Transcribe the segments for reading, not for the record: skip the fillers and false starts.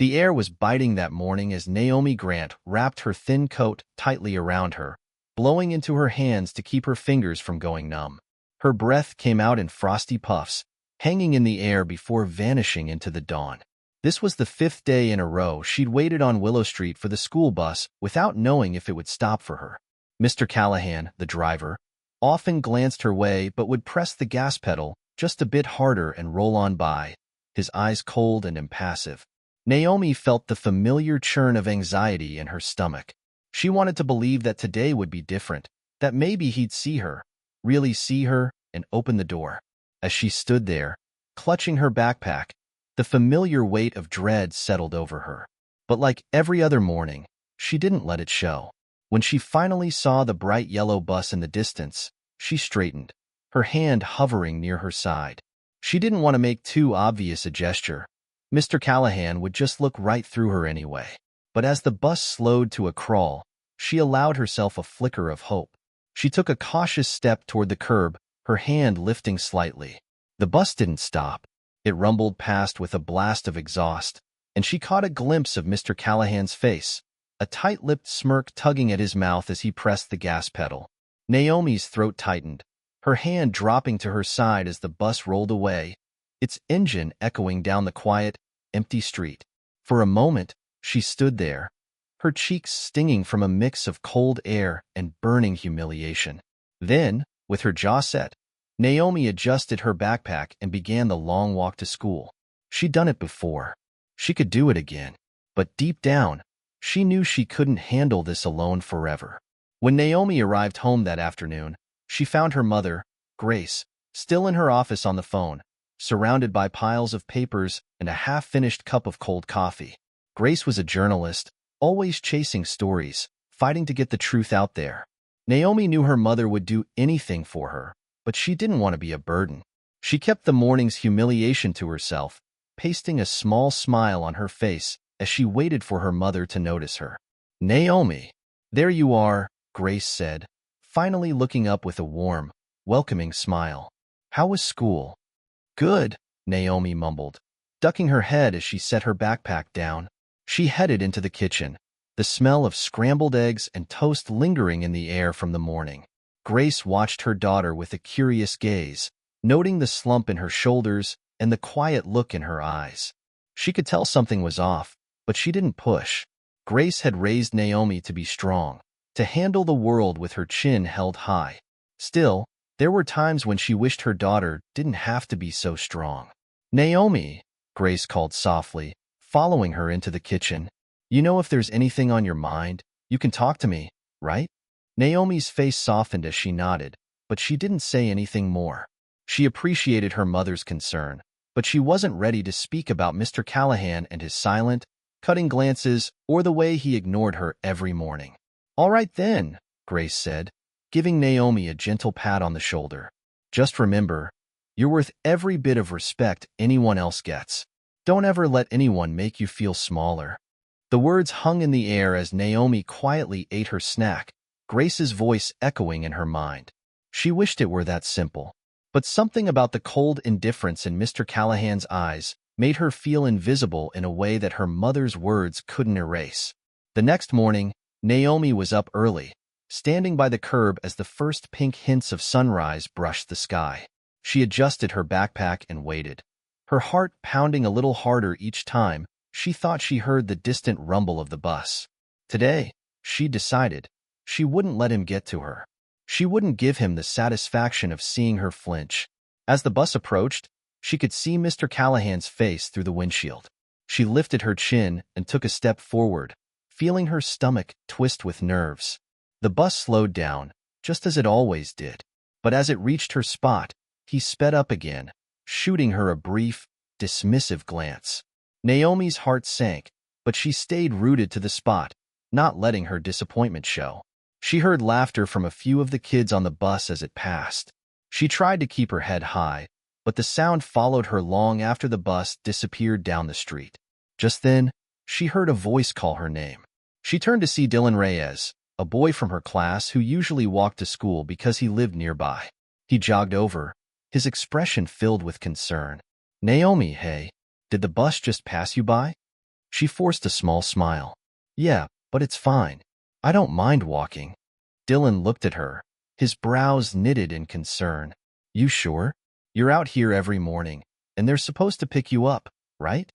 The air was biting that morning as Naomi Grant wrapped her thin coat tightly around her, blowing into her hands to keep her fingers from going numb. Her breath came out in frosty puffs, hanging in the air before vanishing into the dawn. This was the 5th day in a row she'd waited on Willow Street for the school bus without knowing if it would stop for her. Mr. Callahan, the driver, often glanced her way but would press the gas pedal just a bit harder and roll on by, his eyes cold and impassive. Naomi felt the familiar churn of anxiety in her stomach. She wanted to believe that today would be different, that maybe he'd see her, really see her, and open the door. As she stood there, clutching her backpack, the familiar weight of dread settled over her. But like every other morning, she didn't let it show. When she finally saw the bright yellow bus in the distance, she straightened, her hand hovering near her side. She didn't want to make too obvious a gesture. Mr. Callahan would just look right through her anyway. But as the bus slowed to a crawl, she allowed herself a flicker of hope. She took a cautious step toward the curb, her hand lifting slightly. The bus didn't stop. It rumbled past with a blast of exhaust, and she caught a glimpse of Mr. Callahan's face, a tight-lipped smirk tugging at his mouth as he pressed the gas pedal. Naomi's throat tightened, her hand dropping to her side as the bus rolled away, its engine echoing down the quiet, empty street. For a moment, she stood there, her cheeks stinging from a mix of cold air and burning humiliation. Then, with her jaw set, Naomi adjusted her backpack and began the long walk to school. She'd done it before. She could do it again. But deep down, she knew she couldn't handle this alone forever. When Naomi arrived home that afternoon, she found her mother, Grace, still in her office on the phone, surrounded by piles of papers and a half-finished cup of cold coffee. Grace was a journalist, always chasing stories, fighting to get the truth out there. Naomi knew her mother would do anything for her, but she didn't want to be a burden. She kept the morning's humiliation to herself, pasting a small smile on her face as she waited for her mother to notice her. "Naomi, there you are," Grace said, finally looking up with a warm, welcoming smile. "How was school?" "Good," Naomi mumbled, ducking her head as she set her backpack down. She headed into the kitchen, the smell of scrambled eggs and toast lingering in the air from the morning. Grace watched her daughter with a curious gaze, noting the slump in her shoulders and the quiet look in her eyes. She could tell something was off, but she didn't push. Grace had raised Naomi to be strong, to handle the world with her chin held high. Still, there were times when she wished her daughter didn't have to be so strong. "Naomi," Grace called softly, following her into the kitchen. "You know if there's anything on your mind, you can talk to me, right?" Naomi's face softened as she nodded, but she didn't say anything more. She appreciated her mother's concern, but she wasn't ready to speak about Mr. Callahan and his silent, cutting glances or the way he ignored her every morning. "All right then," Grace said, giving Naomi a gentle pat on the shoulder. "Just remember, you're worth every bit of respect anyone else gets. Don't ever let anyone make you feel smaller." The words hung in the air as Naomi quietly ate her snack, Grace's voice echoing in her mind. She wished it were that simple. But something about the cold indifference in Mr. Callahan's eyes made her feel invisible in a way that her mother's words couldn't erase. The next morning, Naomi was up early, standing by the curb as the first pink hints of sunrise brushed the sky. She adjusted her backpack and waited, her heart pounding a little harder each time she thought she heard the distant rumble of the bus. Today, she decided, she wouldn't let him get to her. She wouldn't give him the satisfaction of seeing her flinch. As the bus approached, she could see Mr. Callahan's face through the windshield. She lifted her chin and took a step forward, feeling her stomach twist with nerves. The bus slowed down, just as it always did. But as it reached her spot, he sped up again, shooting her a brief, dismissive glance. Naomi's heart sank, but she stayed rooted to the spot, not letting her disappointment show. She heard laughter from a few of the kids on the bus as it passed. She tried to keep her head high, but the sound followed her long after the bus disappeared down the street. Just then, she heard a voice call her name. She turned to see Dylan Reyes, a boy from her class who usually walked to school because he lived nearby. He jogged over, his expression filled with concern. "Naomi, hey, did the bus just pass you by?" She forced a small smile. Yeah, but it's fine. I don't mind walking. Dylan looked at her, his brows knitted in concern. You sure? You're out here every morning, and they're supposed to pick you up, right?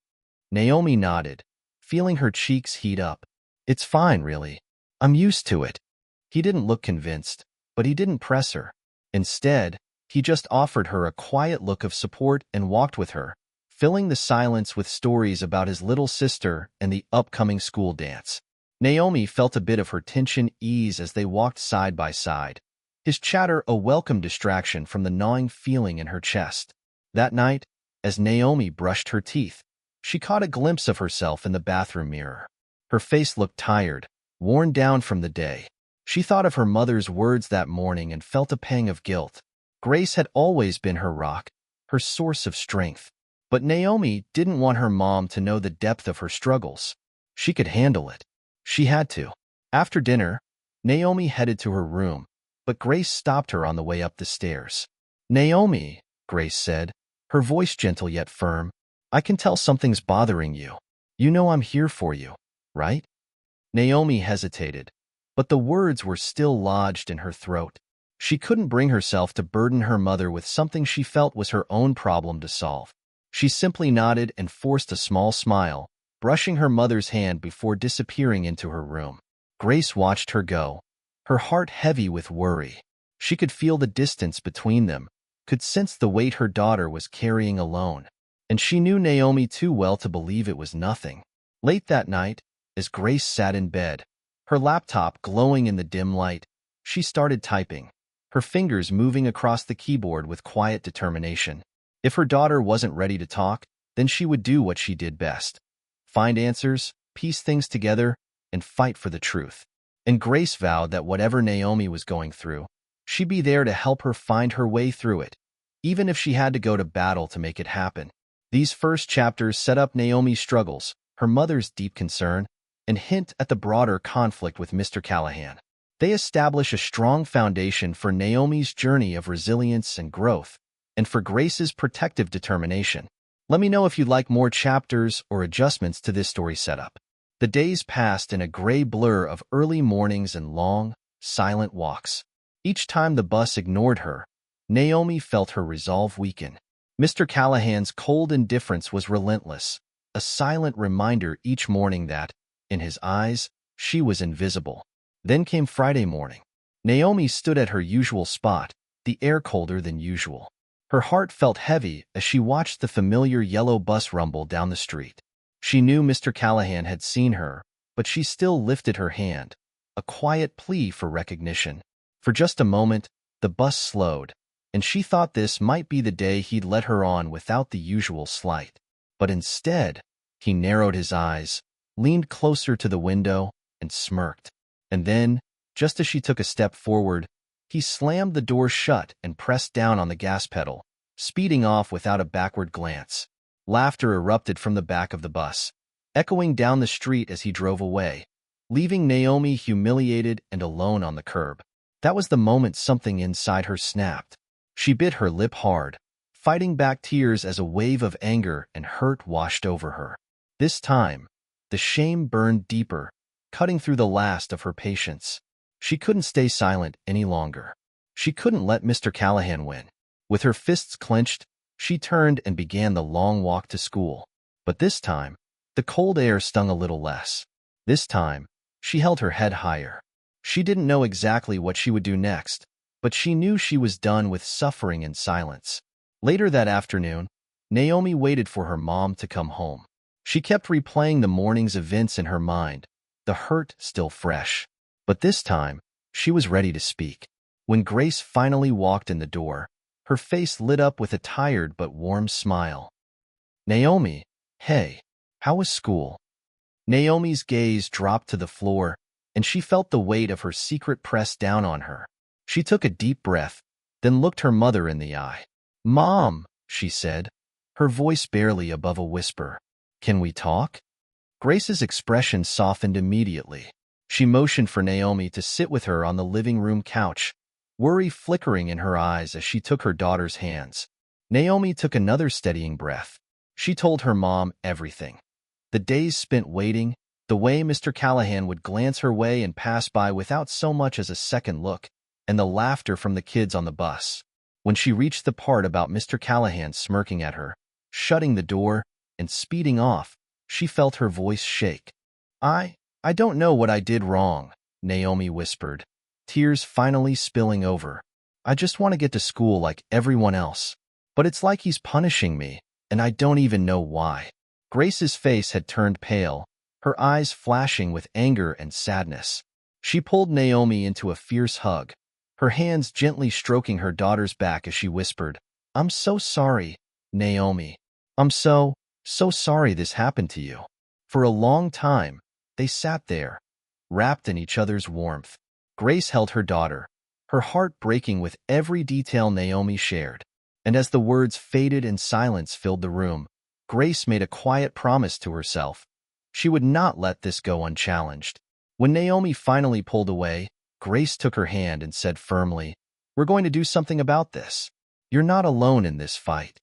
Naomi nodded, feeling her cheeks heat up. It's fine, really. I'm used to it. He didn't look convinced, but he didn't press her. Instead, he just offered her a quiet look of support and walked with her, filling the silence with stories about his little sister and the upcoming school dance. Naomi felt a bit of her tension ease as they walked side by side, his chatter a welcome distraction from the gnawing feeling in her chest. That night, as Naomi brushed her teeth, she caught a glimpse of herself in the bathroom mirror. Her face looked tired, worn down from the day. She thought of her mother's words that morning and felt a pang of guilt. Grace had always been her rock, her source of strength. But Naomi didn't want her mom to know the depth of her struggles. She could handle it. She had to. After dinner, Naomi headed to her room, but Grace stopped her on the way up the stairs. Naomi, Grace said, her voice gentle yet firm, I can tell something's bothering you. You know I'm here for you, right? Naomi hesitated, but the words were still lodged in her throat. She couldn't bring herself to burden her mother with something she felt was her own problem to solve. She simply nodded and forced a small smile, brushing her mother's hand before disappearing into her room. Grace watched her go, her heart heavy with worry. She could feel the distance between them, could sense the weight her daughter was carrying alone, and she knew Naomi too well to believe it was nothing. Late that night, as Grace sat in bed, her laptop glowing in the dim light, she started typing, her fingers moving across the keyboard with quiet determination. If her daughter wasn't ready to talk, then she would do what she did best. Find answers, piece things together, and fight for the truth. And Grace vowed that whatever Naomi was going through, she'd be there to help her find her way through it, even if she had to go to battle to make it happen. These first chapters set up Naomi's struggles, her mother's deep concern, and hint at the broader conflict with Mr. Callahan. They establish a strong foundation for Naomi's journey of resilience and growth, and for Grace's protective determination. Let me know if you'd like more chapters or adjustments to this story setup. The days passed in a gray blur of early mornings and long, silent walks. Each time the bus ignored her, Naomi felt her resolve weaken. Mr. Callahan's cold indifference was relentless, a silent reminder each morning that, in his eyes, she was invisible. Then came Friday morning. Naomi stood at her usual spot, the air colder than usual. Her heart felt heavy as she watched the familiar yellow bus rumble down the street. She knew Mr. Callahan had seen her, but she still lifted her hand, a quiet plea for recognition. For just a moment, the bus slowed, and she thought this might be the day he'd let her on without the usual slight. But instead, he narrowed his eyes, leaned closer to the window, and smirked. And then, just as she took a step forward, he slammed the door shut and pressed down on the gas pedal, speeding off without a backward glance. Laughter erupted from the back of the bus, echoing down the street as he drove away, leaving Naomi humiliated and alone on the curb. That was the moment something inside her snapped. She bit her lip hard, fighting back tears as a wave of anger and hurt washed over her. This time, the shame burned deeper, cutting through the last of her patience. She couldn't stay silent any longer. She couldn't let Mr. Callahan win. With her fists clenched, she turned and began the long walk to school. But this time, the cold air stung a little less. This time, she held her head higher. She didn't know exactly what she would do next, but she knew she was done with suffering in silence. Later that afternoon, Naomi waited for her mom to come home. She kept replaying the morning's events in her mind, the hurt still fresh. But this time, she was ready to speak. When Grace finally walked in the door, her face lit up with a tired but warm smile. Naomi, hey, how was school? Naomi's gaze dropped to the floor, and she felt the weight of her secret pressed down on her. She took a deep breath, then looked her mother in the eye. Mom, she said, her voice barely above a whisper. Can we talk? Grace's expression softened immediately. She motioned for Naomi to sit with her on the living room couch, worry flickering in her eyes as she took her daughter's hands. Naomi took another steadying breath. She told her mom everything. The days spent waiting, the way Mr. Callahan would glance her way and pass by without so much as a second look, and the laughter from the kids on the bus. When she reached the part about Mr. Callahan smirking at her, shutting the door, and speeding off, she felt her voice shake. I don't know what I did wrong, Naomi whispered, tears finally spilling over. I just want to get to school like everyone else. But it's like he's punishing me, and I don't even know why. Grace's face had turned pale, her eyes flashing with anger and sadness. She pulled Naomi into a fierce hug, her hands gently stroking her daughter's back as she whispered, I'm so sorry, Naomi. I'm so sorry this happened to you. For a long time, they sat there, wrapped in each other's warmth. Grace held her daughter, her heart breaking with every detail Naomi shared. And as the words faded and silence filled the room, Grace made a quiet promise to herself. She would not let this go unchallenged. When Naomi finally pulled away, Grace took her hand and said firmly, We're going to do something about this. You're not alone in this fight.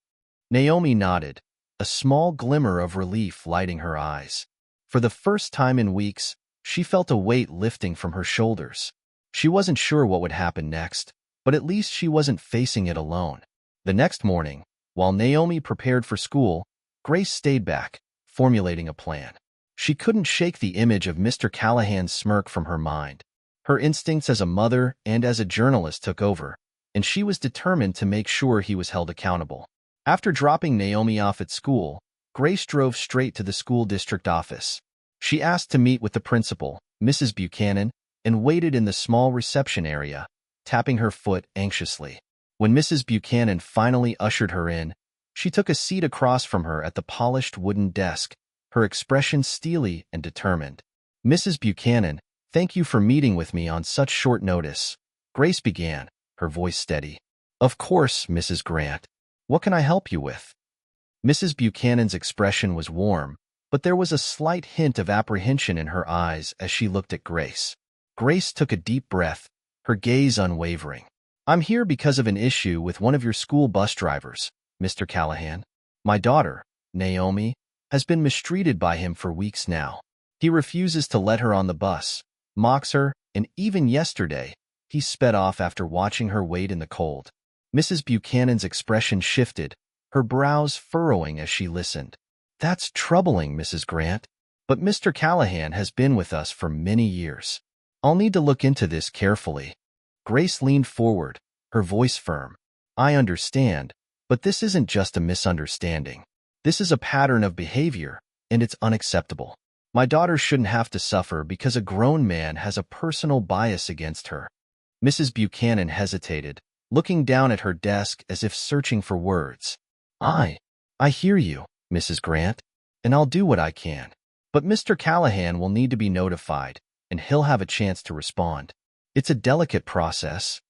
Naomi nodded, a small glimmer of relief lighting her eyes. For the first time in weeks, she felt a weight lifting from her shoulders. She wasn't sure what would happen next, but at least she wasn't facing it alone. The next morning, while Naomi prepared for school, Grace stayed back, formulating a plan. She couldn't shake the image of Mr. Callahan's smirk from her mind. Her instincts as a mother and as a journalist took over, and she was determined to make sure he was held accountable. After dropping Naomi off at school, Grace drove straight to the school district office. She asked to meet with the principal, Mrs. Buchanan, and waited in the small reception area, tapping her foot anxiously. When Mrs. Buchanan finally ushered her in, she took a seat across from her at the polished wooden desk, her expression steely and determined. Mrs. Buchanan, thank you for meeting with me on such short notice, Grace began, her voice steady. Of course, Mrs. Grant. What can I help you with? Mrs. Buchanan's expression was warm, but there was a slight hint of apprehension in her eyes as she looked at Grace. Grace took a deep breath, her gaze unwavering. I'm here because of an issue with one of your school bus drivers, Mr. Callahan. My daughter, Naomi, has been mistreated by him for weeks now. He refuses to let her on the bus, mocks her, and even yesterday, he sped off after watching her wait in the cold. Mrs. Buchanan's expression shifted, her brows furrowing as she listened. That's troubling, Mrs. Grant. But Mr. Callahan has been with us for many years. I'll need to look into this carefully. Grace leaned forward, her voice firm. I understand, but this isn't just a misunderstanding. This is a pattern of behavior, and it's unacceptable. My daughter shouldn't have to suffer because a grown man has a personal bias against her. Mrs. Buchanan hesitated, looking down at her desk as if searching for words. I hear you, Mrs. Grant, and I'll do what I can. But Mr. Callahan will need to be notified, and he'll have a chance to respond. It's a delicate process.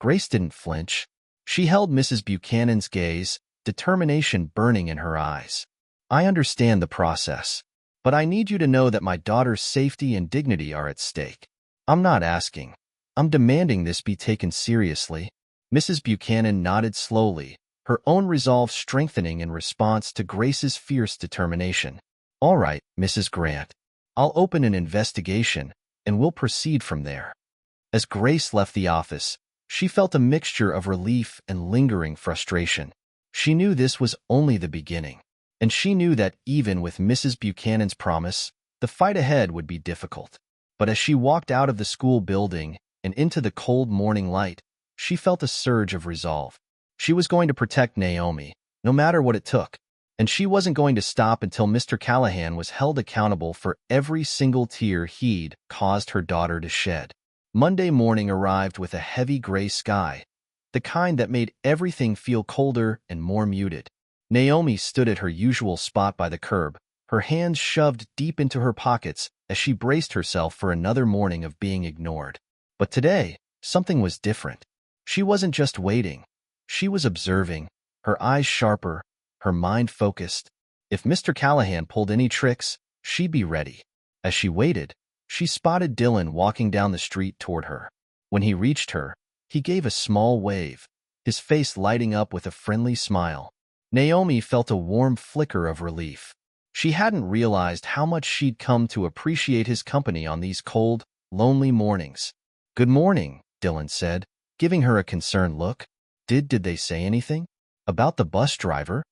Grace didn't flinch. She held Mrs. Buchanan's gaze, determination burning in her eyes. I understand the process, but I need you to know that my daughter's safety and dignity are at stake. I'm not asking. I'm demanding this be taken seriously. Mrs. Buchanan nodded slowly, her own resolve strengthening in response to Grace's fierce determination. All right, Mrs. Grant. I'll open an investigation, and we'll proceed from there. As Grace left the office, she felt a mixture of relief and lingering frustration. She knew this was only the beginning, and she knew that even with Mrs. Buchanan's promise, the fight ahead would be difficult. But as she walked out of the school building and into the cold morning light, she felt a surge of resolve. She was going to protect Naomi, no matter what it took, and she wasn't going to stop until Mr. Callahan was held accountable for every single tear he'd caused her daughter to shed. Monday morning arrived with a heavy gray sky, the kind that made everything feel colder and more muted. Naomi stood at her usual spot by the curb, her hands shoved deep into her pockets as she braced herself for another morning of being ignored. But today, something was different. She wasn't just waiting. She was observing, her eyes sharper, her mind focused. If Mr. Callahan pulled any tricks, she'd be ready. As she waited, she spotted Dylan walking down the street toward her. When he reached her, he gave a small wave, his face lighting up with a friendly smile. Naomi felt a warm flicker of relief. She hadn't realized how much she'd come to appreciate his company on these cold, lonely mornings. "Good morning," Dylan said, giving her a concerned look. Did they say anything? About the bus driver?"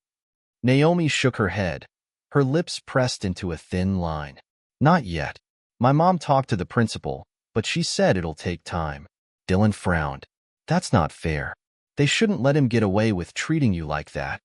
Naomi shook her head, her lips pressed into a thin line. "Not yet. My mom talked to the principal, but she said it'll take time." Dylan frowned. "That's not fair. They shouldn't let him get away with treating you like that."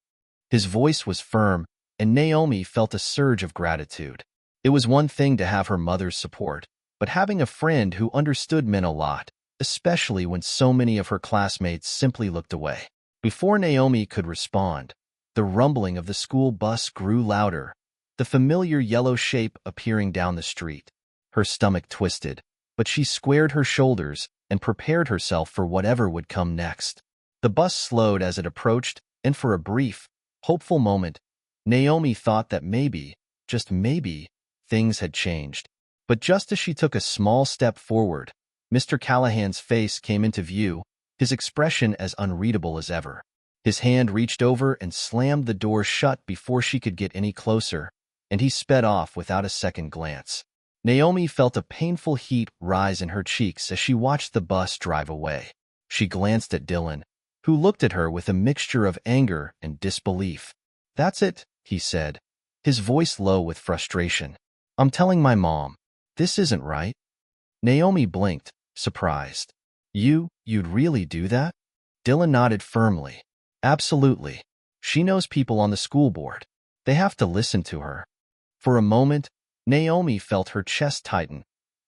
His voice was firm, and Naomi felt a surge of gratitude. It was one thing to have her mother's support, but having a friend who understood meant a lot, especially when so many of her classmates simply looked away. Before Naomi could respond, the rumbling of the school bus grew louder, the familiar yellow shape appearing down the street. Her stomach twisted, but she squared her shoulders and prepared herself for whatever would come next. The bus slowed as it approached, and for a brief, hopeful moment, Naomi thought that maybe, just maybe, things had changed. But just as she took a small step forward, Mr. Callahan's face came into view, his expression as unreadable as ever. His hand reached over and slammed the door shut before she could get any closer, and he sped off without a second glance. Naomi felt a painful heat rise in her cheeks as she watched the bus drive away. She glanced at Dylan, who looked at her with a mixture of anger and disbelief. "That's it," he said, his voice low with frustration. "I'm telling my mom. This isn't right." Naomi blinked, surprised. You'd really do that?" Dylan nodded firmly. "Absolutely. She knows people on the school board. They have to listen to her." For a moment, Naomi felt her chest tighten,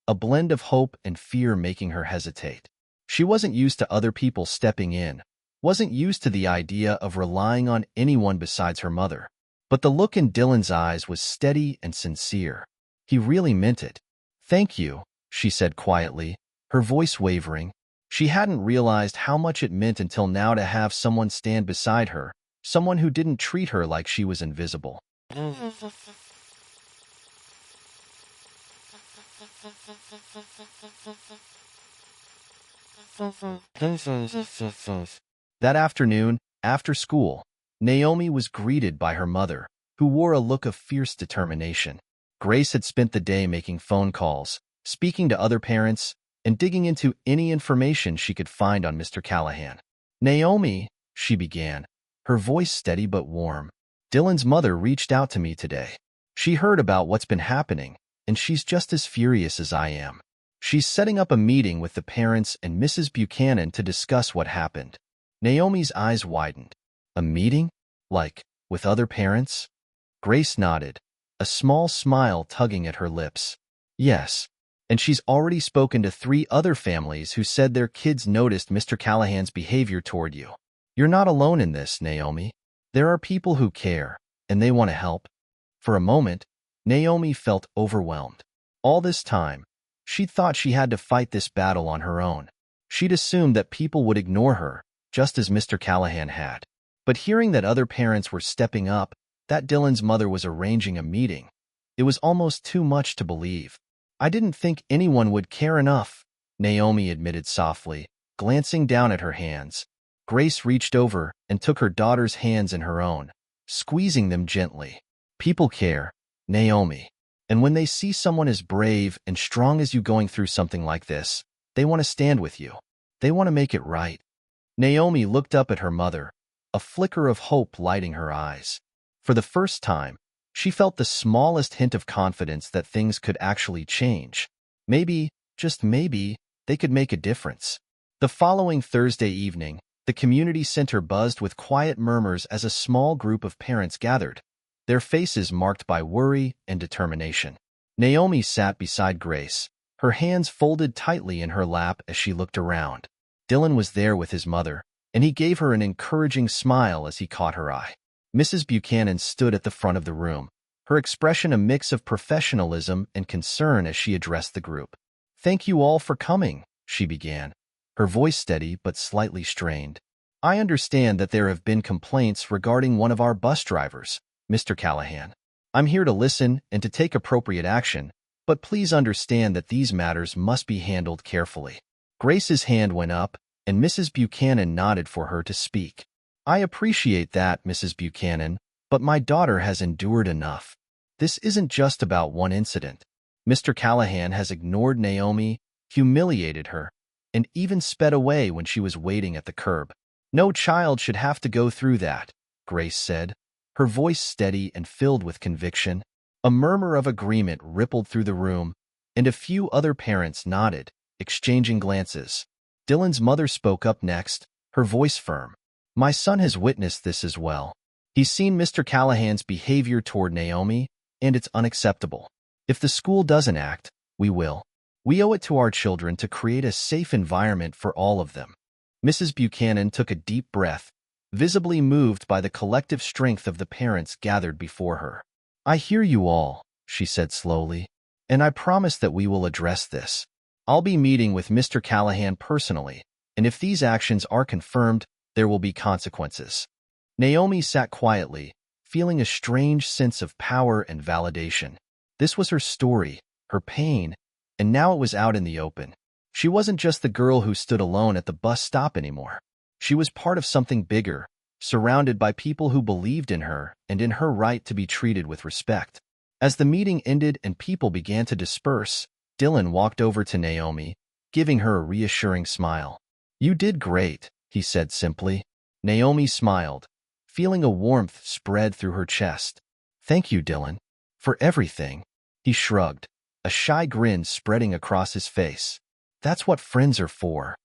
a blend of hope and fear making her hesitate. She wasn't used to other people stepping in, wasn't used to the idea of relying on anyone besides her mother. But the look in Dylan's eyes was steady and sincere. He really meant it. "Thank you," she said quietly, her voice wavering. She hadn't realized how much it meant until now to have someone stand beside her, someone who didn't treat her like she was invisible. That afternoon, after school, Naomi was greeted by her mother, who wore a look of fierce determination. Grace had spent the day making phone calls, speaking to other parents, and digging into any information she could find on Mr. Callahan. "Naomi," she began, her voice steady but warm, "Dylan's mother reached out to me today. She heard about what's been happening, and she's just as furious as I am. She's setting up a meeting with the parents and Mrs. Buchanan to discuss what happened." Naomi's eyes widened. "A meeting? Like, with other parents?" Grace nodded, a small smile tugging at her lips. "Yes, and she's already spoken to 3 other families who said their kids noticed Mr. Callahan's behavior toward you. You're not alone in this, Naomi. There are people who care, and they want to help." For a moment, Naomi felt overwhelmed. All this time, she'd thought she had to fight this battle on her own. She'd assumed that people would ignore her, just as Mr. Callahan had. But hearing that other parents were stepping up, that Dylan's mother was arranging a meeting, it was almost too much to believe. "I didn't think anyone would care enough," Naomi admitted softly, glancing down at her hands. Grace reached over and took her daughter's hands in her own, squeezing them gently. "People care, Naomi. And when they see someone as brave and strong as you going through something like this, they want to stand with you. They want to make it right." Naomi looked up at her mother, a flicker of hope lighting her eyes. For the first time, she felt the smallest hint of confidence that things could actually change. Maybe, just maybe, they could make a difference. The following Thursday evening, the community center buzzed with quiet murmurs as a small group of parents gathered, their faces marked by worry and determination. Naomi sat beside Grace, her hands folded tightly in her lap as she looked around. Dylan was there with his mother, and he gave her an encouraging smile as he caught her eye. Mrs. Buchanan stood at the front of the room, her expression a mix of professionalism and concern as she addressed the group. "Thank you all for coming," she began, her voice steady but slightly strained. "I understand that there have been complaints regarding one of our bus drivers, Mr. Callahan. I'm here to listen and to take appropriate action, but please understand that these matters must be handled carefully." Grace's hand went up, and Mrs. Buchanan nodded for her to speak. "I appreciate that, Mrs. Buchanan, but my daughter has endured enough. This isn't just about one incident. Mr. Callahan has ignored Naomi, humiliated her, and even sped away when she was waiting at the curb. No child should have to go through that, Grace said, her voice steady and filled with conviction. A murmur of agreement rippled through the room, and a few other parents nodded, exchanging glances. Dylan's mother spoke up next, her voice firm. My son has witnessed this as well. He's seen Mr. Callahan's behavior toward Naomi, and it's unacceptable. If the school doesn't act, we will. We owe it to our children to create a safe environment for all of them. Mrs. Buchanan took a deep breath, visibly moved by the collective strength of the parents gathered before her. I hear you all, she said slowly, and I promise that we will address this. I'll be meeting with Mr. Callahan personally, and if these actions are confirmed, there will be consequences. Naomi sat quietly, feeling a strange sense of power and validation. This was her story, her pain, and now it was out in the open. She wasn't just the girl who stood alone at the bus stop anymore. She was part of something bigger, surrounded by people who believed in her and in her right to be treated with respect. As the meeting ended and people began to disperse, Dylan walked over to Naomi, giving her a reassuring smile. You did great, he said simply. Naomi smiled, feeling a warmth spread through her chest. Thank you, Dylan. For everything. He shrugged, a shy grin spreading across his face. That's what friends are for.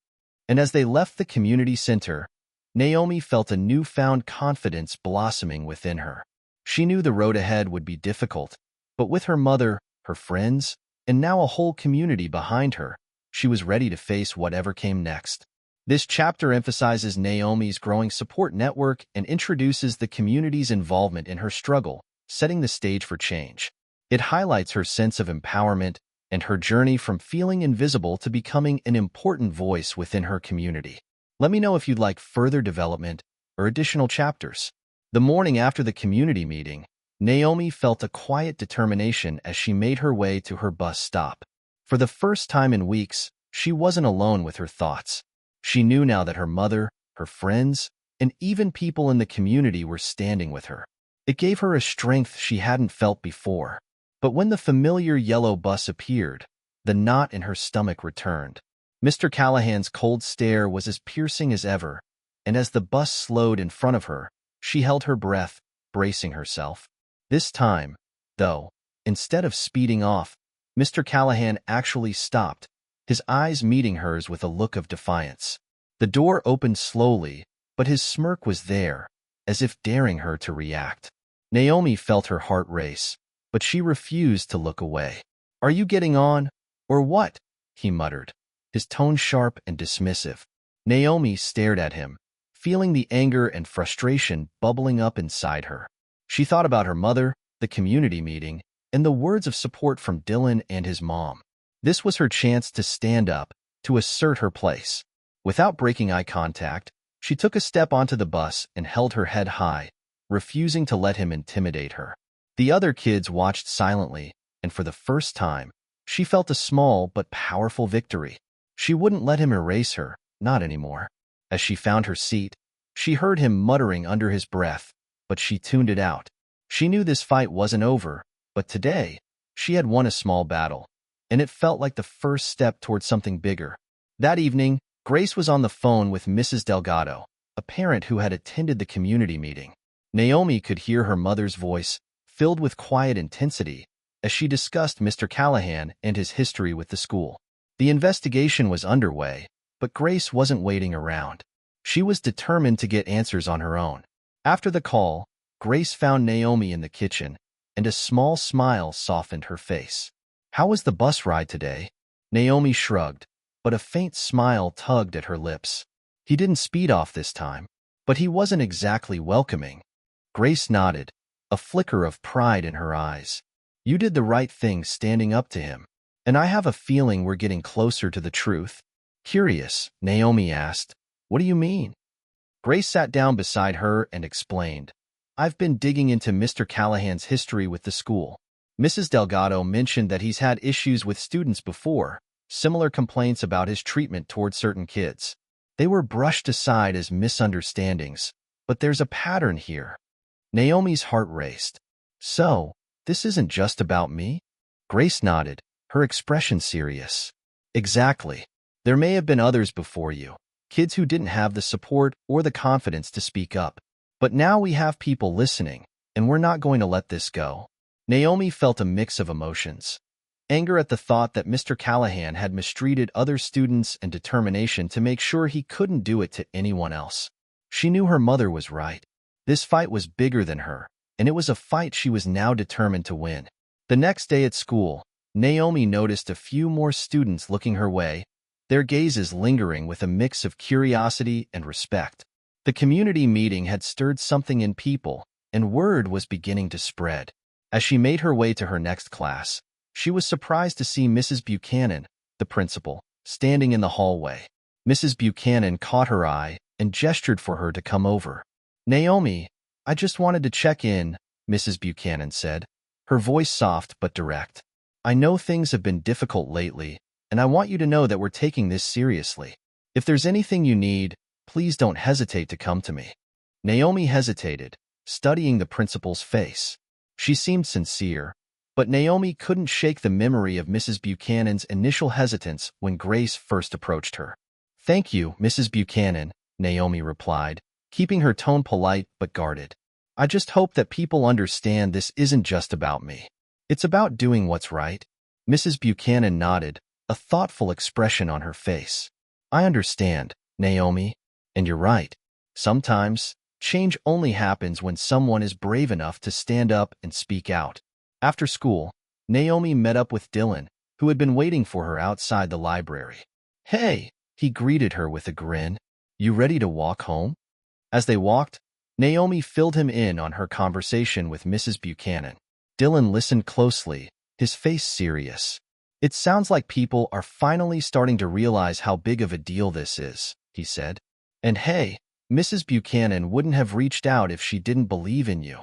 And as they left the community center, Naomi felt a newfound confidence blossoming within her. She knew the road ahead would be difficult, but with her mother, her friends, and now a whole community behind her, she was ready to face whatever came next. This chapter emphasizes Naomi's growing support network and introduces the community's involvement in her struggle, setting the stage for change. It highlights her sense of empowerment and her journey from feeling invisible to becoming an important voice within her community. Let me know if you'd like further development or additional chapters. The morning after the community meeting, Naomi felt a quiet determination as she made her way to her bus stop. For the first time in weeks, she wasn't alone with her thoughts. She knew now that her mother, her friends, and even people in the community were standing with her. It gave her a strength she hadn't felt before. But when the familiar yellow bus appeared, the knot in her stomach returned. Mr. Callahan's cold stare was as piercing as ever, and as the bus slowed in front of her, she held her breath, bracing herself. This time, though, instead of speeding off, Mr. Callahan actually stopped, his eyes meeting hers with a look of defiance. The door opened slowly, but his smirk was there, as if daring her to react. Naomi felt her heart race, but she refused to look away. Are you getting on, or what? He muttered, his tone sharp and dismissive. Naomi stared at him, feeling the anger and frustration bubbling up inside her. She thought about her mother, the community meeting, and the words of support from Dylan and his mom. This was her chance to stand up, to assert her place. Without breaking eye contact, she took a step onto the bus and held her head high, refusing to let him intimidate her. The other kids watched silently, and for the first time, she felt a small but powerful victory. She wouldn't let him erase her, not anymore. As she found her seat, she heard him muttering under his breath, but she tuned it out. She knew this fight wasn't over, but today, she had won a small battle, and it felt like the first step toward something bigger. That evening, Grace was on the phone with Mrs. Delgado, a parent who had attended the community meeting. Naomi could hear her mother's voice, filled with quiet intensity, as she discussed Mr. Callahan and his history with the school. The investigation was underway, but Grace wasn't waiting around. She was determined to get answers on her own. After the call, Grace found Naomi in the kitchen, and a small smile softened her face. How was the bus ride today? Naomi shrugged, but a faint smile tugged at her lips. He didn't speed off this time, but he wasn't exactly welcoming. Grace nodded, a flicker of pride in her eyes. You did the right thing standing up to him, and I have a feeling we're getting closer to the truth. Curious, Naomi asked. What do you mean? Grace sat down beside her and explained. I've been digging into Mr. Callahan's history with the school. Mrs. Delgado mentioned that he's had issues with students before, similar complaints about his treatment toward certain kids. They were brushed aside as misunderstandings, but there's a pattern here. Naomi's heart raced. So, This isn't just about me? Grace nodded, her expression serious. Exactly. There may have been others before you, kids who didn't have the support or the confidence to speak up. But now we have people listening, and we're not going to let this go. Naomi felt a mix of emotions. Anger at the thought that Mr. Callahan had mistreated other students and determination to make sure he couldn't do it to anyone else. She knew her mother was right. This fight was bigger than her, and it was a fight she was now determined to win. The next day at school, Naomi noticed a few more students looking her way, their gazes lingering with a mix of curiosity and respect. The community meeting had stirred something in people, and word was beginning to spread. As she made her way to her next class, she was surprised to see Mrs. Buchanan, the principal, standing in the hallway. Mrs. Buchanan caught her eye and gestured for her to come over. "Naomi, I just wanted to check in," Mrs. Buchanan said, her voice soft but direct. "I know things have been difficult lately, and I want you to know that we're taking this seriously. If there's anything you need, please don't hesitate to come to me." Naomi hesitated, studying the principal's face. She seemed sincere, but Naomi couldn't shake the memory of Mrs. Buchanan's initial hesitance when Grace first approached her. "Thank you, Mrs. Buchanan," Naomi replied, keeping her tone polite but guarded. "I just hope that people understand this isn't just about me. It's about doing what's right." Mrs. Buchanan nodded, a thoughtful expression on her face. "I understand, Naomi, and you're right. Sometimes, change only happens when someone is brave enough to stand up and speak out." After school, Naomi met up with Dylan, who had been waiting for her outside the library. "Hey," he greeted her with a grin. "You ready to walk home?" As they walked, Naomi filled him in on her conversation with Mrs. Buchanan. Dylan listened closely, his face serious. "It sounds like people are finally starting to realize how big of a deal this is," he said. "And hey, Mrs. Buchanan wouldn't have reached out if she didn't believe in you."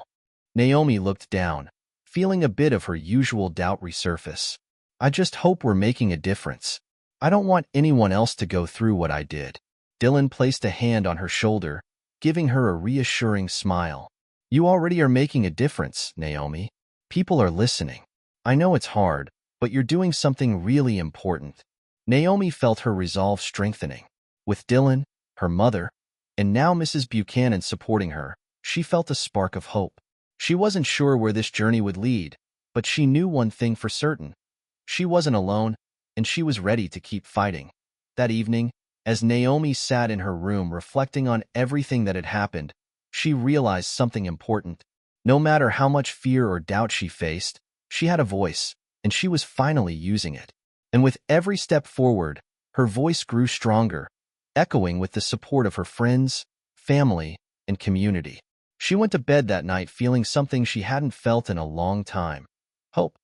Naomi looked down, feeling a bit of her usual doubt resurface. "I just hope we're making a difference. I don't want anyone else to go through what I did." Dylan placed a hand on her shoulder, giving her a reassuring smile. "You already are making a difference, Naomi. People are listening. I know it's hard, but you're doing something really important." Naomi felt her resolve strengthening. With Dylan, her mother, and now Mrs. Buchanan supporting her, she felt a spark of hope. She wasn't sure where this journey would lead, but she knew one thing for certain. She wasn't alone, and she was ready to keep fighting. That evening, as Naomi sat in her room reflecting on everything that had happened, she realized something important. No matter how much fear or doubt she faced, she had a voice, and she was finally using it. And with every step forward, her voice grew stronger, echoing with the support of her friends, family, and community. She went to bed that night feeling something she hadn't felt in a long time: hope.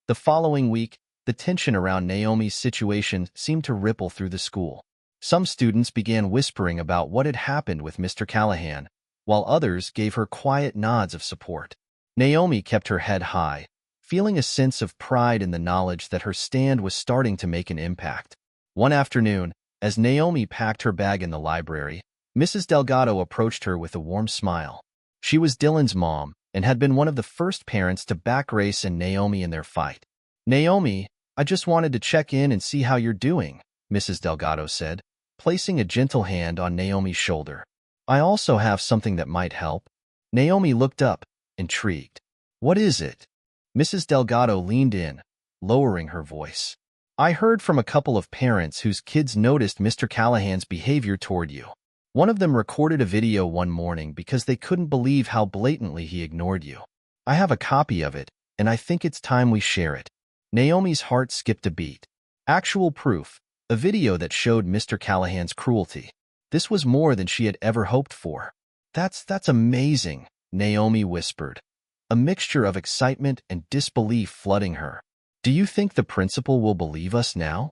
The following week, the tension around Naomi's situation seemed to ripple through the school. Some students began whispering about what had happened with Mr. Callahan, while others gave her quiet nods of support. Naomi kept her head high, feeling a sense of pride in the knowledge that her stand was starting to make an impact. One afternoon, as Naomi packed her bag in the library, Mrs. Delgado approached her with a warm smile. She was Dylan's mom and had been one of the first parents to back Grace and Naomi in their fight. "Naomi, I just wanted to check in and see how you're doing," Mrs. Delgado said, placing a gentle hand on Naomi's shoulder. "I also have something that might help." Naomi looked up, intrigued. "What is it?" Mrs. Delgado leaned in, lowering her voice. "I heard from a couple of parents whose kids noticed Mr. Callahan's behavior toward you. One of them recorded a video one morning because they couldn't believe how blatantly he ignored you. I have a copy of it, and I think it's time we share it." Naomi's heart skipped a beat. Actual proof, a video that showed Mr. Callahan's cruelty. This was more than she had ever hoped for. That's amazing," Naomi whispered, a mixture of excitement and disbelief flooding her. "Do you think the principal will believe us now?"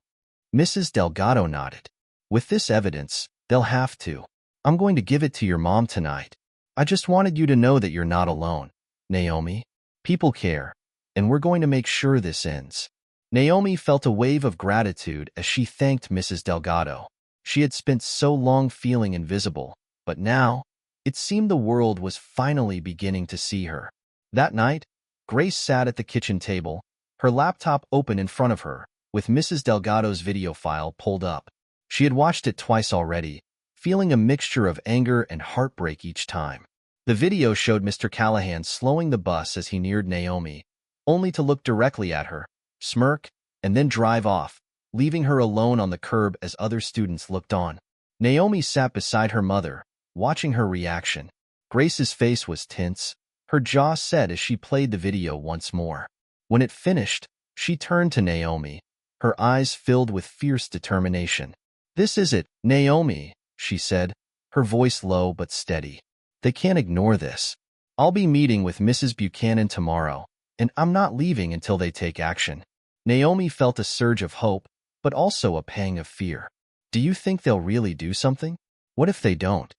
Mrs. Delgado nodded. "With this evidence, they'll have to. I'm going to give it to your mom tonight. I just wanted you to know that you're not alone, Naomi. People care, and we're going to make sure this ends." Naomi felt a wave of gratitude as she thanked Mrs. Delgado. She had spent so long feeling invisible, but now, it seemed the world was finally beginning to see her. That night, Grace sat at the kitchen table, her laptop open in front of her, with Mrs. Delgado's video file pulled up. She had watched it twice already, feeling a mixture of anger and heartbreak each time. The video showed Mr. Callahan slowing the bus as he neared Naomi, only to look directly at her, smirk, and then drive off, leaving her alone on the curb as other students looked on. Naomi sat beside her mother, watching her reaction. Grace's face was tense, her jaw set as she played the video once more. When it finished, she turned to Naomi, her eyes filled with fierce determination. "This is it, Naomi," she said, her voice low but steady. "They can't ignore this. I'll be meeting with Mrs. Buchanan tomorrow, and I'm not leaving until they take action." Naomi felt a surge of hope, but also a pang of fear. "Do you think they'll really do something? What if they don't?"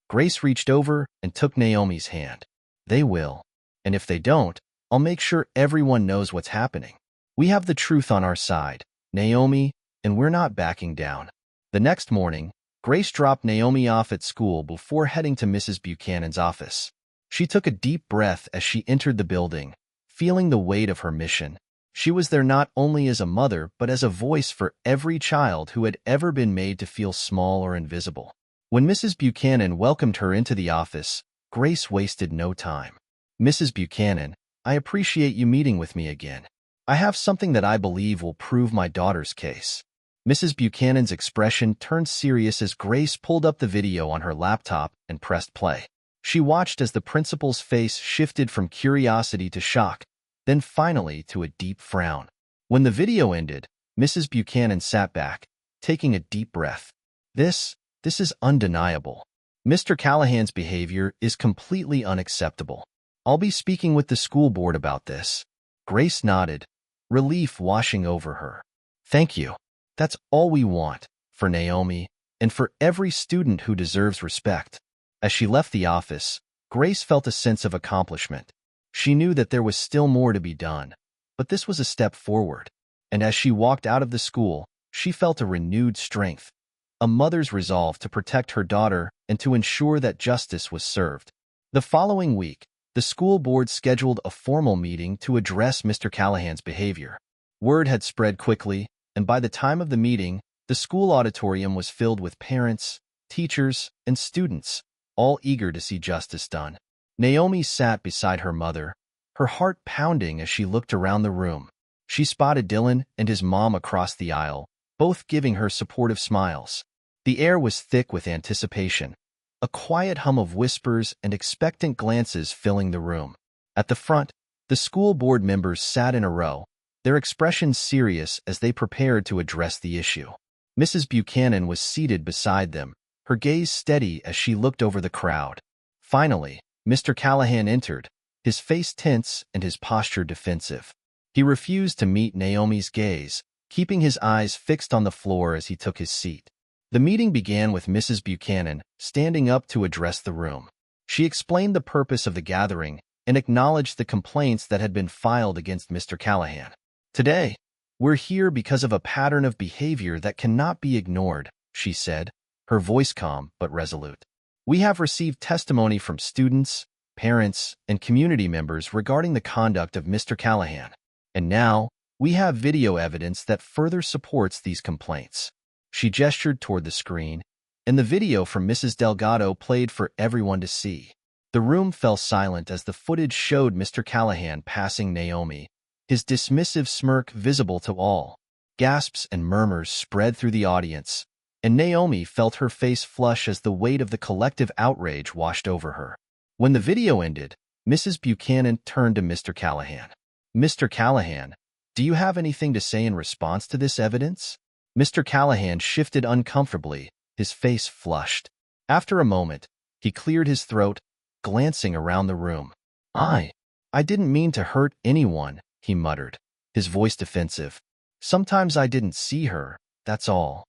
Grace reached over and took Naomi's hand. "They will. And if they don't, I'll make sure everyone knows what's happening. We have the truth on our side, Naomi, and we're not backing down." The next morning, Grace dropped Naomi off at school before heading to Mrs. Buchanan's office. She took a deep breath as she entered the building, feeling the weight of her mission. She was there not only as a mother, but as a voice for every child who had ever been made to feel small or invisible. When Mrs. Buchanan welcomed her into the office, Grace wasted no time. "Mrs. Buchanan, I appreciate you meeting with me again. I have something that I believe will prove my daughter's case." Mrs. Buchanan's expression turned serious as Grace pulled up the video on her laptop and pressed play. She watched as the principal's face shifted from curiosity to shock, then finally to a deep frown. When the video ended, Mrs. Buchanan sat back, taking a deep breath. This is undeniable. Mr. Callahan's behavior is completely unacceptable. I'll be speaking with the school board about this." Grace nodded, relief washing over her. "Thank you. That's all we want, for Naomi, and for every student who deserves respect." As she left the office, Grace felt a sense of accomplishment. She knew that there was still more to be done, but this was a step forward. And as she walked out of the school, she felt a renewed strength, a mother's resolve to protect her daughter and to ensure that justice was served. The following week, the school board scheduled a formal meeting to address Mr. Callahan's behavior. Word had spread quickly, and by the time of the meeting, the school auditorium was filled with parents, teachers, and students, all eager to see justice done. Naomi sat beside her mother, her heart pounding as she looked around the room. She spotted Dylan and his mom across the aisle, both giving her supportive smiles. The air was thick with anticipation, a quiet hum of whispers and expectant glances filling the room. At the front, the school board members sat in a row, their expressions serious as they prepared to address the issue. Mrs. Buchanan was seated beside them, her gaze steady as she looked over the crowd. Finally, Mr. Callahan entered, his face tense and his posture defensive. He refused to meet Naomi's gaze, keeping his eyes fixed on the floor as he took his seat. The meeting began with Mrs. Buchanan standing up to address the room. She explained the purpose of the gathering and acknowledged the complaints that had been filed against Mr. Callahan. "Today, we're here because of a pattern of behavior that cannot be ignored," she said, her voice calm but resolute. "We have received testimony from students, parents, and community members regarding the conduct of Mr. Callahan. And now, we have video evidence that further supports these complaints." She gestured toward the screen, and the video from Mrs. Delgado played for everyone to see. The room fell silent as the footage showed Mr. Callahan passing Naomi, his dismissive smirk visible to all. Gasps and murmurs spread through the audience, and Naomi felt her face flush as the weight of the collective outrage washed over her. When the video ended, Mrs. Buchanan turned to Mr. Callahan. "Mr. Callahan, do you have anything to say in response to this evidence?" Mr. Callahan shifted uncomfortably, his face flushed. After a moment, he cleared his throat, glancing around the room. I didn't mean to hurt anyone," he muttered, his voice defensive. "Sometimes I didn't see her, that's all."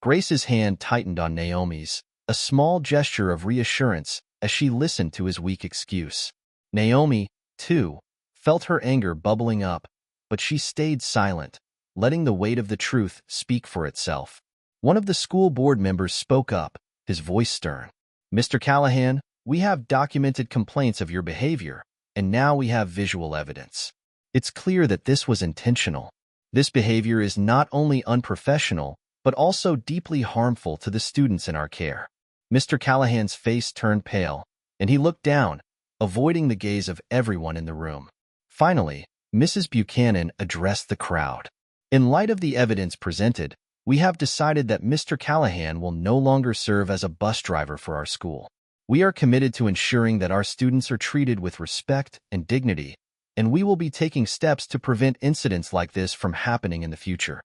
Grace's hand tightened on Naomi's, a small gesture of reassurance as she listened to his weak excuse. Naomi, too, felt her anger bubbling up, but she stayed silent, letting the weight of the truth speak for itself. One of the school board members spoke up, his voice stern. "Mr. Callahan, we have documented complaints of your behavior, and now we have visual evidence. It's clear that this was intentional. This behavior is not only unprofessional, but also deeply harmful to the students in our care." Mr. Callahan's face turned pale, and he looked down, avoiding the gaze of everyone in the room. Finally, Mrs. Buchanan addressed the crowd. "In light of the evidence presented, we have decided that Mr. Callahan will no longer serve as a bus driver for our school. We are committed to ensuring that our students are treated with respect and dignity, and we will be taking steps to prevent incidents like this from happening in the future."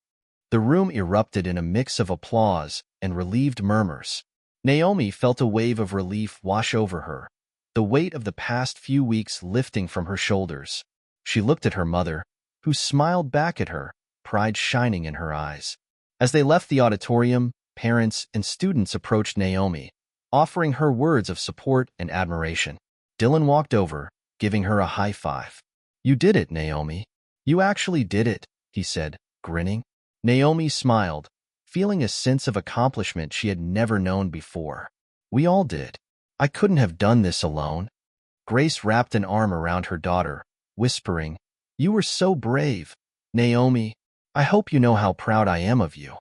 The room erupted in a mix of applause and relieved murmurs. Naomi felt a wave of relief wash over her, the weight of the past few weeks lifting from her shoulders. She looked at her mother, who smiled back at her, pride shining in her eyes. As they left the auditorium, parents and students approached Naomi, offering her words of support and admiration. Dylan walked over, giving her a high five. "You did it, Naomi. You actually did it," he said, grinning. Naomi smiled, feeling a sense of accomplishment she had never known before. "We all did. I couldn't have done this alone." Grace wrapped an arm around her daughter, whispering, "You were so brave. Naomi, I hope you know how proud I am of you."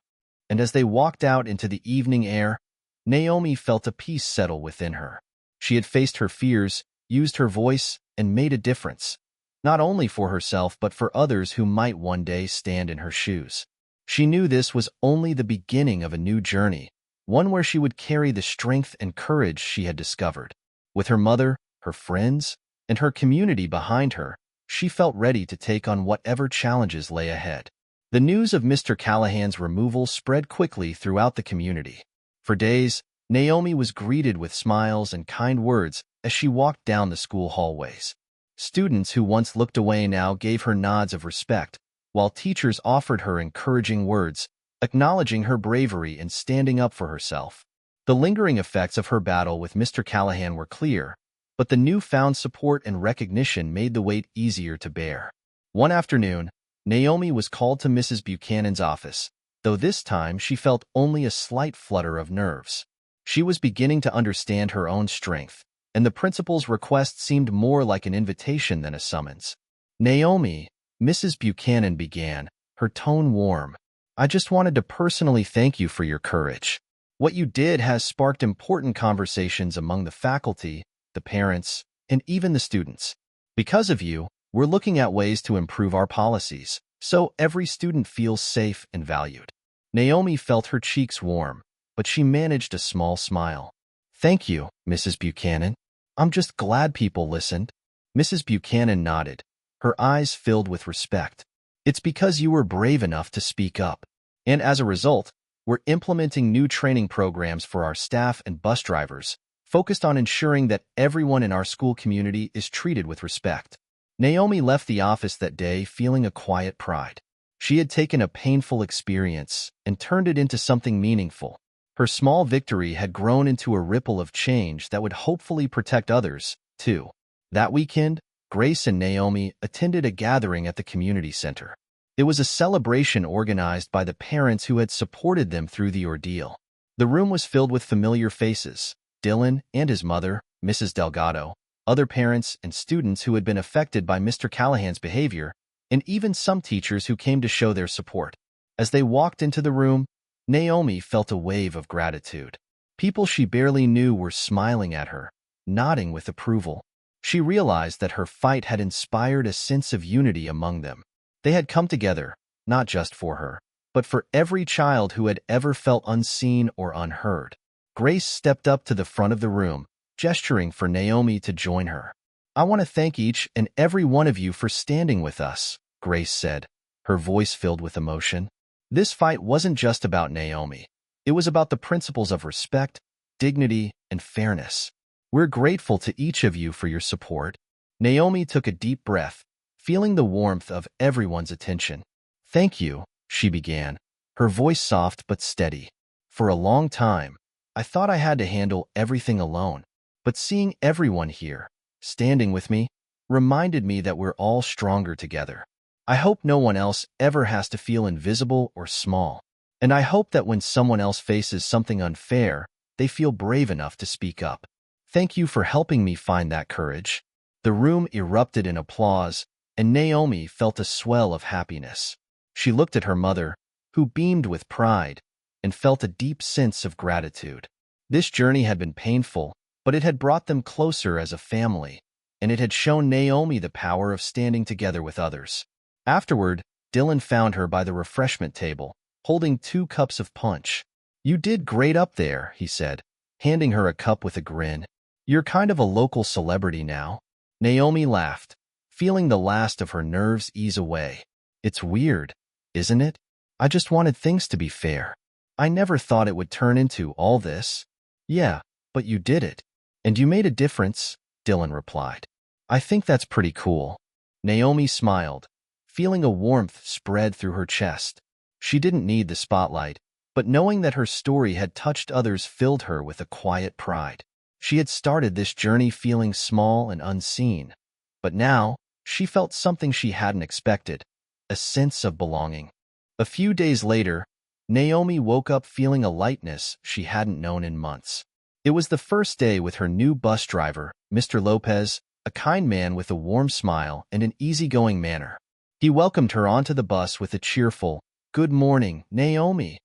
And as they walked out into the evening air, Naomi felt a peace settle within her. She had faced her fears, used her voice, and made a difference, not only for herself but for others who might one day stand in her shoes. She knew this was only the beginning of a new journey, one where she would carry the strength and courage she had discovered. With her mother, her friends, and her community behind her, she felt ready to take on whatever challenges lay ahead. The news of Mr. Callahan's removal spread quickly throughout the community. For days, Naomi was greeted with smiles and kind words as she walked down the school hallways. Students who once looked away now gave her nods of respect, while teachers offered her encouraging words, acknowledging her bravery and standing up for herself. The lingering effects of her battle with Mr. Callahan were clear, but the newfound support and recognition made the weight easier to bear. One afternoon, Naomi was called to Mrs. Buchanan's office, though this time she felt only a slight flutter of nerves. She was beginning to understand her own strength, and the principal's request seemed more like an invitation than a summons. "Naomi," Mrs. Buchanan began, her tone warm, "I just wanted to personally thank you for your courage. What you did has sparked important conversations among the faculty, the parents, and even the students. Because of you, we're looking at ways to improve our policies, so every student feels safe and valued." Naomi felt her cheeks warm, but she managed a small smile. "Thank you, Mrs. Buchanan. I'm just glad people listened." Mrs. Buchanan nodded, her eyes filled with respect. "It's because you were brave enough to speak up. And as a result, we're implementing new training programs for our staff and bus drivers, focused on ensuring that everyone in our school community is treated with respect." Naomi left the office that day feeling a quiet pride. She had taken a painful experience and turned it into something meaningful. Her small victory had grown into a ripple of change that would hopefully protect others, too. That weekend, Grace and Naomi attended a gathering at the community center. It was a celebration organized by the parents who had supported them through the ordeal. The room was filled with familiar faces: Dylan and his mother, Mrs. Delgado, other parents and students who had been affected by Mr. Callahan's behavior, and even some teachers who came to show their support. As they walked into the room, Naomi felt a wave of gratitude. People she barely knew were smiling at her, nodding with approval. She realized that her fight had inspired a sense of unity among them. They had come together, not just for her, but for every child who had ever felt unseen or unheard. Grace stepped up to the front of the room, gesturing for Naomi to join her. "I want to thank each and every one of you for standing with us," Grace said, her voice filled with emotion. This fight wasn't just about Naomi. It was about the principles of respect, dignity, and fairness. "We're grateful to each of you for your support." Naomi took a deep breath, feeling the warmth of everyone's attention. "Thank you," she began, her voice soft but steady. "For a long time, I thought I had to handle everything alone, but seeing everyone here, standing with me, reminded me that we're all stronger together. I hope no one else ever has to feel invisible or small, and I hope that when someone else faces something unfair, they feel brave enough to speak up. Thank you for helping me find that courage." The room erupted in applause, and Naomi felt a swell of happiness. She looked at her mother, who beamed with pride, and felt a deep sense of gratitude. This journey had been painful, but it had brought them closer as a family, and it had shown Naomi the power of standing together with others. Afterward, Dylan found her by the refreshment table, holding 2 cups of punch. "You did great up there," he said, handing her a cup with a grin. "You're kind of a local celebrity now." Naomi laughed, feeling the last of her nerves ease away. "It's weird, isn't it? I just wanted things to be fair. I never thought it would turn into all this." "Yeah, but you did it. And you made a difference," Dylan replied. "I think that's pretty cool." Naomi smiled, feeling a warmth spread through her chest. She didn't need the spotlight, but knowing that her story had touched others filled her with a quiet pride. She had started this journey feeling small and unseen, but now she felt something she hadn't expected, a sense of belonging. A few days later, Naomi woke up feeling a lightness she hadn't known in months. It was the first day with her new bus driver, Mr. Lopez, a kind man with a warm smile and an easygoing manner. He welcomed her onto the bus with a cheerful, "Good morning, Naomi,"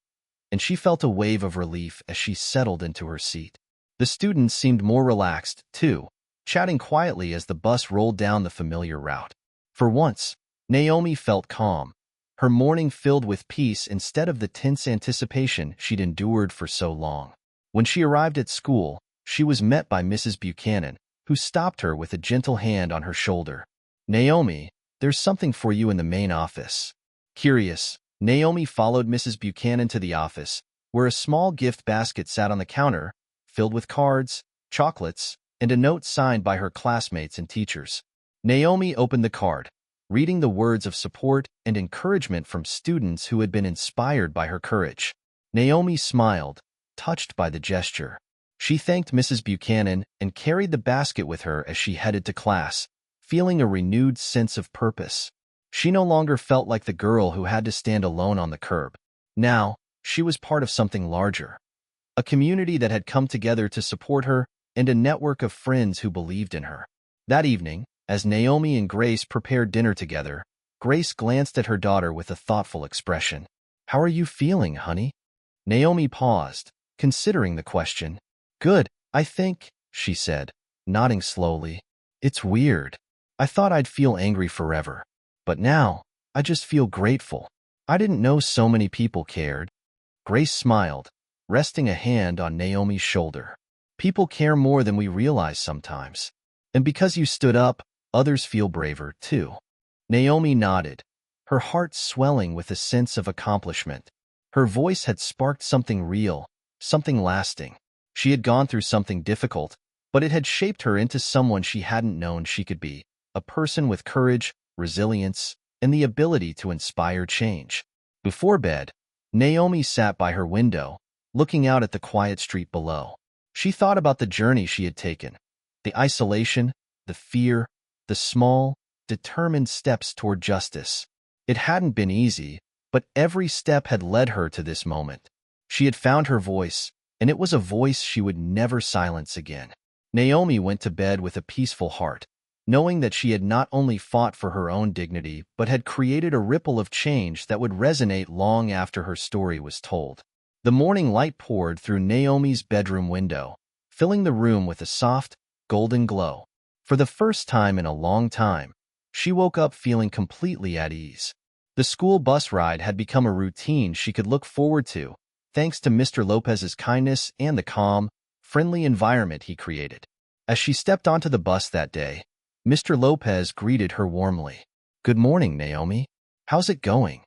and she felt a wave of relief as she settled into her seat. The students seemed more relaxed, too, chatting quietly as the bus rolled down the familiar route. For once, Naomi felt calm, her morning filled with peace instead of the tense anticipation she'd endured for so long. When she arrived at school, she was met by Mrs. Buchanan, who stopped her with a gentle hand on her shoulder. "Naomi, there's something for you in the main office." Curious, Naomi followed Mrs. Buchanan to the office, where a small gift basket sat on the counter, filled with cards, chocolates, and a note signed by her classmates and teachers. Naomi opened the card, reading the words of support and encouragement from students who had been inspired by her courage. Naomi smiled, touched by the gesture. She thanked Mrs. Buchanan and carried the basket with her as she headed to class, feeling a renewed sense of purpose. She no longer felt like the girl who had to stand alone on the curb. Now, she was part of something larger. A community that had come together to support her, and a network of friends who believed in her. That evening, as Naomi and Grace prepared dinner together, Grace glanced at her daughter with a thoughtful expression. "How are you feeling, honey?" Naomi paused, considering the question. "Good, I think," she said, nodding slowly. "It's weird. I thought I'd feel angry forever. But now, I just feel grateful. I didn't know so many people cared." Grace smiled, resting a hand on Naomi's shoulder. "People care more than we realize sometimes. And because you stood up, others feel braver, too." Naomi nodded, her heart swelling with a sense of accomplishment. Her voice had sparked something real, something lasting. She had gone through something difficult, but it had shaped her into someone she hadn't known she could be, a person with courage, resilience, and the ability to inspire change. Before bed, Naomi sat by her window, looking out at the quiet street below. She thought about the journey she had taken, the isolation, the fear, the small, determined steps toward justice. It hadn't been easy, but every step had led her to this moment. She had found her voice, and it was a voice she would never silence again. Naomi went to bed with a peaceful heart, knowing that she had not only fought for her own dignity, but had created a ripple of change that would resonate long after her story was told. The morning light poured through Naomi's bedroom window, filling the room with a soft, golden glow. For the first time in a long time, she woke up feeling completely at ease. The school bus ride had become a routine she could look forward to, thanks to Mr. Lopez's kindness and the calm, friendly environment he created. As she stepped onto the bus that day, Mr. Lopez greeted her warmly. "Good morning, Naomi. How's it going?"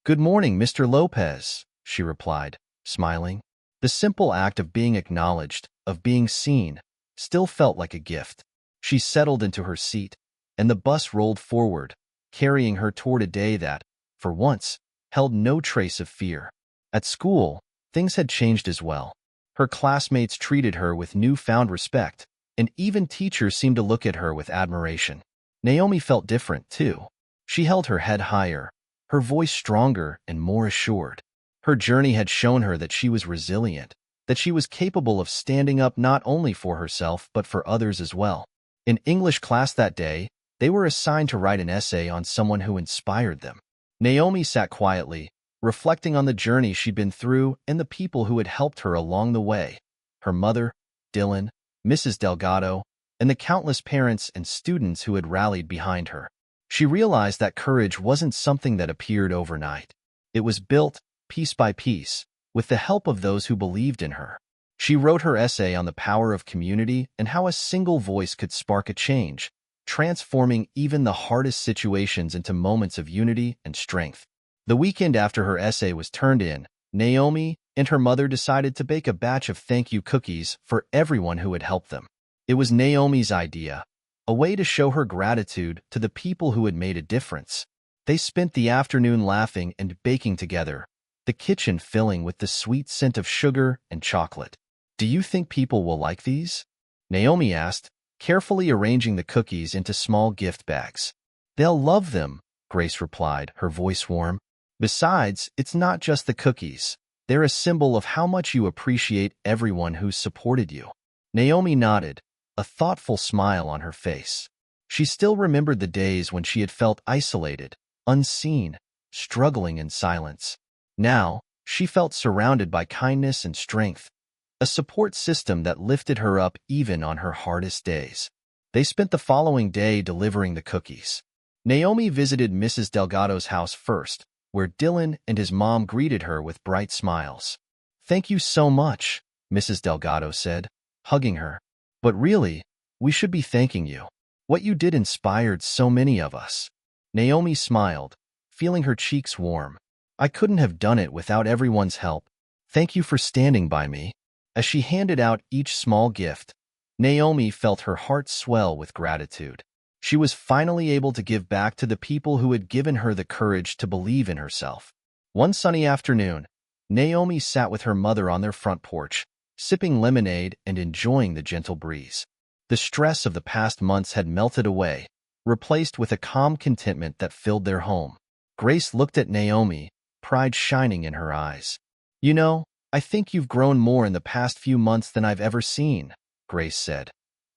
"Good morning, Mr. Lopez," she replied, smiling. The simple act of being acknowledged, of being seen, still felt like a gift. She settled into her seat, and the bus rolled forward, carrying her toward a day that, for once, held no trace of fear. At school, things had changed as well. Her classmates treated her with newfound respect, and even teachers seemed to look at her with admiration. Naomi felt different, too. She held her head higher, her voice stronger and more assured. Her journey had shown her that she was resilient, that she was capable of standing up not only for herself but for others as well. In English class that day, they were assigned to write an essay on someone who inspired them. Naomi sat quietly, reflecting on the journey she'd been through and the people who had helped her along the way. Her mother, Dylan, Mrs. Delgado, and the countless parents and students who had rallied behind her. She realized that courage wasn't something that appeared overnight. It was built, piece by piece, with the help of those who believed in her. She wrote her essay on the power of community and how a single voice could spark a change, transforming even the hardest situations into moments of unity and strength. The weekend after her essay was turned in, Naomi and her mother decided to bake a batch of thank you cookies for everyone who had helped them. It was Naomi's idea, a way to show her gratitude to the people who had made a difference. They spent the afternoon laughing and baking together, the kitchen filling with the sweet scent of sugar and chocolate. "Do you think people will like these?" Naomi asked, carefully arranging the cookies into small gift bags. "They'll love them," Grace replied, her voice warm. "Besides, it's not just the cookies. They're a symbol of how much you appreciate everyone who's supported you." Naomi nodded, a thoughtful smile on her face. She still remembered the days when she had felt isolated, unseen, struggling in silence. Now, she felt surrounded by kindness and strength, a support system that lifted her up even on her hardest days. They spent the following day delivering the cookies. Naomi visited Mrs. Delgado's house first, where Dylan and his mom greeted her with bright smiles. "Thank you so much," Mrs. Delgado said, hugging her. "But really, we should be thanking you. What you did inspired so many of us." Naomi smiled, feeling her cheeks warm. "I couldn't have done it without everyone's help. Thank you for standing by me." As she handed out each small gift, Naomi felt her heart swell with gratitude. She was finally able to give back to the people who had given her the courage to believe in herself. One sunny afternoon, Naomi sat with her mother on their front porch, sipping lemonade and enjoying the gentle breeze. The stress of the past months had melted away, replaced with a calm contentment that filled their home. Grace looked at Naomi, pride shining in her eyes. "You know, I think you've grown more in the past few months than I've ever seen," Grace said,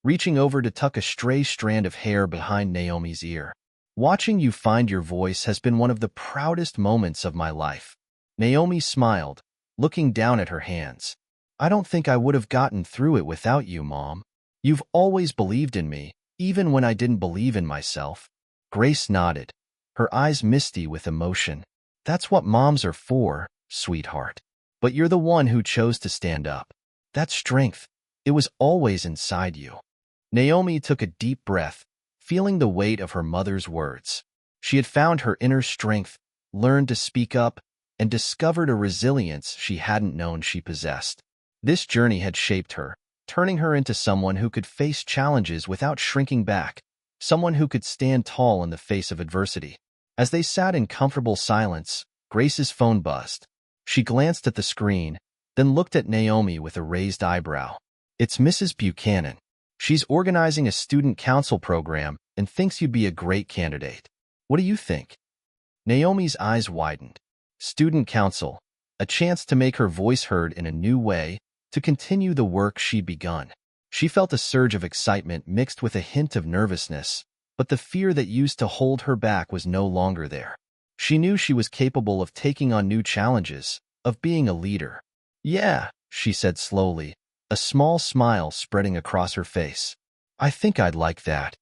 reaching over to tuck a stray strand of hair behind Naomi's ear. "Watching you find your voice has been one of the proudest moments of my life." Naomi smiled, looking down at her hands. "I don't think I would have gotten through it without you, Mom. You've always believed in me, even when I didn't believe in myself." Grace nodded, her eyes misty with emotion. "That's what moms are for, sweetheart. But you're the one who chose to stand up. That strength, it was always inside you." Naomi took a deep breath, feeling the weight of her mother's words. She had found her inner strength, learned to speak up, and discovered a resilience she hadn't known she possessed. This journey had shaped her, turning her into someone who could face challenges without shrinking back, someone who could stand tall in the face of adversity. As they sat in comfortable silence, Grace's phone buzzed. She glanced at the screen, then looked at Naomi with a raised eyebrow. "It's Mrs. Buchanan. She's organizing a student council program and thinks you'd be a great candidate. What do you think?" Naomi's eyes widened. Student council, a chance to make her voice heard in a new way, to continue the work she'd begun. She felt a surge of excitement mixed with a hint of nervousness, but the fear that used to hold her back was no longer there. She knew she was capable of taking on new challenges, of being a leader. "Yeah," she said slowly, a small smile spreading across her face. "I think I'd like that."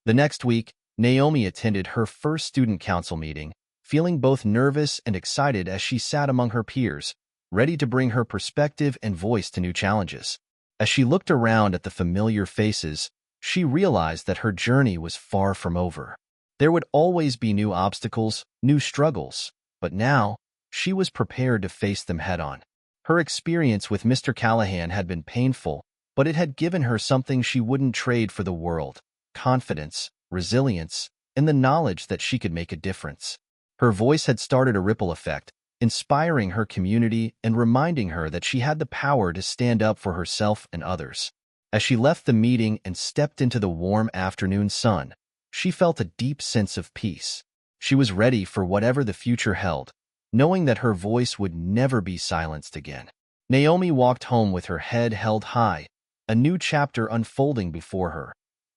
The next week, Naomi attended her first student council meeting, feeling both nervous and excited as she sat among her peers, ready to bring her perspective and voice to new challenges. As she looked around at the familiar faces, she realized that her journey was far from over. There would always be new obstacles, new struggles, but now, she was prepared to face them head-on. Her experience with Mr. Callahan had been painful, but it had given her something she wouldn't trade for the world: confidence, resilience, and the knowledge that she could make a difference. Her voice had started a ripple effect, inspiring her community and reminding her that she had the power to stand up for herself and others. As she left the meeting and stepped into the warm afternoon sun, she felt a deep sense of peace. She was ready for whatever the future held, knowing that her voice would never be silenced again. Naomi walked home with her head held high, a new chapter unfolding before her.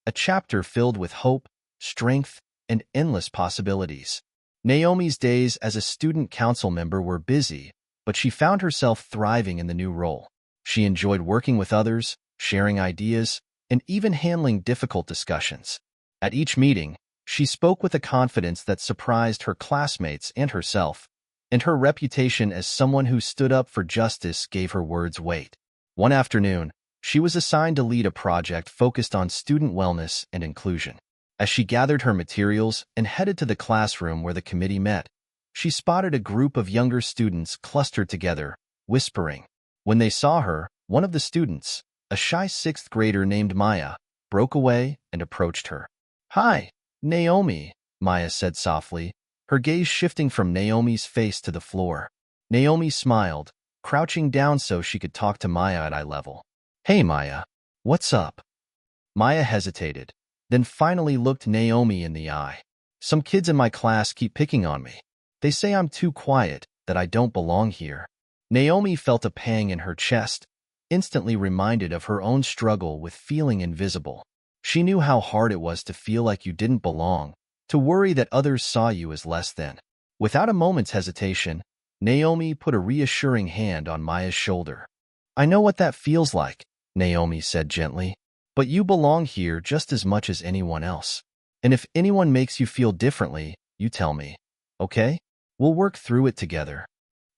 a chapter filled with hope, strength, and endless possibilities. Naomi's days as a student council member were busy, but she found herself thriving in the new role. She enjoyed working with others, sharing ideas, and even handling difficult discussions. At each meeting, she spoke with a confidence that surprised her classmates and herself, and her reputation as someone who stood up for justice gave her words weight. One afternoon, she was assigned to lead a project focused on student wellness and inclusion. As she gathered her materials and headed to the classroom where the committee met, she spotted a group of younger students clustered together, whispering. When they saw her, one of the students, a shy sixth grader named Maya, broke away and approached her. "Hi, Naomi," Maya said softly, her gaze shifting from Naomi's face to the floor. Naomi smiled, crouching down so she could talk to Maya at eye level. "Hey, Maya, what's up?" Maya hesitated, then finally looked Naomi in the eye. "Some kids in my class keep picking on me. They say I'm too quiet, that I don't belong here." Naomi felt a pang in her chest, instantly reminded of her own struggle with feeling invisible. She knew how hard it was to feel like you didn't belong, to worry that others saw you as less than. Without a moment's hesitation, Naomi put a reassuring hand on Maya's shoulder. "I know what that feels like," Naomi said gently. "But you belong here just as much as anyone else. And if anyone makes you feel differently, you tell me. Okay? We'll work through it together."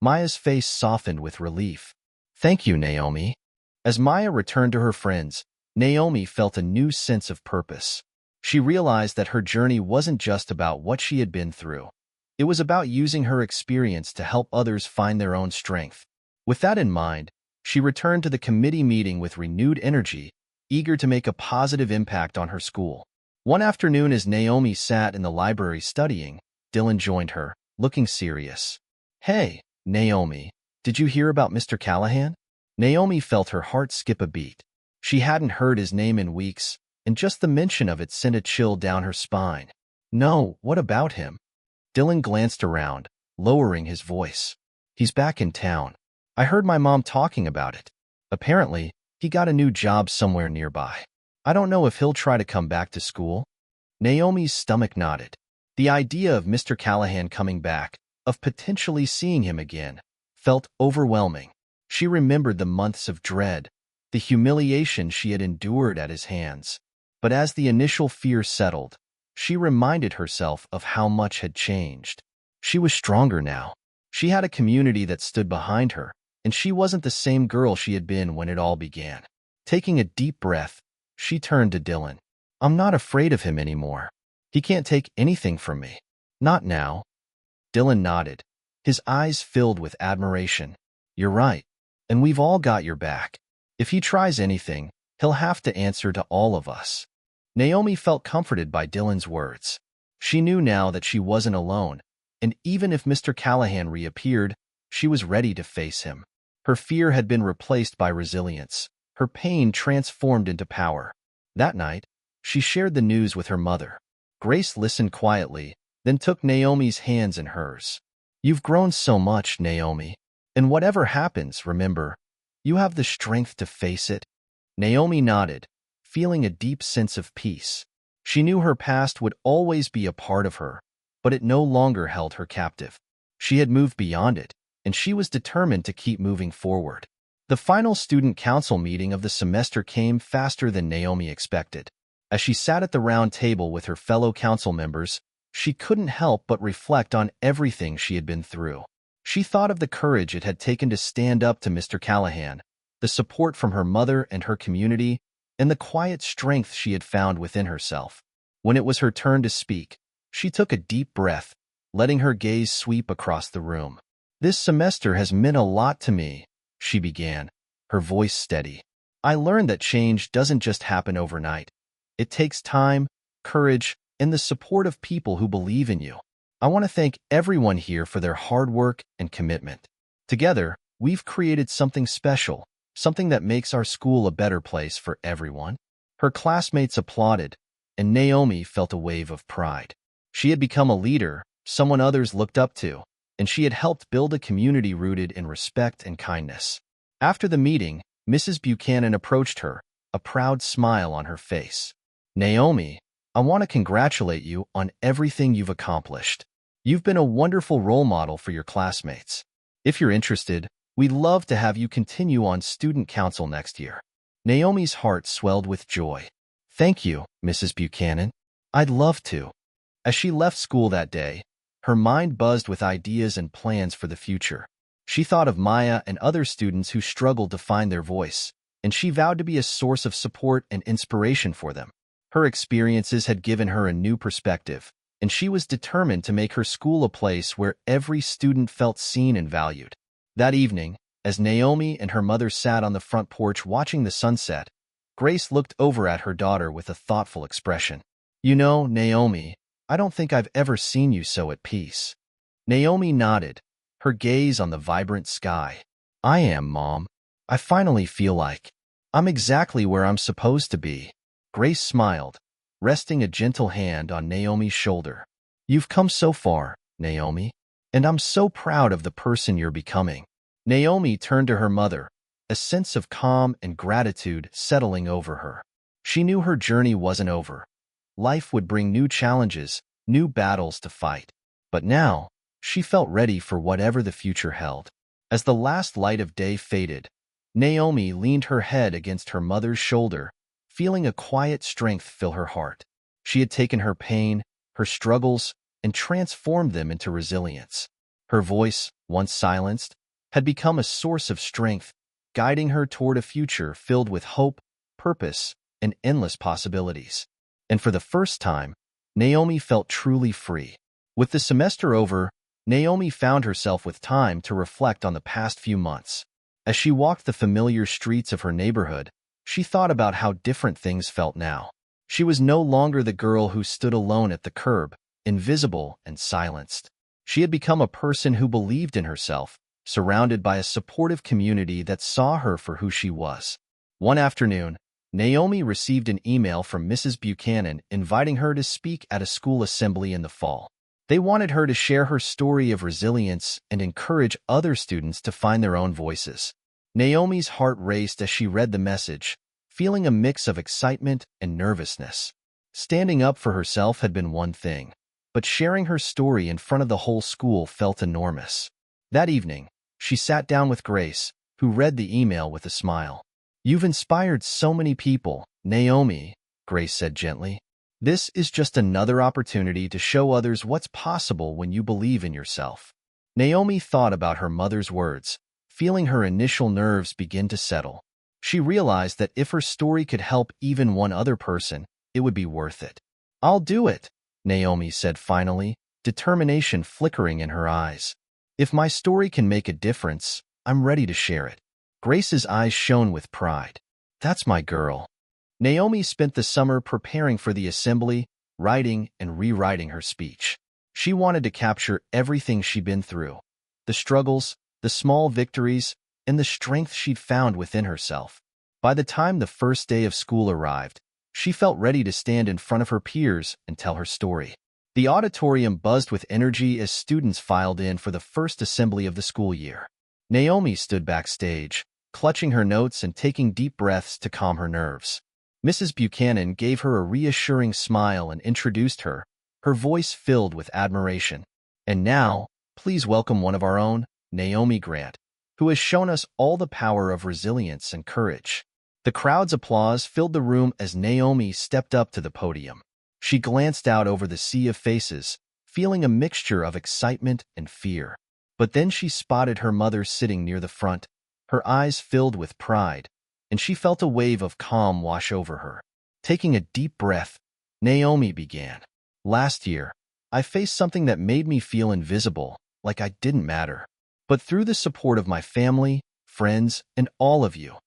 Maya's face softened with relief. "Thank you, Naomi." As Maya returned to her friends, Naomi felt a new sense of purpose. She realized that her journey wasn't just about what she had been through. It was about using her experience to help others find their own strength. With that in mind, she returned to the committee meeting with renewed energy, eager to make a positive impact on her school. One afternoon as Naomi sat in the library studying, Dylan joined her, looking serious. "Hey, Naomi, did you hear about Mr. Callahan?" Naomi felt her heart skip a beat. She hadn't heard his name in weeks, and just the mention of it sent a chill down her spine. "No, what about him?" Dylan glanced around, lowering his voice. "He's back in town. I heard my mom talking about it. Apparently, he got a new job somewhere nearby. I don't know if he'll try to come back to school." Naomi's stomach nodded. The idea of Mr. Callahan coming back, of potentially seeing him again, felt overwhelming. She remembered the months of dread, the humiliation she had endured at his hands. But as the initial fear settled, she reminded herself of how much had changed. She was stronger now. She had a community that stood behind her, and she wasn't the same girl she had been when it all began. Taking a deep breath, she turned to Dylan. "I'm not afraid of him anymore. He can't take anything from me. Not now." Dylan nodded, his eyes filled with admiration. "You're right, and we've all got your back. If he tries anything, he'll have to answer to all of us." Naomi felt comforted by Dylan's words. She knew now that she wasn't alone, and even if Mr. Callahan reappeared, she was ready to face him. Her fear had been replaced by resilience, her pain transformed into power. That night, she shared the news with her mother. Grace listened quietly, then took Naomi's hands in hers. "You've grown so much, Naomi. And whatever happens, remember, you have the strength to face it." Naomi nodded, feeling a deep sense of peace. She knew her past would always be a part of her, but it no longer held her captive. She had moved beyond it, and she was determined to keep moving forward. The final student council meeting of the semester came faster than Naomi expected. As she sat at the round table with her fellow council members, she couldn't help but reflect on everything she had been through. She thought of the courage it had taken to stand up to Mr. Callahan, the support from her mother and her community, and the quiet strength she had found within herself. When it was her turn to speak, she took a deep breath, letting her gaze sweep across the room. "This semester has meant a lot to me," she began, her voice steady. "I learned that change doesn't just happen overnight. It takes time, courage, and the support of people who believe in you. I want to thank everyone here for their hard work and commitment. Together, we've created something special, something that makes our school a better place for everyone." Her classmates applauded, and Naomi felt a wave of pride. She had become a leader, someone others looked up to, and she had helped build a community rooted in respect and kindness. After the meeting, Mrs. Buchanan approached her, a proud smile on her face. Naomi, I want to congratulate you on everything you've accomplished. You've been a wonderful role model for your classmates. If you're interested, we'd love to have you continue on student council next year. Naomi's heart swelled with joy. Thank you, Mrs. Buchanan. I'd love to. As she left school that day, her mind buzzed with ideas and plans for the future. She thought of Maya and other students who struggled to find their voice, and she vowed to be a source of support and inspiration for them. Her experiences had given her a new perspective, and she was determined to make her school a place where every student felt seen and valued. That evening, as Naomi and her mother sat on the front porch watching the sunset, Grace looked over at her daughter with a thoughtful expression. You know, Naomi, I don't think I've ever seen you so at peace. Naomi nodded, her gaze on the vibrant sky. I am, Mom. I finally feel like I'm exactly where I'm supposed to be. Grace smiled, resting a gentle hand on Naomi's shoulder. You've come so far, Naomi, and I'm so proud of the person you're becoming. Naomi turned to her mother, a sense of calm and gratitude settling over her. She knew her journey wasn't over. Life would bring new challenges, new battles to fight. But now, she felt ready for whatever the future held. As the last light of day faded, Naomi leaned her head against her mother's shoulder, feeling a quiet strength fill her heart. She had taken her pain, her struggles, and transformed them into resilience. Her voice, once silenced, had become a source of strength, guiding her toward a future filled with hope, purpose, and endless possibilities. And for the first time, Naomi felt truly free. With the semester over, Naomi found herself with time to reflect on the past few months. As she walked the familiar streets of her neighborhood, she thought about how different things felt now. She was no longer the girl who stood alone at the curb, invisible and silenced. She had become a person who believed in herself, surrounded by a supportive community that saw her for who she was. One afternoon, Naomi received an email from Mrs. Buchanan inviting her to speak at a school assembly in the fall. They wanted her to share her story of resilience and encourage other students to find their own voices. Naomi's heart raced as she read the message, feeling a mix of excitement and nervousness. Standing up for herself had been one thing, but sharing her story in front of the whole school felt enormous. That evening, she sat down with Grace, who read the email with a smile. You've inspired so many people, Naomi, Grace said gently. This is just another opportunity to show others what's possible when you believe in yourself. Naomi thought about her mother's words, feeling her initial nerves begin to settle. She realized that if her story could help even one other person, it would be worth it. I'll do it, Naomi said finally, determination flickering in her eyes. If my story can make a difference, I'm ready to share it. Grace's eyes shone with pride. That's my girl. Naomi spent the summer preparing for the assembly, writing and rewriting her speech. She wanted to capture everything she'd been through, the struggles, the small victories, and the strength she'd found within herself. By the time the first day of school arrived, she felt ready to stand in front of her peers and tell her story. The auditorium buzzed with energy as students filed in for the first assembly of the school year. Naomi stood backstage, clutching her notes and taking deep breaths to calm her nerves. Mrs. Buchanan gave her a reassuring smile and introduced her, her voice filled with admiration. And now, please welcome one of our own, Naomi Grant, who has shown us all the power of resilience and courage. The crowd's applause filled the room as Naomi stepped up to the podium. She glanced out over the sea of faces, feeling a mixture of excitement and fear. But then she spotted her mother sitting near the front, her eyes filled with pride, and she felt a wave of calm wash over her. Taking a deep breath, Naomi began. Last year, I faced something that made me feel invisible, like I didn't matter. But through the support of my family, friends, and all of you,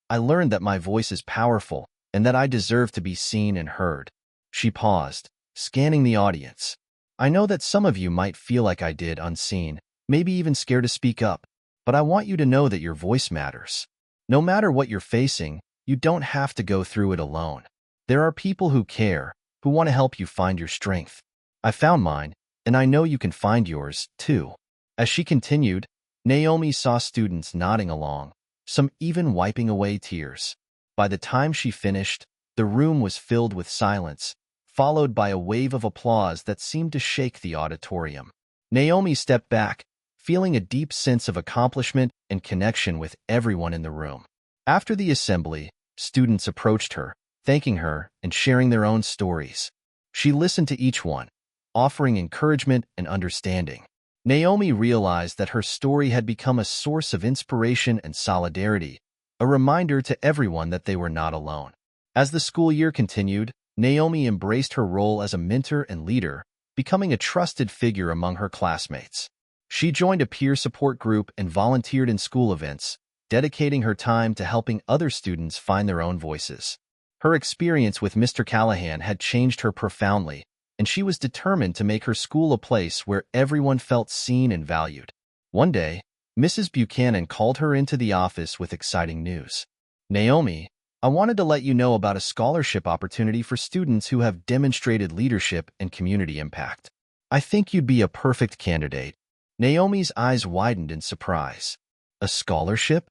I learned that my voice is powerful and that I deserve to be seen and heard. She paused, scanning the audience. I know that some of you might feel like I did, unseen, maybe even scared to speak up, but I want you to know that your voice matters. No matter what you're facing, you don't have to go through it alone. There are people who care, who want to help you find your strength. I found mine, and I know you can find yours, too. As she continued, Naomi saw students nodding along, some even wiping away tears. By the time she finished, The room was filled with silence, followed by a wave of applause that seemed to shake the auditorium. Naomi stepped back, feeling a deep sense of accomplishment and connection with everyone in the room. After the assembly, students approached her, thanking her and sharing their own stories. She listened to each one, offering encouragement and understanding. Naomi realized that her story had become a source of inspiration and solidarity, a reminder to everyone that they were not alone. As the school year continued, Naomi embraced her role as a mentor and leader, becoming a trusted figure among her classmates. She joined a peer support group and volunteered in school events, dedicating her time to helping other students find their own voices. Her experience with Mr. Callahan had changed her profoundly, and she was determined to make her school a place where everyone felt seen and valued. One day, Mrs. Buchanan called her into the office with exciting news. "Naomi, I wanted to let you know about a scholarship opportunity for students who have demonstrated leadership and community impact. I think you'd be a perfect candidate." Naomi's eyes widened in surprise. "A scholarship?"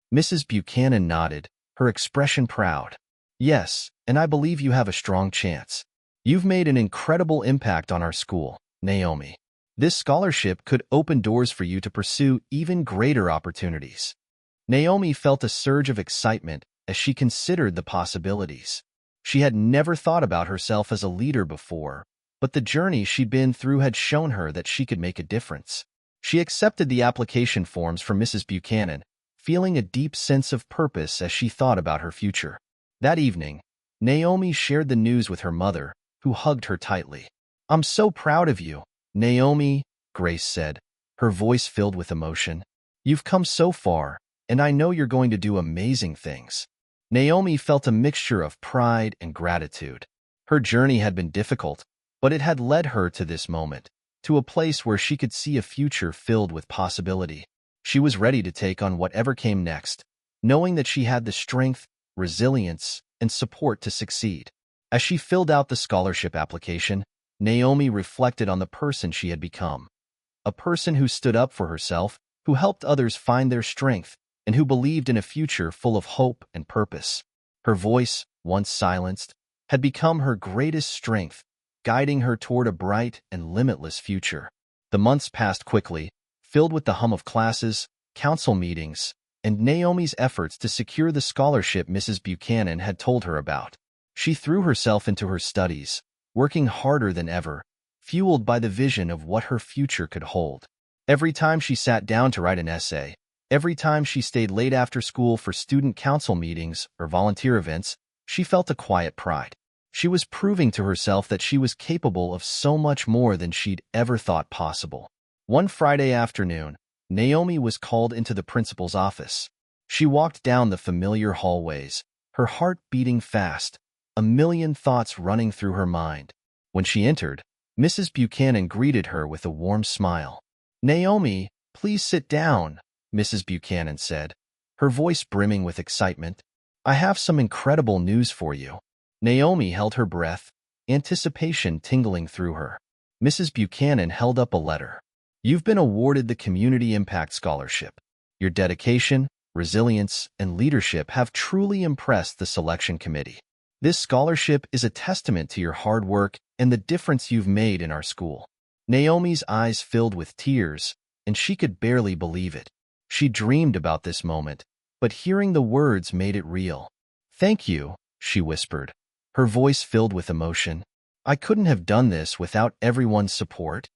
Mrs. Buchanan nodded, her expression proud. "Yes, and I believe you have a strong chance. You've made an incredible impact on our school, Naomi. This scholarship could open doors for you to pursue even greater opportunities." Naomi felt a surge of excitement as she considered the possibilities. She had never thought about herself as a leader before, but the journey she'd been through had shown her that she could make a difference. She accepted the application forms from Mrs. Buchanan, feeling a deep sense of purpose as she thought about her future. That evening, Naomi shared the news with her mother, who hugged her tightly. "I'm so proud of you, Naomi," Grace said, her voice filled with emotion. "You've come so far, and I know you're going to do amazing things." Naomi felt a mixture of pride and gratitude. Her journey had been difficult, but it had led her to this moment, to a place where she could see a future filled with possibility. She was ready to take on whatever came next, knowing that she had the strength, resilience, and support to succeed. As she filled out the scholarship application, Naomi reflected on the person she had become. A person who stood up for herself, who helped others find their strength, and who believed in a future full of hope and purpose. Her voice, once silenced, had become her greatest strength, guiding her toward a bright and limitless future. The months passed quickly, filled with the hum of classes, council meetings, and Naomi's efforts to secure the scholarship Mrs. Buchanan had told her about. She threw herself into her studies, working harder than ever, fueled by the vision of what her future could hold. Every time she sat down to write an essay, every time she stayed late after school for student council meetings or volunteer events, she felt a quiet pride. She was proving to herself that she was capable of so much more than she'd ever thought possible. One Friday afternoon, Naomi was called into the principal's office. She walked down the familiar hallways, her heart beating fast, a million thoughts running through her mind. When she entered, Mrs. Buchanan greeted her with a warm smile. "Naomi, please sit down," Mrs. Buchanan said, her voice brimming with excitement. "I have some incredible news for you." Naomi held her breath, anticipation tingling through her. Mrs. Buchanan held up a letter. "You've been awarded the Community Impact Scholarship. Your dedication, resilience, and leadership have truly impressed the selection committee. This scholarship is a testament to your hard work and the difference you've made in our school." Naomi's eyes filled with tears, and she could barely believe it. She dreamed about this moment, but hearing the words made it real. "Thank you," she whispered, her voice filled with emotion. "I couldn't have done this without everyone's support."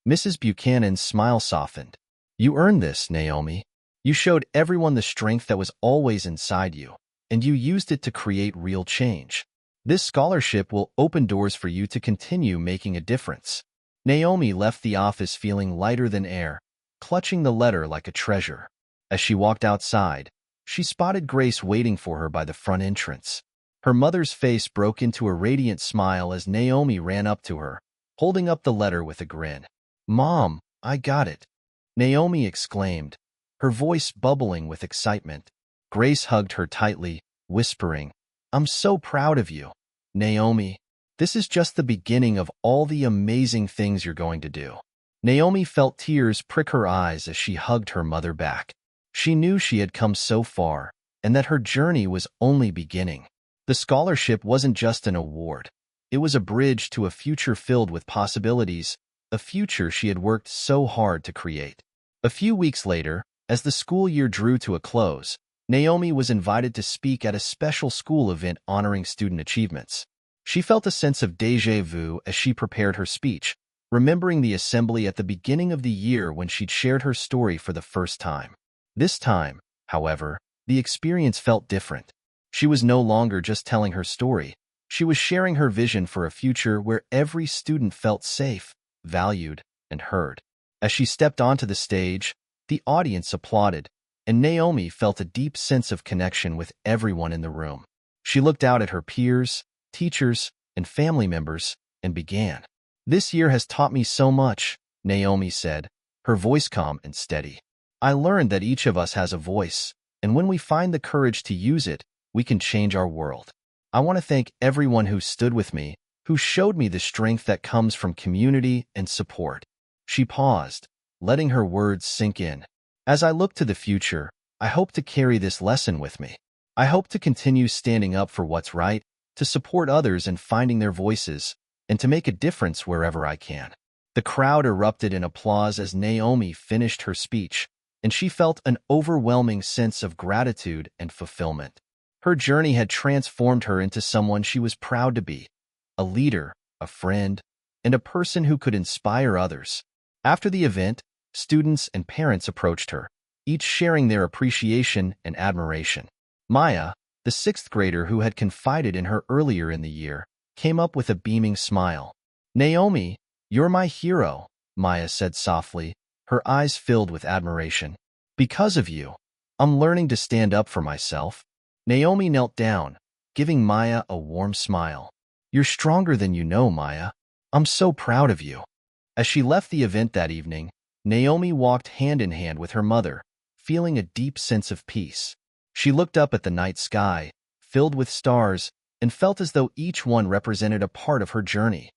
Mrs. Buchanan's smile softened. "You earned this, Naomi. You showed everyone the strength that was always inside you, and you used it to create real change. This scholarship will open doors for you to continue making a difference." Naomi left the office feeling lighter than air, clutching the letter like a treasure. As she walked outside, she spotted Grace waiting for her by the front entrance. Her mother's face broke into a radiant smile as Naomi ran up to her, holding up the letter with a grin. "Mom, I got it," Naomi exclaimed, her voice bubbling with excitement. Grace hugged her tightly, whispering, "I'm so proud of you, Naomi. This is just the beginning of all the amazing things you're going to do." Naomi felt tears prick her eyes as she hugged her mother back. She knew she had come so far, and that her journey was only beginning. The scholarship wasn't just an award. It was a bridge to a future filled with possibilities, a future she had worked so hard to create. A few weeks later, as the school year drew to a close, Naomi was invited to speak at a special school event honoring student achievements. She felt a sense of déjà vu as she prepared her speech, remembering the assembly at the beginning of the year when she'd shared her story for the first time. This time, however, the experience felt different. She was no longer just telling her story. She was sharing her vision for a future where every student felt safe, valued, and heard. As she stepped onto the stage, the audience applauded, and Naomi felt a deep sense of connection with everyone in the room. She looked out at her peers, teachers, and family members, and began. "This year has taught me so much," Naomi said, her voice calm and steady. "I learned that each of us has a voice, and when we find the courage to use it, we can change our world. I want to thank everyone who stood with me, who showed me the strength that comes from community and support." She paused, letting her words sink in. "As I look to the future, I hope to carry this lesson with me. I hope to continue standing up for what's right, to support others in finding their voices, and to make a difference wherever I can." The crowd erupted in applause as Naomi finished her speech, and she felt an overwhelming sense of gratitude and fulfillment. Her journey had transformed her into someone she was proud to be, a leader, a friend, and a person who could inspire others. After the event, students and parents approached her, each sharing their appreciation and admiration. Maya, the sixth grader who had confided in her earlier in the year, came up with a beaming smile. "Naomi, you're my hero," Maya said softly, her eyes filled with admiration. "Because of you, I'm learning to stand up for myself." Naomi knelt down, giving Maya a warm smile. "You're stronger than you know, Maya. I'm so proud of you." As she left the event that evening, Naomi walked hand in hand with her mother, feeling a deep sense of peace. She looked up at the night sky, filled with stars, and felt as though each one represented a part of her journey.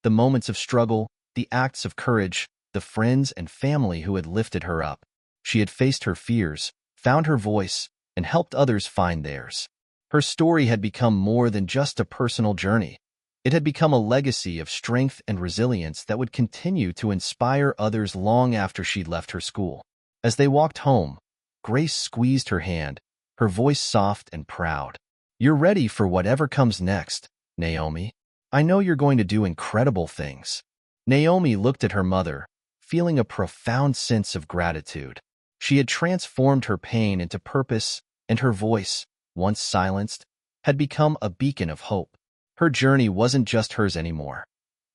The moments of struggle, the acts of courage, the friends and family who had lifted her up. She had faced her fears, found her voice, and helped others find theirs. Her story had become more than just a personal journey. It had become a legacy of strength and resilience that would continue to inspire others long after she'd left her school. As they walked home, Grace squeezed her hand, her voice soft and proud. "You're ready for whatever comes next, Naomi. I know you're going to do incredible things." Naomi looked at her mother, feeling a profound sense of gratitude. She had transformed her pain into purpose, and her voice, once silenced, had become a beacon of hope. Her journey wasn't just hers anymore.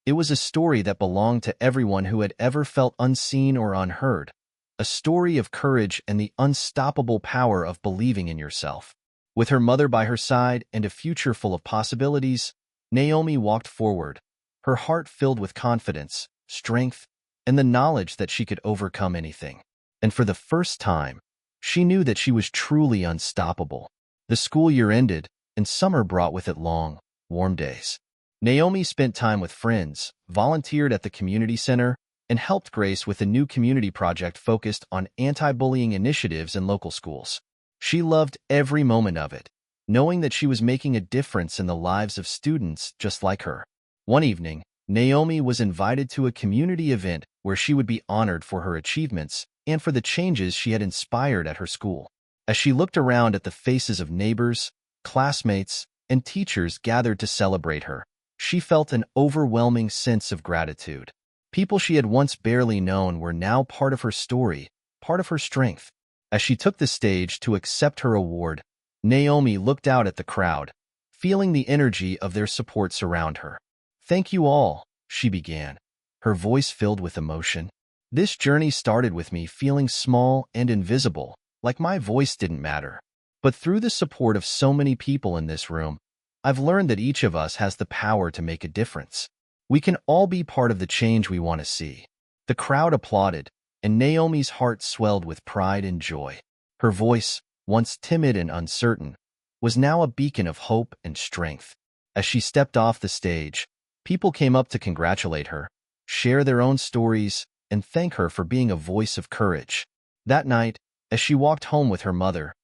It was a story that belonged to everyone who had ever felt unseen or unheard, a story of courage and the unstoppable power of believing in yourself. With her mother by her side and a future full of possibilities, Naomi walked forward, her heart filled with confidence, strength, and the knowledge that she could overcome anything. And for the first time, she knew that she was truly unstoppable. The school year ended, and summer brought with it long, warm days. Naomi spent time with friends, volunteered at the community center, and helped Grace with a new community project focused on anti-bullying initiatives in local schools. She loved every moment of it, knowing that she was making a difference in the lives of students just like her. One evening, Naomi was invited to a community event where she would be honored for her achievements and for the changes she had inspired at her school. As she looked around at the faces of neighbors, classmates, and teachers gathered to celebrate her, she felt an overwhelming sense of gratitude. People she had once barely known were now part of her story, part of her strength. As she took the stage to accept her award, Naomi looked out at the crowd, feeling the energy of their support surround her. "Thank you all," she began, her voice filled with emotion. "This journey started with me feeling small and invisible, like my voice didn't matter. But through the support of so many people in this room, I've learned that each of us has the power to make a difference. We can all be part of the change we want to see." The crowd applauded, and Naomi's heart swelled with pride and joy. Her voice, once timid and uncertain, was now a beacon of hope and strength. As she stepped off the stage, people came up to congratulate her, share their own stories, and thank her for being a voice of courage. That night, as she walked home with her mother,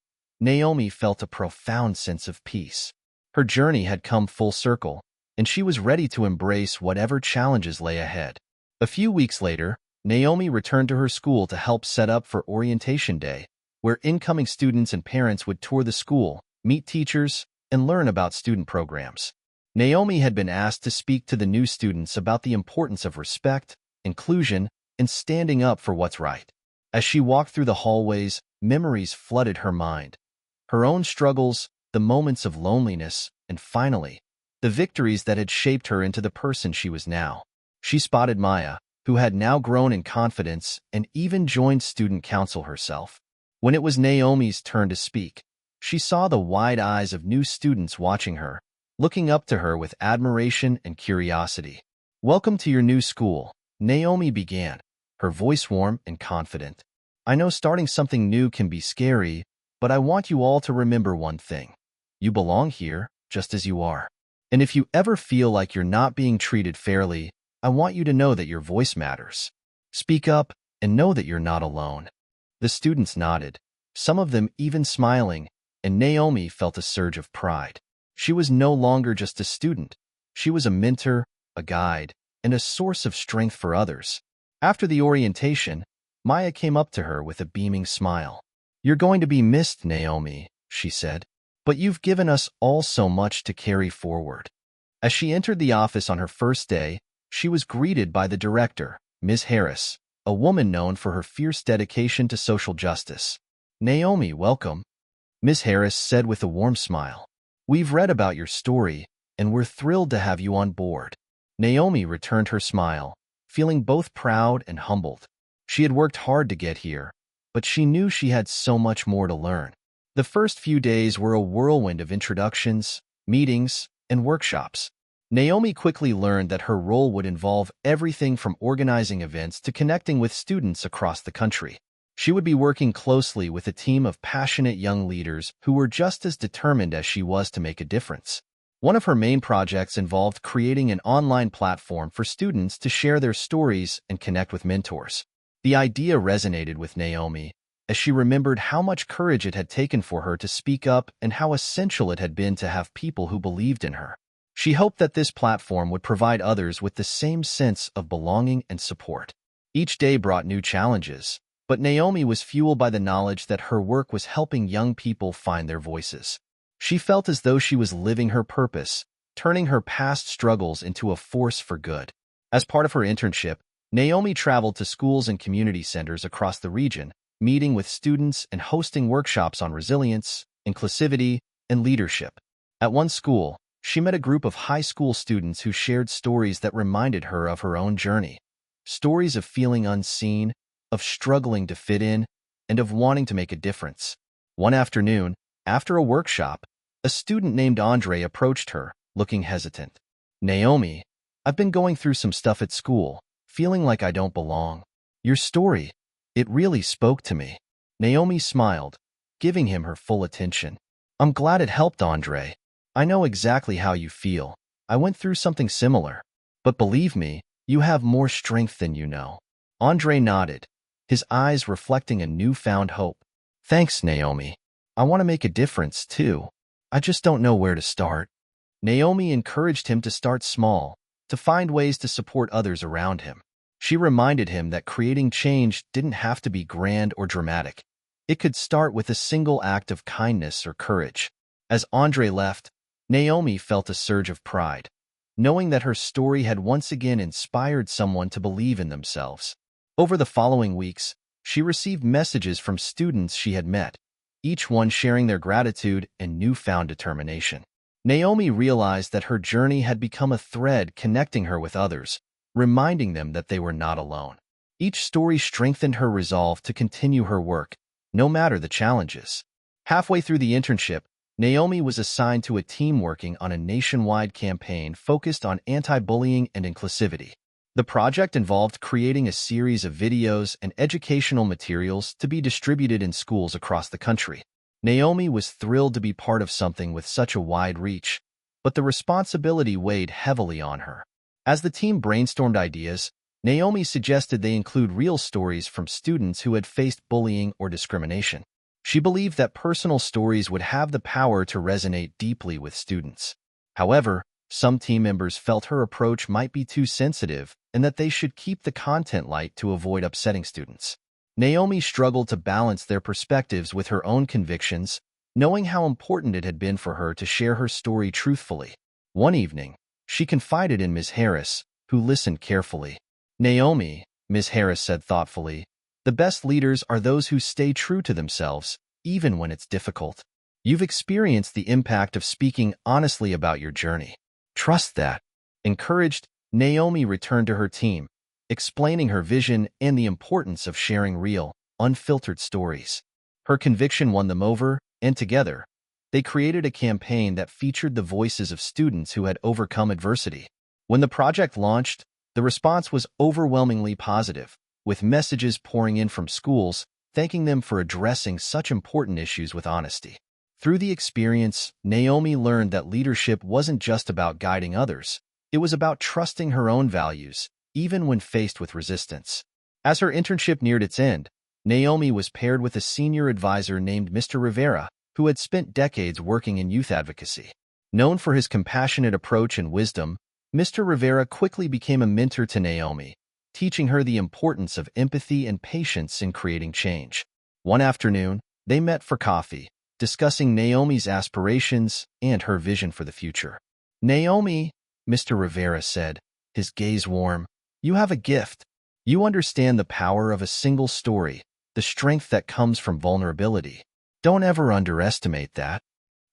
Naomi felt a profound sense of peace. Her journey had come full circle, and she was ready to embrace whatever challenges lay ahead. A few weeks later, Naomi returned to her school to help set up for Orientation Day, where incoming students and parents would tour the school, meet teachers, and learn about student programs. Naomi had been asked to speak to the new students about the importance of respect, inclusion, and standing up for what's right. As she walked through the hallways, memories flooded her mind. Her own struggles, the moments of loneliness, and finally, the victories that had shaped her into the person she was now. She spotted Maya, who had now grown in confidence and even joined student council herself. When it was Naomi's turn to speak, she saw the wide eyes of new students watching her, looking up to her with admiration and curiosity. "Welcome to your new school," Naomi began, her voice warm and confident. "I know starting something new can be scary, but I want you all to remember one thing. You belong here, just as you are. And if you ever feel like you're not being treated fairly, I want you to know that your voice matters. Speak up and know that you're not alone." The students nodded, some of them even smiling, and Naomi felt a surge of pride. She was no longer just a student. She was a mentor, a guide, and a source of strength for others. After the orientation, Maya came up to her with a beaming smile. "You're going to be missed, Naomi," she said, "but you've given us all so much to carry forward." As she entered the office on her first day, she was greeted by the director, Ms. Harris, a woman known for her fierce dedication to social justice. "Naomi, welcome," Ms. Harris said with a warm smile. "We've read about your story, and we're thrilled to have you on board." Naomi returned her smile, feeling both proud and humbled. She had worked hard to get here, but she knew she had so much more to learn. The first few days were a whirlwind of introductions, meetings, and workshops. Naomi quickly learned that her role would involve everything from organizing events to connecting with students across the country. She would be working closely with a team of passionate young leaders who were just as determined as she was to make a difference. One of her main projects involved creating an online platform for students to share their stories and connect with mentors. The idea resonated with Naomi, as she remembered how much courage it had taken for her to speak up and how essential it had been to have people who believed in her. She hoped that this platform would provide others with the same sense of belonging and support. Each day brought new challenges, but Naomi was fueled by the knowledge that her work was helping young people find their voices. She felt as though she was living her purpose, turning her past struggles into a force for good. As part of her internship, Naomi traveled to schools and community centers across the region, meeting with students and hosting workshops on resilience, inclusivity, and leadership. At one school, she met a group of high school students who shared stories that reminded her of her own journey. Stories of feeling unseen, of struggling to fit in, and of wanting to make a difference. One afternoon, after a workshop, a student named Andre approached her, looking hesitant. "Naomi, I've been going through some stuff at school, feeling like I don't belong. Your story, it really spoke to me." Naomi smiled, giving him her full attention. "I'm glad it helped, Andre. I know exactly how you feel. I went through something similar. But believe me, you have more strength than you know." Andre nodded, his eyes reflecting a newfound hope. "Thanks, Naomi. I want to make a difference, too. I just don't know where to start." Naomi encouraged him to start small, to find ways to support others around him. She reminded him that creating change didn't have to be grand or dramatic. It could start with a single act of kindness or courage. As Andre left, Naomi felt a surge of pride, knowing that her story had once again inspired someone to believe in themselves. Over the following weeks, she received messages from students she had met, each one sharing their gratitude and newfound determination. Naomi realized that her journey had become a thread connecting her with others, reminding them that they were not alone. Each story strengthened her resolve to continue her work, no matter the challenges. Halfway through the internship, Naomi was assigned to a team working on a nationwide campaign focused on anti-bullying and inclusivity. The project involved creating a series of videos and educational materials to be distributed in schools across the country. Naomi was thrilled to be part of something with such a wide reach, but the responsibility weighed heavily on her. As the team brainstormed ideas, Naomi suggested they include real stories from students who had faced bullying or discrimination. She believed that personal stories would have the power to resonate deeply with students. However, some team members felt her approach might be too sensitive and that they should keep the content light to avoid upsetting students. Naomi struggled to balance their perspectives with her own convictions, knowing how important it had been for her to share her story truthfully. One evening, she confided in Ms. Harris, who listened carefully. "Naomi," Ms. Harris said thoughtfully, "the best leaders are those who stay true to themselves, even when it's difficult. You've experienced the impact of speaking honestly about your journey. Trust that." Encouraged, Naomi returned to her team, explaining her vision and the importance of sharing real, unfiltered stories. Her conviction won them over, and together, they created a campaign that featured the voices of students who had overcome adversity. When the project launched, the response was overwhelmingly positive, with messages pouring in from schools thanking them for addressing such important issues with honesty. Through the experience, Naomi learned that leadership wasn't just about guiding others, it was about trusting her own values, even when faced with resistance. As her internship neared its end, Naomi was paired with a senior advisor named Mr. Rivera, who had spent decades working in youth advocacy. Known for his compassionate approach and wisdom, Mr. Rivera quickly became a mentor to Naomi, teaching her the importance of empathy and patience in creating change. One afternoon, they met for coffee, discussing Naomi's aspirations and her vision for the future. "Naomi," Mr. Rivera said, his gaze warm, "you have a gift. You understand the power of a single story, the strength that comes from vulnerability. Don't ever underestimate that."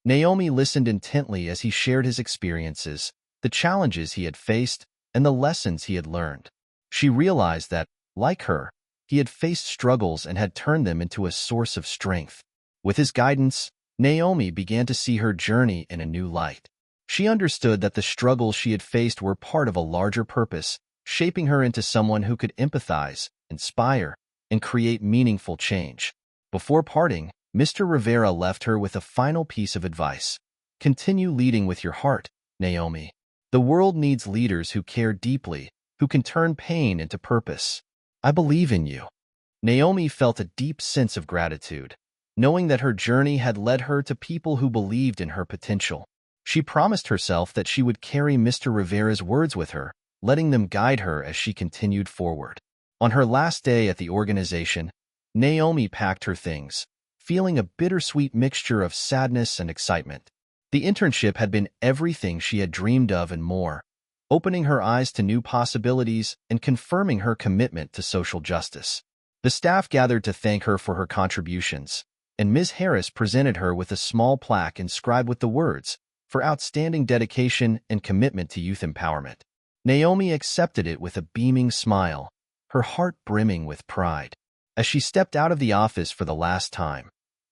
Naomi listened intently as he shared his experiences, the challenges he had faced, and the lessons he had learned. She realized that, like her, he had faced struggles and had turned them into a source of strength. With his guidance, Naomi began to see her journey in a new light. She understood that the struggles she had faced were part of a larger purpose, shaping her into someone who could empathize, inspire, and create meaningful change. Before parting, Mr. Rivera left her with a final piece of advice. "Continue leading with your heart, Naomi. The world needs leaders who care deeply, who can turn pain into purpose. I believe in you." Naomi felt a deep sense of gratitude, knowing that her journey had led her to people who believed in her potential. She promised herself that she would carry Mr. Rivera's words with her, letting them guide her as she continued forward. On her last day at the organization, Naomi packed her things, feeling a bittersweet mixture of sadness and excitement. The internship had been everything she had dreamed of and more, opening her eyes to new possibilities and confirming her commitment to social justice. The staff gathered to thank her for her contributions, and Ms. Harris presented her with a small plaque inscribed with the words, "For outstanding dedication and commitment to youth empowerment." Naomi accepted it with a beaming smile, her heart brimming with pride. As she stepped out of the office for the last time,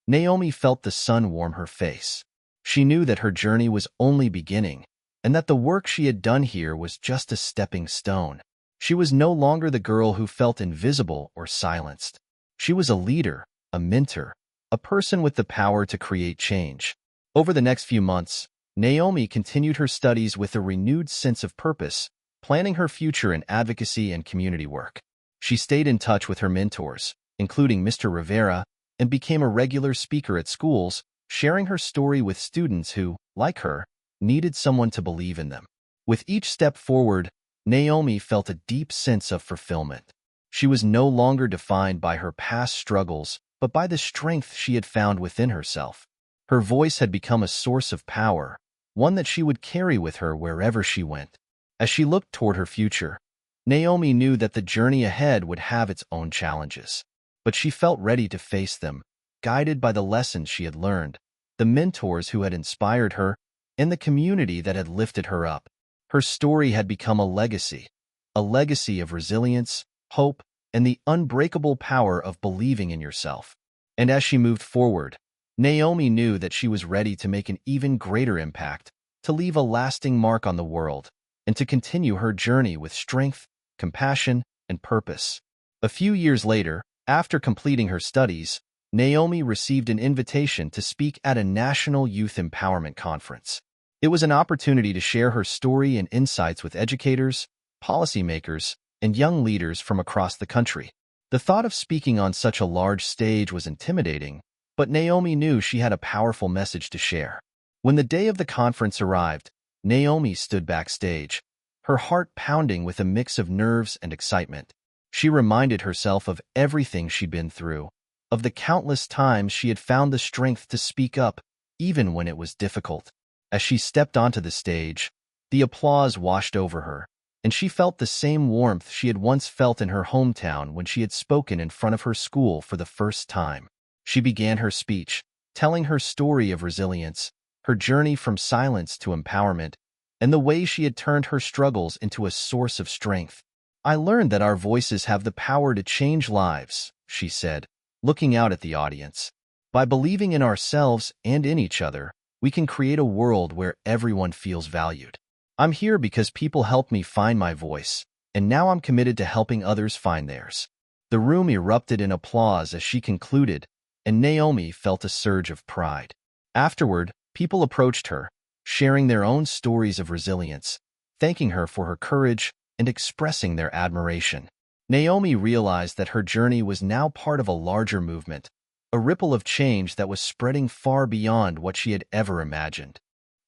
Naomi felt the sun warm her face. She knew that her journey was only beginning, and that the work she had done here was just a stepping stone. She was no longer the girl who felt invisible or silenced. She was a leader, a mentor, a person with the power to create change. Over the next few months, Naomi continued her studies with a renewed sense of purpose, planning her future in advocacy and community work. She stayed in touch with her mentors, including Mr. Rivera, and became a regular speaker at schools, sharing her story with students who, like her, needed someone to believe in them. With each step forward, Naomi felt a deep sense of fulfillment. She was no longer defined by her past struggles, but by the strength she had found within herself. Her voice had become a source of power, one that she would carry with her wherever she went. As she looked toward her future, Naomi knew that the journey ahead would have its own challenges. But she felt ready to face them, guided by the lessons she had learned, the mentors who had inspired her, and the community that had lifted her up. Her story had become a legacy of resilience, hope, and the unbreakable power of believing in yourself. And as she moved forward, Naomi knew that she was ready to make an even greater impact, to leave a lasting mark on the world, and to continue her journey with strength, compassion, and purpose. A few years later, after completing her studies, Naomi received an invitation to speak at a national youth empowerment conference. It was an opportunity to share her story and insights with educators, policymakers, and young leaders from across the country. The thought of speaking on such a large stage was intimidating, But Naomi knew she had a powerful message to share. When the day of the conference arrived, Naomi stood backstage, her heart pounding with a mix of nerves and excitement. She reminded herself of everything she'd been through, of the countless times she had found the strength to speak up, even when it was difficult. As she stepped onto the stage, the applause washed over her, and she felt the same warmth she had once felt in her hometown when she had spoken in front of her school for the first time. She began her speech, telling her story of resilience, her journey from silence to empowerment, and the way she had turned her struggles into a source of strength. "I learned that our voices have the power to change lives," she said, looking out at the audience. "By believing in ourselves and in each other, we can create a world where everyone feels valued. I'm here because people helped me find my voice, and now I'm committed to helping others find theirs." The room erupted in applause as she concluded, and Naomi felt a surge of pride. Afterward, people approached her, sharing their own stories of resilience, thanking her for her courage and expressing their admiration. Naomi realized that her journey was now part of a larger movement, a ripple of change that was spreading far beyond what she had ever imagined.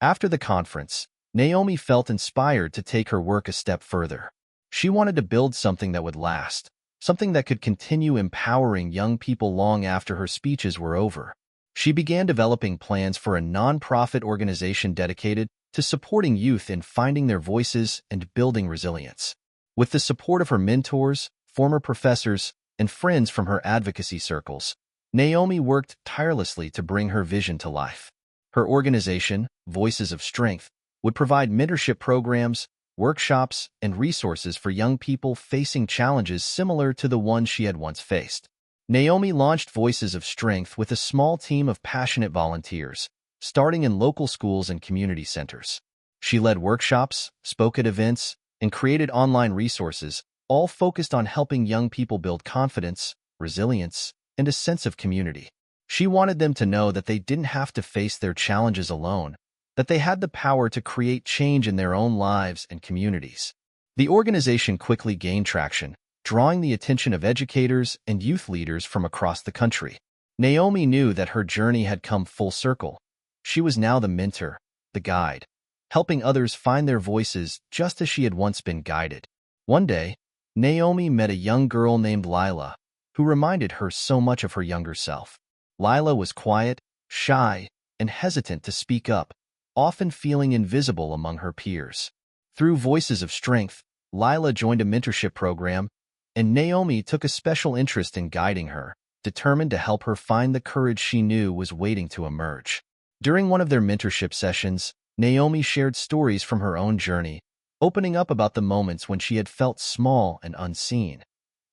After the conference, Naomi felt inspired to take her work a step further. She wanted to build something that would last, something that could continue empowering young people long after her speeches were over. She began developing plans for a nonprofit organization dedicated to supporting youth in finding their voices and building resilience. With the support of her mentors, former professors, and friends from her advocacy circles, Naomi worked tirelessly to bring her vision to life. Her organization, Voices of Strength, would provide mentorship programs, workshops, and resources for young people facing challenges similar to the ones she had once faced. Naomi launched Voices of Strength with a small team of passionate volunteers, starting in local schools and community centers. She led workshops, spoke at events, and created online resources, all focused on helping young people build confidence, resilience, and a sense of community. She wanted them to know that they didn't have to face their challenges alone, that they had the power to create change in their own lives and communities. The organization quickly gained traction, drawing the attention of educators and youth leaders from across the country. Naomi knew that her journey had come full circle. She was now the mentor, the guide, helping others find their voices just as she had once been guided. One day, Naomi met a young girl named Lila, who reminded her so much of her younger self. Lila was quiet, shy, and hesitant to speak up, often feeling invisible among her peers. Through Voices of Strength, Lila joined a mentorship program, and Naomi took a special interest in guiding her, determined to help her find the courage she knew was waiting to emerge. During one of their mentorship sessions, Naomi shared stories from her own journey, opening up about the moments when she had felt small and unseen,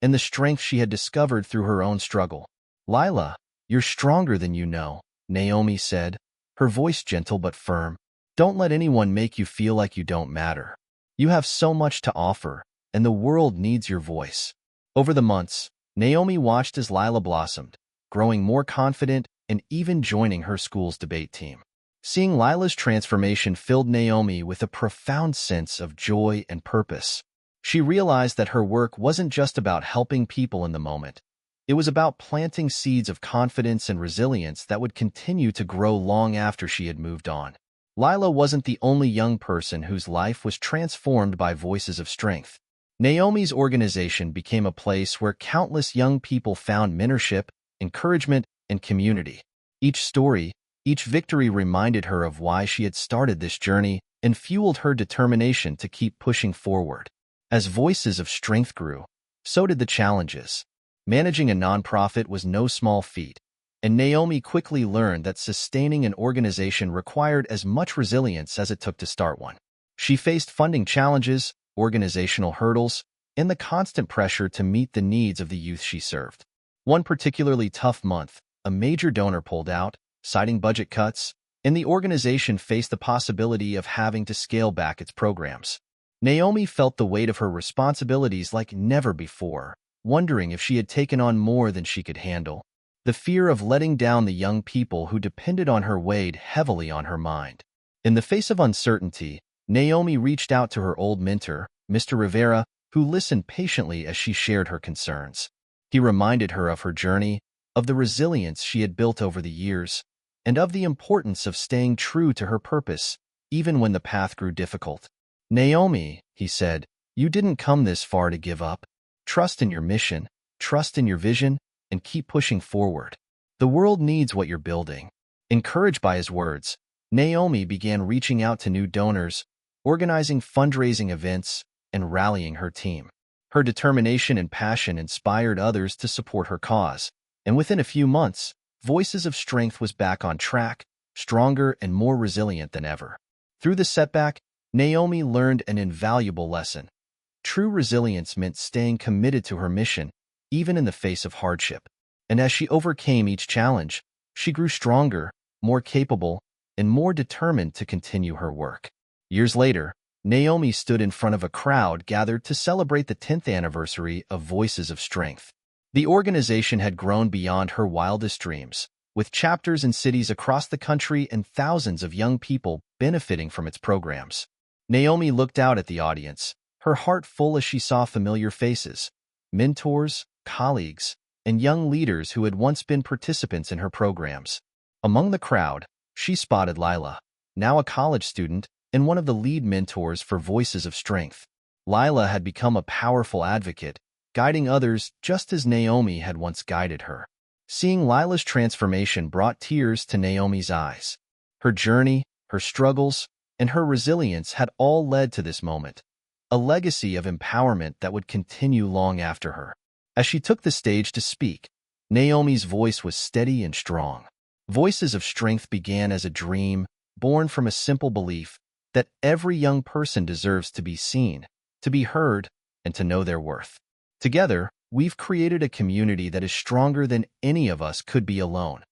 and the strength she had discovered through her own struggle. "Lila, you're stronger than you know," Naomi said, her voice gentle but firm. "Don't let anyone make you feel like you don't matter. You have so much to offer, and the world needs your voice." Over the months, Naomi watched as Lila blossomed, growing more confident and even joining her school's debate team. Seeing Lila's transformation filled Naomi with a profound sense of joy and purpose. She realized that her work wasn't just about helping people in the moment. It was about planting seeds of confidence and resilience that would continue to grow long after she had moved on. Lila wasn't the only young person whose life was transformed by Voices of Strength. Naomi's organization became a place where countless young people found mentorship, encouragement, and community. Each story, each victory reminded her of why she had started this journey and fueled her determination to keep pushing forward. As Voices of Strength grew, so did the challenges. Managing a nonprofit was no small feat, and Naomi quickly learned that sustaining an organization required as much resilience as it took to start one. She faced funding challenges, organizational hurdles, and the constant pressure to meet the needs of the youth she served. One particularly tough month, a major donor pulled out, citing budget cuts, and the organization faced the possibility of having to scale back its programs. Naomi felt the weight of her responsibilities like never before, wondering if she had taken on more than she could handle. The fear of letting down the young people who depended on her weighed heavily on her mind. In the face of uncertainty, Naomi reached out to her old mentor, Mr. Rivera, who listened patiently as she shared her concerns. He reminded her of her journey, of the resilience she had built over the years, and of the importance of staying true to her purpose, even when the path grew difficult. "Naomi," he said, "you didn't come this far to give up. Trust in your mission, trust in your vision, and keep pushing forward. The world needs what you're building." Encouraged by his words, Naomi began reaching out to new donors, organizing fundraising events, and rallying her team. Her determination and passion inspired others to support her cause, and within a few months, Voices of Strength was back on track, stronger and more resilient than ever. Through the setback, Naomi learned an invaluable lesson. True resilience meant staying committed to her mission, even in the face of hardship. And as she overcame each challenge, she grew stronger, more capable, and more determined to continue her work. Years later, Naomi stood in front of a crowd gathered to celebrate the 10th anniversary of Voices of Strength. The organization had grown beyond her wildest dreams, with chapters in cities across the country and thousands of young people benefiting from its programs. Naomi looked out at the audience, her heart full as she saw familiar faces, mentors, colleagues, and young leaders who had once been participants in her programs. Among the crowd, she spotted Lila, now a college student and one of the lead mentors for Voices of Strength. Lila had become a powerful advocate, guiding others just as Naomi had once guided her. Seeing Lila's transformation brought tears to Naomi's eyes. Her journey, her struggles, and her resilience had all led to this moment, a legacy of empowerment that would continue long after her. As she took the stage to speak, Naomi's voice was steady and strong. Voices of Strength began as a dream, born from a simple belief that every young person deserves to be seen, to be heard, and to know their worth. Together, we've created a community that is stronger than any of us could be alone,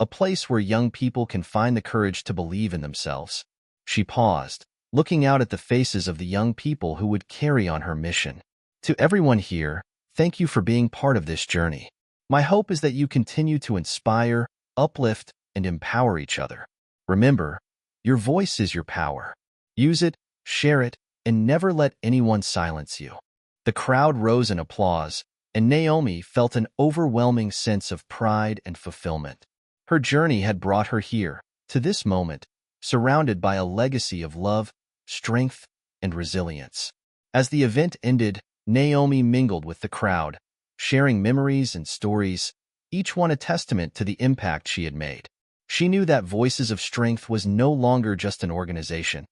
a place where young people can find the courage to believe in themselves. She paused, looking out at the faces of the young people who would carry on her mission. To everyone here, thank you for being part of this journey. My hope is that you continue to inspire, uplift, and empower each other. Remember, your voice is your power. Use it, share it, and never let anyone silence you. The crowd rose in applause, and Naomi felt an overwhelming sense of pride and fulfillment. Her journey had brought her here, to this moment, surrounded by a legacy of love, strength, and resilience. As the event ended, Naomi mingled with the crowd, sharing memories and stories, each one a testament to the impact she had made. She knew that Voices of Strength was no longer just an organization.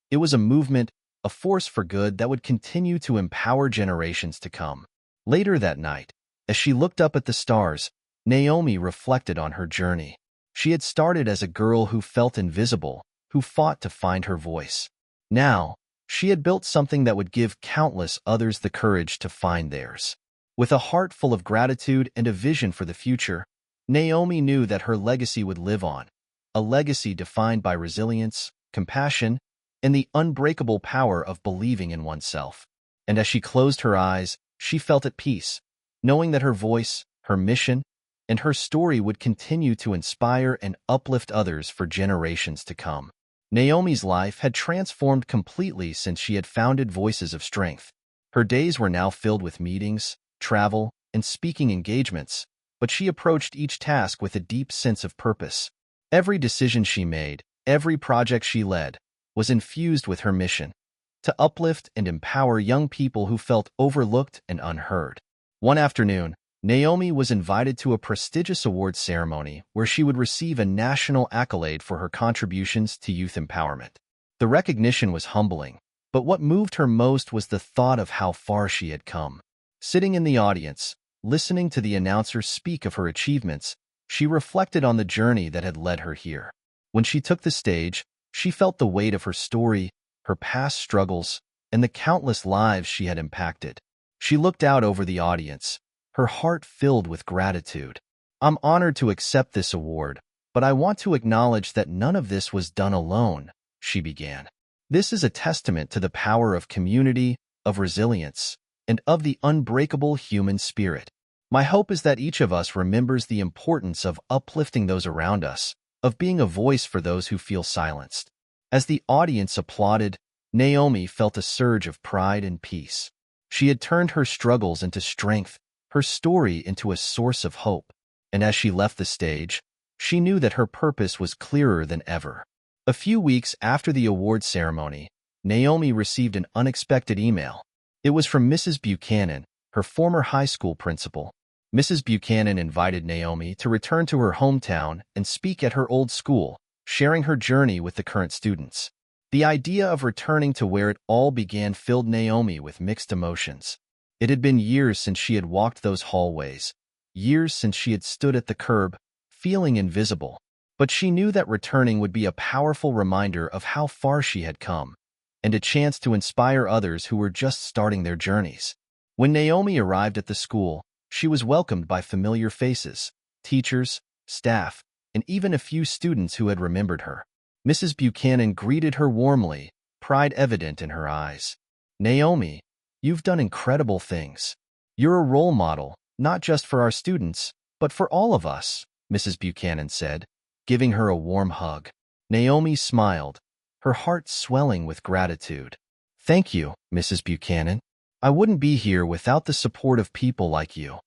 It was a movement, a force for good that would continue to empower generations to come. Later that night, as she looked up at the stars, Naomi reflected on her journey. She had started as a girl who felt invisible, who fought to find her voice. Now, she had built something that would give countless others the courage to find theirs. With a heart full of gratitude and a vision for the future, Naomi knew that her legacy would live on, a legacy defined by resilience, compassion, and the unbreakable power of believing in oneself. And as she closed her eyes, she felt at peace, knowing that her voice, her mission, and her story would continue to inspire and uplift others for generations to come. Naomi's life had transformed completely since she had founded Voices of Strength. Her days were now filled with meetings, travel, and speaking engagements, but she approached each task with a deep sense of purpose. Every decision she made, every project she led, was infused with her mission, to uplift and empower young people who felt overlooked and unheard. One afternoon, Naomi was invited to a prestigious awards ceremony where she would receive a national accolade for her contributions to youth empowerment. The recognition was humbling, but what moved her most was the thought of how far she had come. Sitting in the audience, listening to the announcer speak of her achievements, she reflected on the journey that had led her here. When she took the stage, she felt the weight of her story, her past struggles, and the countless lives she had impacted. She looked out over the audience, her heart filled with gratitude. "I'm honored to accept this award, but I want to acknowledge that none of this was done alone," she began. "This is a testament to the power of community, of resilience, and of the unbreakable human spirit. My hope is that each of us remembers the importance of uplifting those around us, of being a voice for those who feel silenced." As the audience applauded, Naomi felt a surge of pride and peace. She had turned her struggles into strength, her story into a source of hope. And as she left the stage, she knew that her purpose was clearer than ever. A few weeks after the awards ceremony, Naomi received an unexpected email. It was from Mrs. Buchanan, her former high school principal. Mrs. Buchanan invited Naomi to return to her hometown and speak at her old school, sharing her journey with the current students. The idea of returning to where it all began filled Naomi with mixed emotions. It had been years since she had walked those hallways, years since she had stood at the curb, feeling invisible. But she knew that returning would be a powerful reminder of how far she had come, and a chance to inspire others who were just starting their journeys. When Naomi arrived at the school, she was welcomed by familiar faces, teachers, staff, and even a few students who had remembered her. Mrs. Buchanan greeted her warmly, pride evident in her eyes. "Naomi, you've done incredible things. You're a role model, not just for our students, but for all of us," Mrs. Buchanan said, giving her a warm hug. Naomi smiled, her heart swelling with gratitude. "Thank you, Mrs. Buchanan. I wouldn't be here without the support of people like you."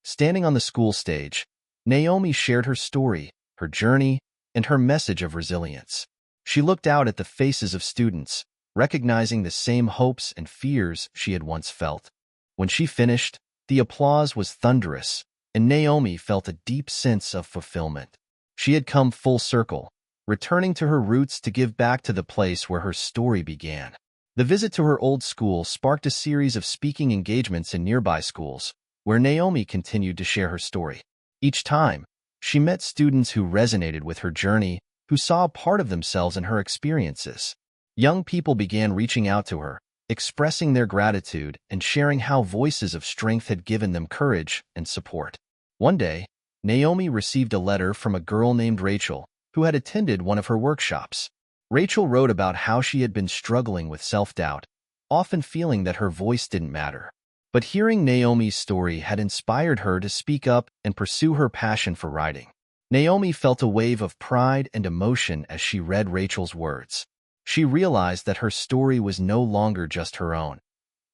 Standing on the school stage, Naomi shared her story, her journey, and her message of resilience. She looked out at the faces of students, recognizing the same hopes and fears she had once felt. When she finished, the applause was thunderous, and Naomi felt a deep sense of fulfillment. She had come full circle, returning to her roots to give back to the place where her story began. The visit to her old school sparked a series of speaking engagements in nearby schools, where Naomi continued to share her story. Each time, she met students who resonated with her journey, who saw a part of themselves in her experiences. Young people began reaching out to her, expressing their gratitude and sharing how voices of strength had given them courage and support. One day, Naomi received a letter from a girl named Rachel, who had attended one of her workshops. Rachel wrote about how she had been struggling with self-doubt, often feeling that her voice didn't matter. But hearing Naomi's story had inspired her to speak up and pursue her passion for writing. Naomi felt a wave of pride and emotion as she read Rachel's words. She realized that her story was no longer just her own.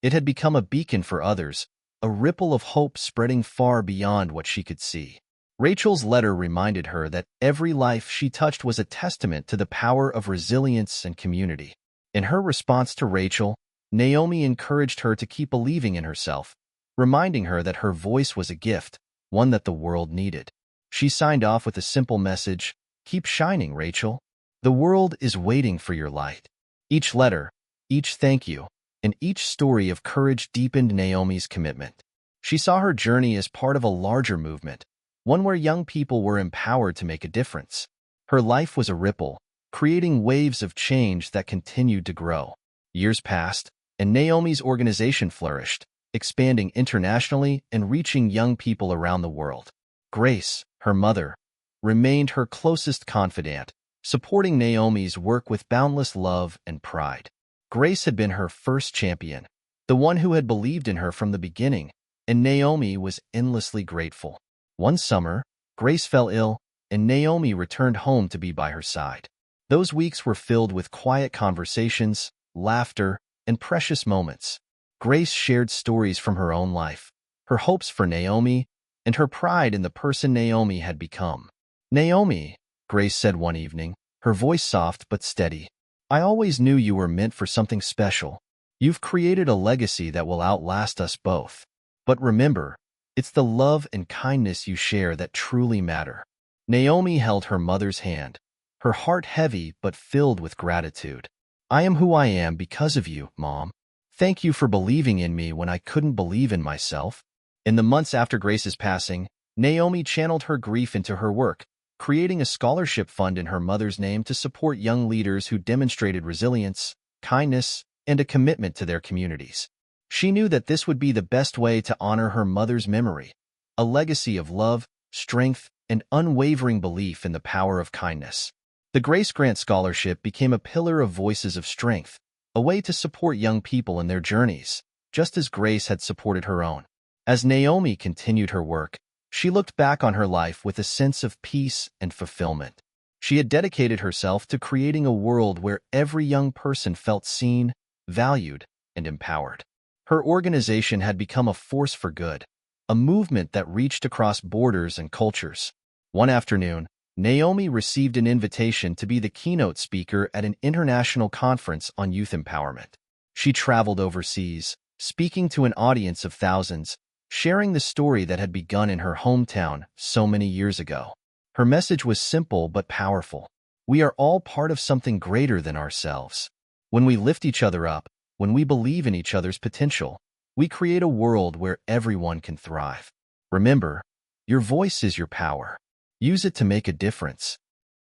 It had become a beacon for others, a ripple of hope spreading far beyond what she could see. Rachel's letter reminded her that every life she touched was a testament to the power of resilience and community. In her response to Rachel, Naomi encouraged her to keep believing in herself, reminding her that her voice was a gift, one that the world needed. She signed off with a simple message: "Keep shining, Rachel. The world is waiting for your light." Each letter, each thank you, and each story of courage deepened Naomi's commitment. She saw her journey as part of a larger movement, one where young people were empowered to make a difference. Her life was a ripple, creating waves of change that continued to grow. Years passed, and Naomi's organization flourished, expanding internationally and reaching young people around the world. Grace, her mother, remained her closest confidant, supporting Naomi's work with boundless love and pride. Grace had been her first champion, the one who had believed in her from the beginning, and Naomi was endlessly grateful. One summer, Grace fell ill, and Naomi returned home to be by her side. Those weeks were filled with quiet conversations, laughter, and precious moments. Grace shared stories from her own life, her hopes for Naomi, and her pride in the person Naomi had become. "Naomi," Grace said one evening, her voice soft but steady, "I always knew you were meant for something special. You've created a legacy that will outlast us both. But remember, it's the love and kindness you share that truly matter." Naomi held her mother's hand, her heart heavy but filled with gratitude. "I am who I am because of you, Mom. Thank you for believing in me when I couldn't believe in myself." In the months after Grace's passing, Naomi channeled her grief into her work, creating a scholarship fund in her mother's name to support young leaders who demonstrated resilience, kindness, and a commitment to their communities. She knew that this would be the best way to honor her mother's memory, a legacy of love, strength, and unwavering belief in the power of kindness. The Grace Grant Scholarship became a pillar of voices of strength, a way to support young people in their journeys, just as Grace had supported her own. As Naomi continued her work, she looked back on her life with a sense of peace and fulfillment. She had dedicated herself to creating a world where every young person felt seen, valued, and empowered. Her organization had become a force for good, a movement that reached across borders and cultures. One afternoon, Naomi received an invitation to be the keynote speaker at an international conference on youth empowerment. She traveled overseas, speaking to an audience of thousands, sharing the story that had begun in her hometown so many years ago. Her message was simple but powerful. We are all part of something greater than ourselves. When we lift each other up, when we believe in each other's potential, we create a world where everyone can thrive. Remember, your voice is your power. Use it to make a difference.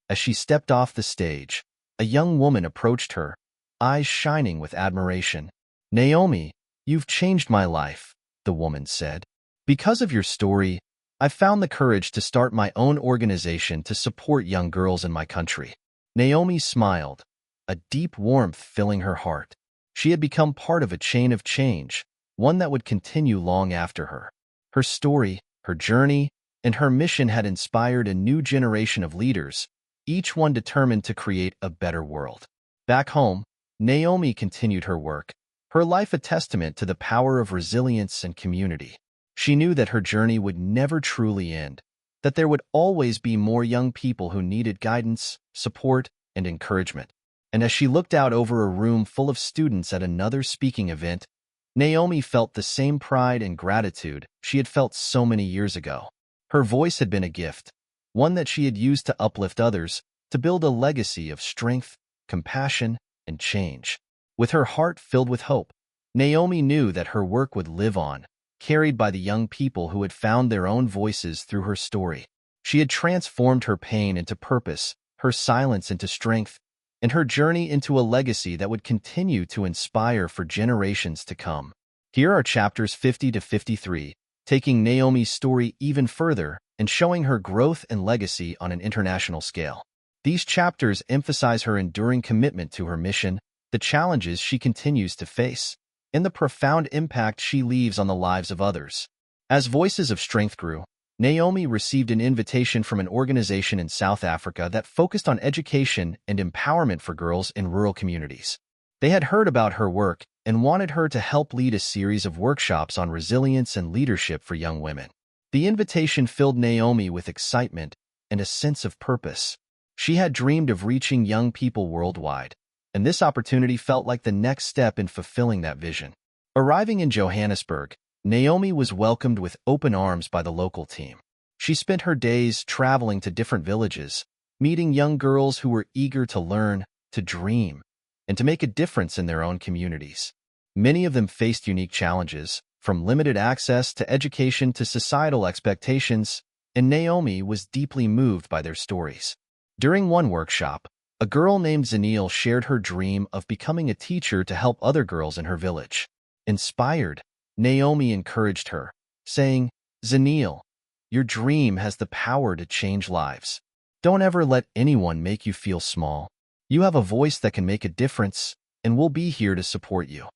As she stepped off the stage, a young woman approached her, eyes shining with admiration. "Naomi, you've changed my life," the woman said. "Because of your story, I've found the courage to start my own organization to support young girls in my country." Naomi smiled, a deep warmth filling her heart. She had become part of a chain of change, one that would continue long after her. Her story, her journey, and her mission had inspired a new generation of leaders, each one determined to create a better world. Back home, Naomi continued her work, her life a testament to the power of resilience and community. She knew that her journey would never truly end, that there would always be more young people who needed guidance, support, and encouragement. And as she looked out over a room full of students at another speaking event, Naomi felt the same pride and gratitude she had felt so many years ago. Her voice had been a gift, one that she had used to uplift others, to build a legacy of strength, compassion, and change. With her heart filled with hope, Naomi knew that her work would live on, carried by the young people who had found their own voices through her story. She had transformed her pain into purpose, her silence into strength, and her journey into a legacy that would continue to inspire for generations to come. Here are chapters 50 to 53, taking Naomi's story even further and showing her growth and legacy on an international scale. These chapters emphasize her enduring commitment to her mission, the challenges she continues to face, and the profound impact she leaves on the lives of others. As Voices of Strength grew, Naomi received an invitation from an organization in South Africa that focused on education and empowerment for girls in rural communities. They had heard about her work and wanted her to help lead a series of workshops on resilience and leadership for young women. The invitation filled Naomi with excitement and a sense of purpose. She had dreamed of reaching young people worldwide, and this opportunity felt like the next step in fulfilling that vision. Arriving in Johannesburg, Naomi was welcomed with open arms by the local team. She spent her days traveling to different villages, meeting young girls who were eager to learn, to dream, and to make a difference in their own communities. Many of them faced unique challenges, from limited access to education to societal expectations, and Naomi was deeply moved by their stories. During one workshop, a girl named Zanil shared her dream of becoming a teacher to help other girls in her village. Inspired, Naomi encouraged her, saying, "Zanil, your dream has the power to change lives. Don't ever let anyone make you feel small. You have a voice that can make a difference, and we'll be here to support you."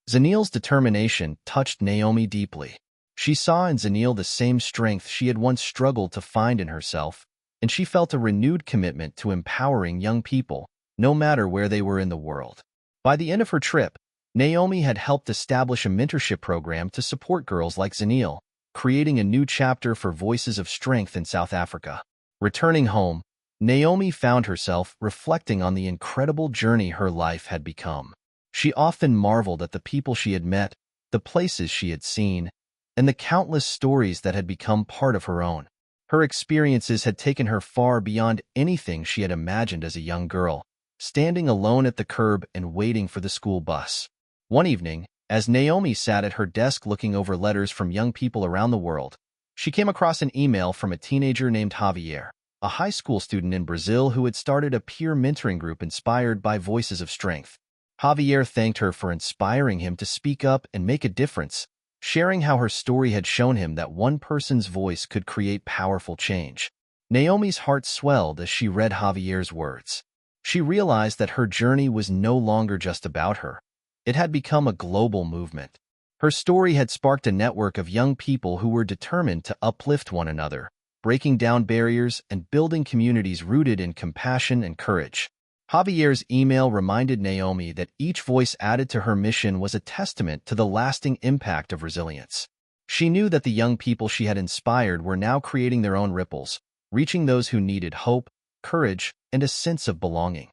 Zanil's determination touched Naomi deeply. She saw in Zanil the same strength she had once struggled to find in herself, and she felt a renewed commitment to empowering young people, no matter where they were in the world. By the end of her trip, Naomi had helped establish a mentorship program to support girls like Zanil, creating a new chapter for Voices of Strength in South Africa. Returning home, Naomi found herself reflecting on the incredible journey her life had become. She often marveled at the people she had met, the places she had seen, and the countless stories that had become part of her own. Her experiences had taken her far beyond anything she had imagined as a young girl, standing alone at the curb and waiting for the school bus. One evening, as Naomi sat at her desk looking over letters from young people around the world, she came across an email from a teenager named Javier, a high school student in Brazil who had started a peer mentoring group inspired by Voices of Strength. Javier thanked her for inspiring him to speak up and make a difference, sharing how her story had shown him that one person's voice could create powerful change. Naomi's heart swelled as she read Javier's words. She realized that her journey was no longer just about her. It had become a global movement. Her story had sparked a network of young people who were determined to uplift one another, breaking down barriers and building communities rooted in compassion and courage. Javier's email reminded Naomi that each voice added to her mission was a testament to the lasting impact of resilience. She knew that the young people she had inspired were now creating their own ripples, reaching those who needed hope, courage, and a sense of belonging.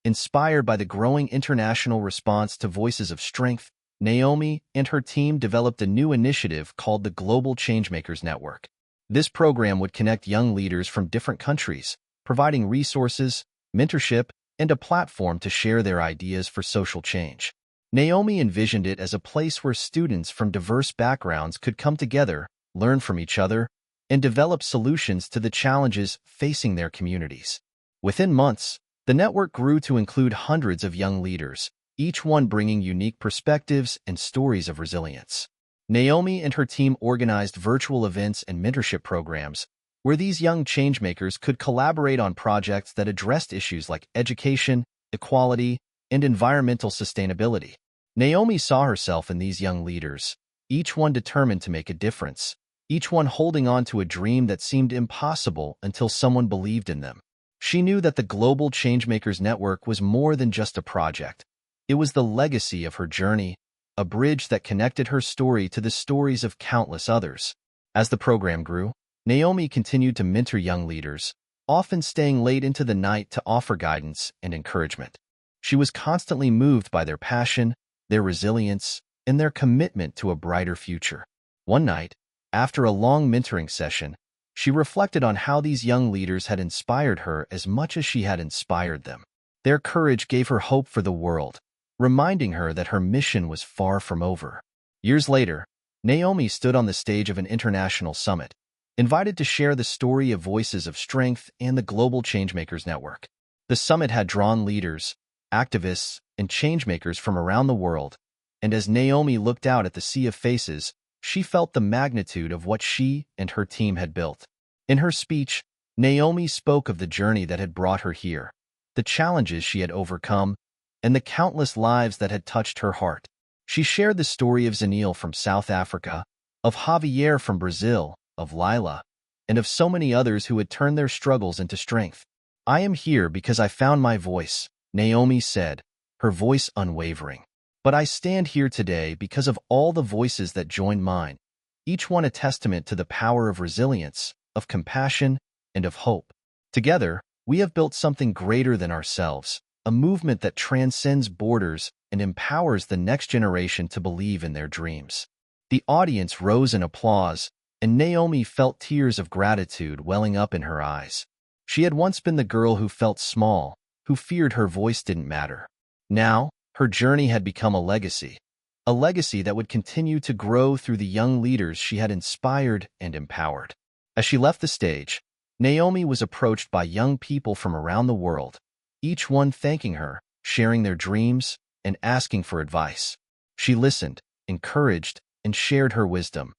Inspired by the growing international response to Voices of Strength, Naomi and her team developed a new initiative called the Global Changemakers Network. This program would connect young leaders from different countries, providing resources, mentorship, and a platform to share their ideas for social change. Naomi envisioned it as a place where students from diverse backgrounds could come together, learn from each other, and develop solutions to the challenges facing their communities. Within months, the network grew to include hundreds of young leaders, each one bringing unique perspectives and stories of resilience. Naomi and her team organized virtual events and mentorship programs where these young changemakers could collaborate on projects that addressed issues like education, equality, and environmental sustainability. Naomi saw herself in these young leaders, each one determined to make a difference, each one holding on to a dream that seemed impossible until someone believed in them. She knew that the Global Changemakers Network was more than just a project. It was the legacy of her journey, a bridge that connected her story to the stories of countless others. As the program grew, Naomi continued to mentor young leaders, often staying late into the night to offer guidance and encouragement. She was constantly moved by their passion, their resilience, and their commitment to a brighter future. One night, after a long mentoring session, she reflected on how these young leaders had inspired her as much as she had inspired them. Their courage gave her hope for the world, reminding her that her mission was far from over. Years later, Naomi stood on the stage of an international summit, invited to share the story of Voices of Strength and the Global Changemakers Network. The summit had drawn leaders, activists, and changemakers from around the world, and as Naomi looked out at the sea of faces, she felt the magnitude of what she and her team had built. In her speech, Naomi spoke of the journey that had brought her here, the challenges she had overcome, and the countless lives that had touched her heart. She shared the story of Zanil from South Africa, of Javier from Brazil, of Lila, and of so many others who had turned their struggles into strength. "I am here because I found my voice," Naomi said, her voice unwavering. "But I stand here today because of all the voices that joined mine, each one a testament to the power of resilience, of compassion, and of hope. Together, we have built something greater than ourselves, a movement that transcends borders and empowers the next generation to believe in their dreams." The audience rose in applause, and Naomi felt tears of gratitude welling up in her eyes. She had once been the girl who felt small, who feared her voice didn't matter. Now, her journey had become a legacy that would continue to grow through the young leaders she had inspired and empowered. As she left the stage, Naomi was approached by young people from around the world, each one thanking her, sharing their dreams, and asking for advice. She listened, encouraged, and shared her wisdom,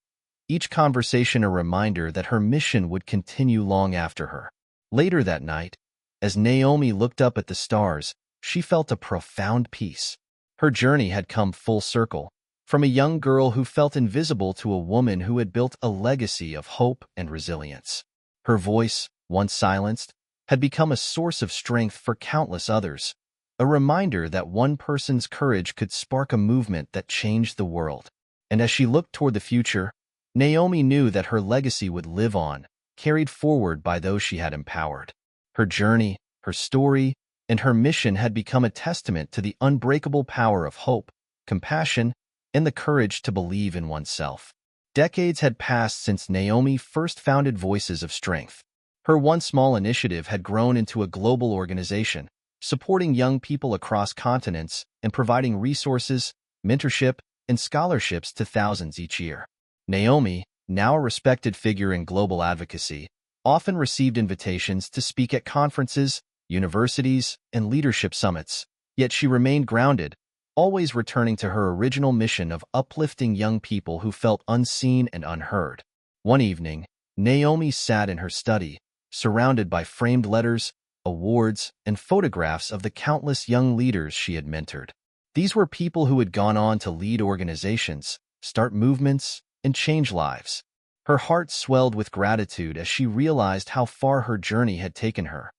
each conversation a reminder that her mission would continue long after her. Later that night, as Naomi looked up at the stars, she felt a profound peace. Her journey had come full circle, from a young girl who felt invisible to a woman who had built a legacy of hope and resilience. Her voice, once silenced, had become a source of strength for countless others, a reminder that one person's courage could spark a movement that changed the world. And as she looked toward the future, Naomi knew that her legacy would live on, carried forward by those she had empowered. Her journey, her story, and her mission had become a testament to the unbreakable power of hope, compassion, and the courage to believe in oneself. Decades had passed since Naomi first founded Voices of Strength. Her once small initiative had grown into a global organization, supporting young people across continents and providing resources, mentorship, and scholarships to thousands each year. Naomi, now a respected figure in global advocacy, often received invitations to speak at conferences, universities, and leadership summits, yet she remained grounded, always returning to her original mission of uplifting young people who felt unseen and unheard. One evening, Naomi sat in her study, surrounded by framed letters, awards, and photographs of the countless young leaders she had mentored. These were people who had gone on to lead organizations, start movements, and change lives. Her heart swelled with gratitude as she realized how far her journey had taken her.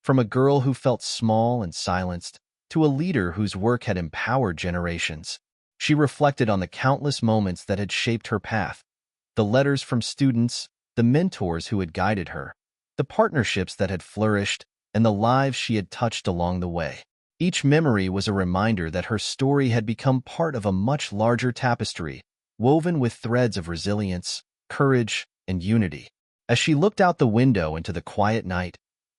From a girl who felt small and silenced, to a leader whose work had empowered generations. She reflected on the countless moments that had shaped her path, The letters from students, the mentors who had guided her, the partnerships that had flourished, and the lives she had touched along the way. Each memory was a reminder that her story had become part of a much larger tapestry, woven with threads of resilience, courage, and unity. As she looked out the window into the quiet night,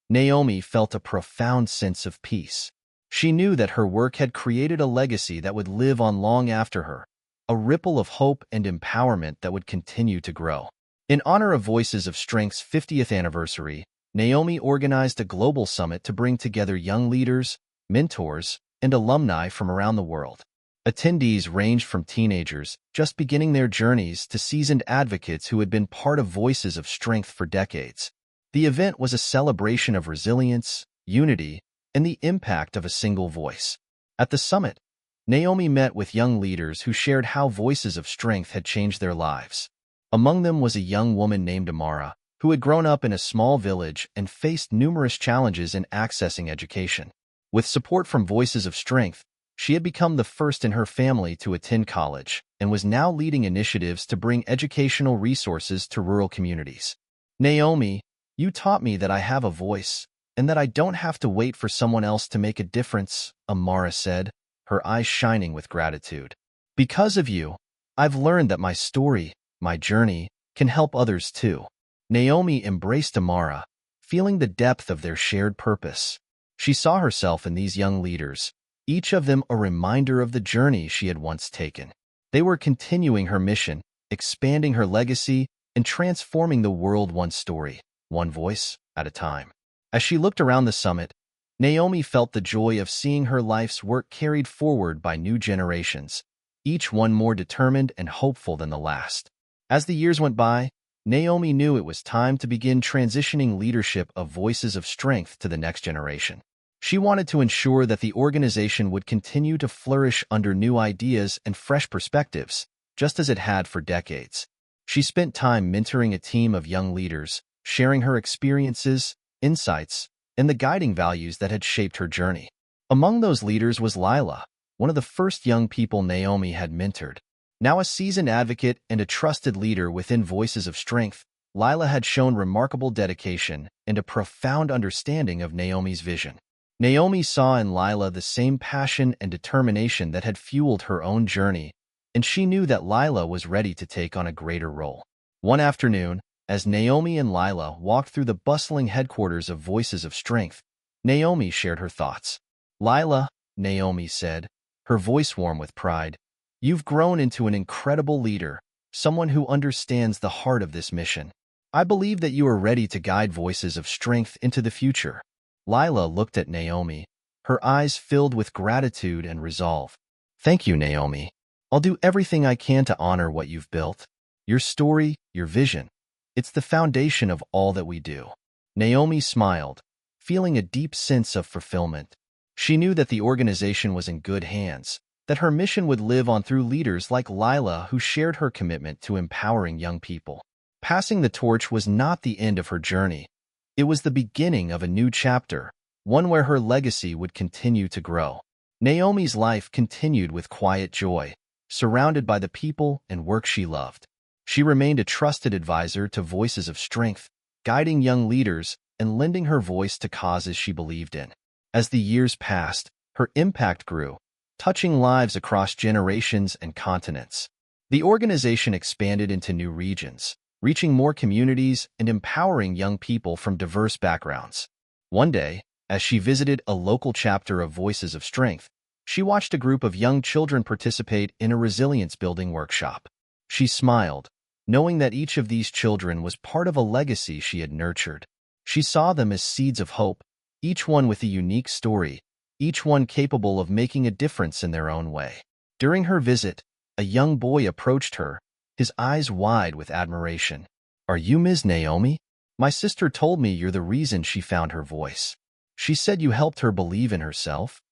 Naomi felt a profound sense of peace. She knew that her work had created a legacy that would live on long after her, a ripple of hope and empowerment that would continue to grow. In honor of Voices of Strength's 50th anniversary, Naomi organized a global summit to bring together young leaders, mentors, and alumni from around the world. Attendees ranged from teenagers just beginning their journeys to seasoned advocates who had been part of Voices of Strength for decades. The event was a celebration of resilience, unity, and the impact of a single voice. At the summit, Naomi met with young leaders who shared how Voices of Strength had changed their lives. Among them was a young woman named Amara, who had grown up in a small village and faced numerous challenges in accessing education. With support from Voices of Strength, she had become the first in her family to attend college and was now leading initiatives to bring educational resources to rural communities. "Naomi, you taught me that I have a voice and that I don't have to wait for someone else to make a difference," Amara said, her eyes shining with gratitude. "Because of you, I've learned that my story, my journey, can help others too." Naomi embraced Amara, feeling the depth of their shared purpose. She saw herself in these young leaders, each of them a reminder of the journey she had once taken. They were continuing her mission, expanding her legacy, and transforming the world one story, one voice at a time. As she looked around the summit, Naomi felt the joy of seeing her life's work carried forward by new generations, each one more determined and hopeful than the last. As the years went by, Naomi knew it was time to begin transitioning leadership of Voices of Strength to the next generation. She wanted to ensure that the organization would continue to flourish under new ideas and fresh perspectives, just as it had for decades. She spent time mentoring a team of young leaders, sharing her experiences, insights, and the guiding values that had shaped her journey. Among those leaders was Lila, one of the first young people Naomi had mentored. Now a seasoned advocate and a trusted leader within Voices of Strength, Lila had shown remarkable dedication and a profound understanding of Naomi's vision. Naomi saw in Lila the same passion and determination that had fueled her own journey, and she knew that Lila was ready to take on a greater role. One afternoon, as Naomi and Lila walked through the bustling headquarters of Voices of Strength, Naomi shared her thoughts. "Lila," Naomi said, her voice warm with pride, "you've grown into an incredible leader, someone who understands the heart of this mission. I believe that you are ready to guide Voices of Strength into the future." Lila looked at Naomi, her eyes filled with gratitude and resolve. "Thank you, Naomi. I'll do everything I can to honor what you've built. Your story, your vision. It's the foundation of all that we do." Naomi smiled, feeling a deep sense of fulfillment. She knew that the organization was in good hands, that her mission would live on through leaders like Lila who shared her commitment to empowering young people. Passing the torch was not the end of her journey. It was the beginning of a new chapter, one where her legacy would continue to grow. Naomi's life continued with quiet joy, surrounded by the people and work she loved. She remained a trusted advisor to Voices of Strength, guiding young leaders and lending her voice to causes she believed in. As the years passed, her impact grew, touching lives across generations and continents. The organization expanded into new regions, reaching more communities and empowering young people from diverse backgrounds. One day, as she visited a local chapter of Voices of Strength, she watched a group of young children participate in a resilience-building workshop. She smiled, knowing that each of these children was part of a legacy she had nurtured. She saw them as seeds of hope, each one with a unique story, each one capable of making a difference in their own way. During her visit, a young boy approached her, his eyes wide with admiration. "Are you Ms. Naomi? My sister told me you're the reason she found her voice. She said you helped her believe in herself."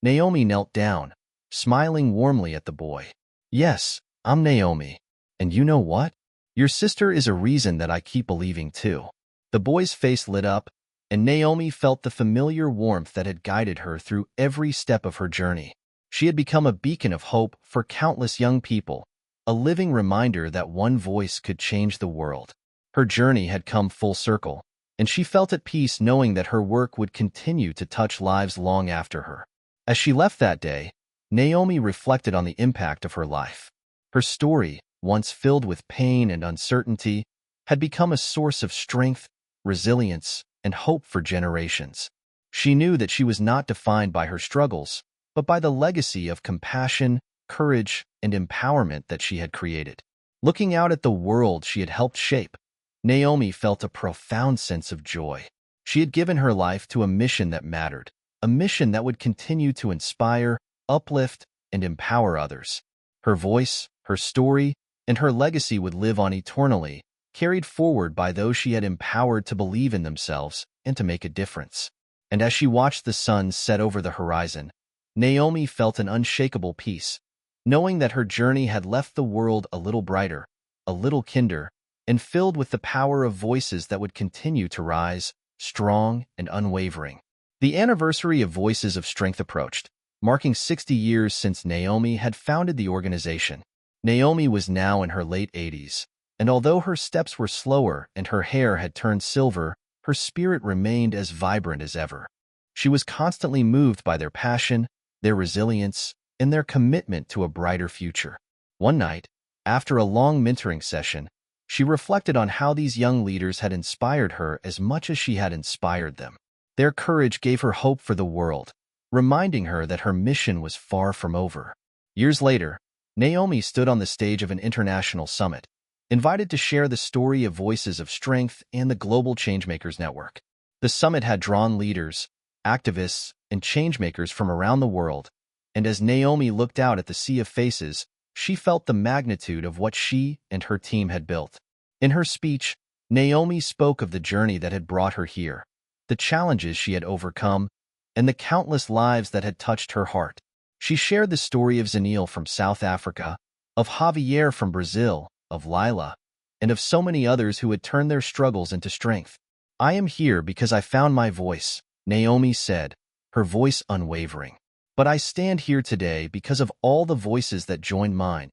Naomi knelt down, smiling warmly at the boy. "Yes, I'm Naomi. And you know what? Your sister is a reason that I keep believing too." The boy's face lit up, and Naomi felt the familiar warmth that had guided her through every step of her journey. She had become a beacon of hope for countless young people, a living reminder that one voice could change the world. Her journey had come full circle, and she felt at peace knowing that her work would continue to touch lives long after her. As she left that day, Naomi reflected on the impact of her life. Her story, once filled with pain and uncertainty, had become a source of strength, resilience, and hope for generations. She knew that she was not defined by her struggles, but by the legacy of compassion, courage, and empowerment that she had created. Looking out at the world she had helped shape, Naomi felt a profound sense of joy. She had given her life to a mission that mattered, a mission that would continue to inspire, uplift, and empower others. Her voice, her story, and her legacy would live on eternally, carried forward by those she had empowered to believe in themselves and to make a difference. And as she watched the sun set over the horizon, Naomi felt an unshakable peace, knowing that her journey had left the world a little brighter, a little kinder, and filled with the power of voices that would continue to rise, strong and unwavering. The anniversary of Voices of Strength approached, marking 60 years since Naomi had founded the organization. Naomi was now in her late 80s, and although her steps were slower and her hair had turned silver, her spirit remained as vibrant as ever. She was constantly moved by their passion, their resilience, and their commitment to a brighter future. One night, after a long mentoring session, she reflected on how these young leaders had inspired her as much as she had inspired them. Their courage gave her hope for the world, reminding her that her mission was far from over. Years later, Naomi stood on the stage of an international summit, invited to share the story of Voices of Strength and the Global Changemakers Network. The summit had drawn leaders, activists, and changemakers from around the world, and as Naomi looked out at the sea of faces, she felt the magnitude of what she and her team had built. In her speech, Naomi spoke of the journey that had brought her here, the challenges she had overcome, and the countless lives that had touched her heart. She shared the story of Zanil from South Africa, of Javier from Brazil, of Lila, and of so many others who had turned their struggles into strength. "I am here because I found my voice," Naomi said, her voice unwavering. "But I stand here today because of all the voices that joined mine,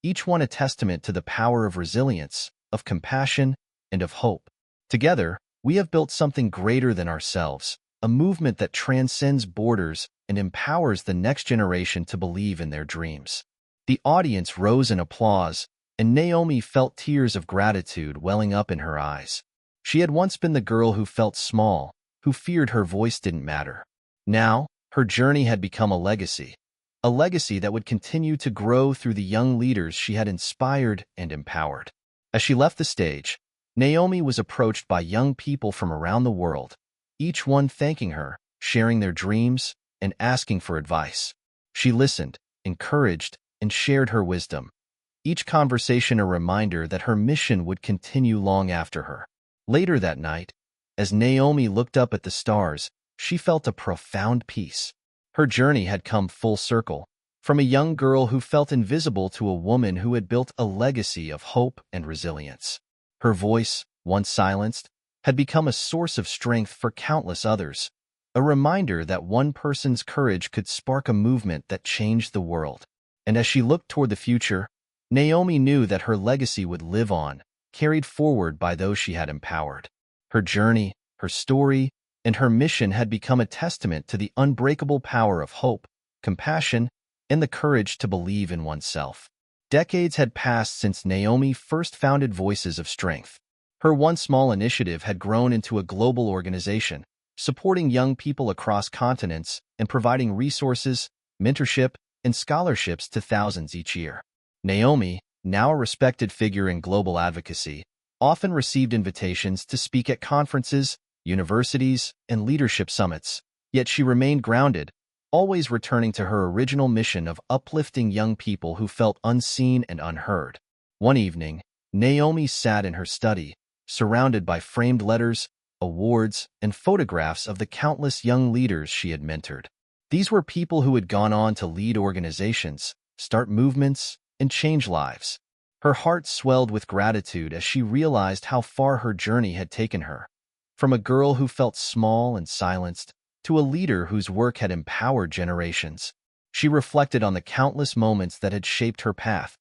each one a testament to the power of resilience, of compassion, and of hope. Together, we have built something greater than ourselves, a movement that transcends borders and empowers the next generation to believe in their dreams." The audience rose in applause, and Naomi felt tears of gratitude welling up in her eyes. She had once been the girl who felt small, who feared her voice didn't matter. Now, her journey had become a legacy that would continue to grow through the young leaders she had inspired and empowered. As she left the stage, Naomi was approached by young people from around the world, each one thanking her, sharing their dreams, and asking for advice. She listened, encouraged, and shared her wisdom, each conversation a reminder that her mission would continue long after her. Later that night, as Naomi looked up at the stars, she felt a profound peace. Her journey had come full circle, from a young girl who felt invisible to a woman who had built a legacy of hope and resilience. Her voice, once silenced, had become a source of strength for countless others, a reminder that one person's courage could spark a movement that changed the world. And as she looked toward the future, Naomi knew that her legacy would live on, carried forward by those she had empowered. Her journey, her story, and her mission had become a testament to the unbreakable power of hope, compassion, and the courage to believe in oneself. Decades had passed since Naomi first founded Voices of Strength. Her once small initiative had grown into a global organization, supporting young people across continents and providing resources, mentorship, and scholarships to thousands each year. Naomi, now a respected figure in global advocacy, often received invitations to speak at conferences, universities, and leadership summits, yet she remained grounded, always returning to her original mission of uplifting young people who felt unseen and unheard. One evening, Naomi sat in her study, surrounded by framed letters, awards, and photographs of the countless young leaders she had mentored. These were people who had gone on to lead organizations, start movements, and change lives. Her heart swelled with gratitude as she realized how far her journey had taken her. From a girl who felt small and silenced, to a leader whose work had empowered generations. She reflected on the countless moments that had shaped her path,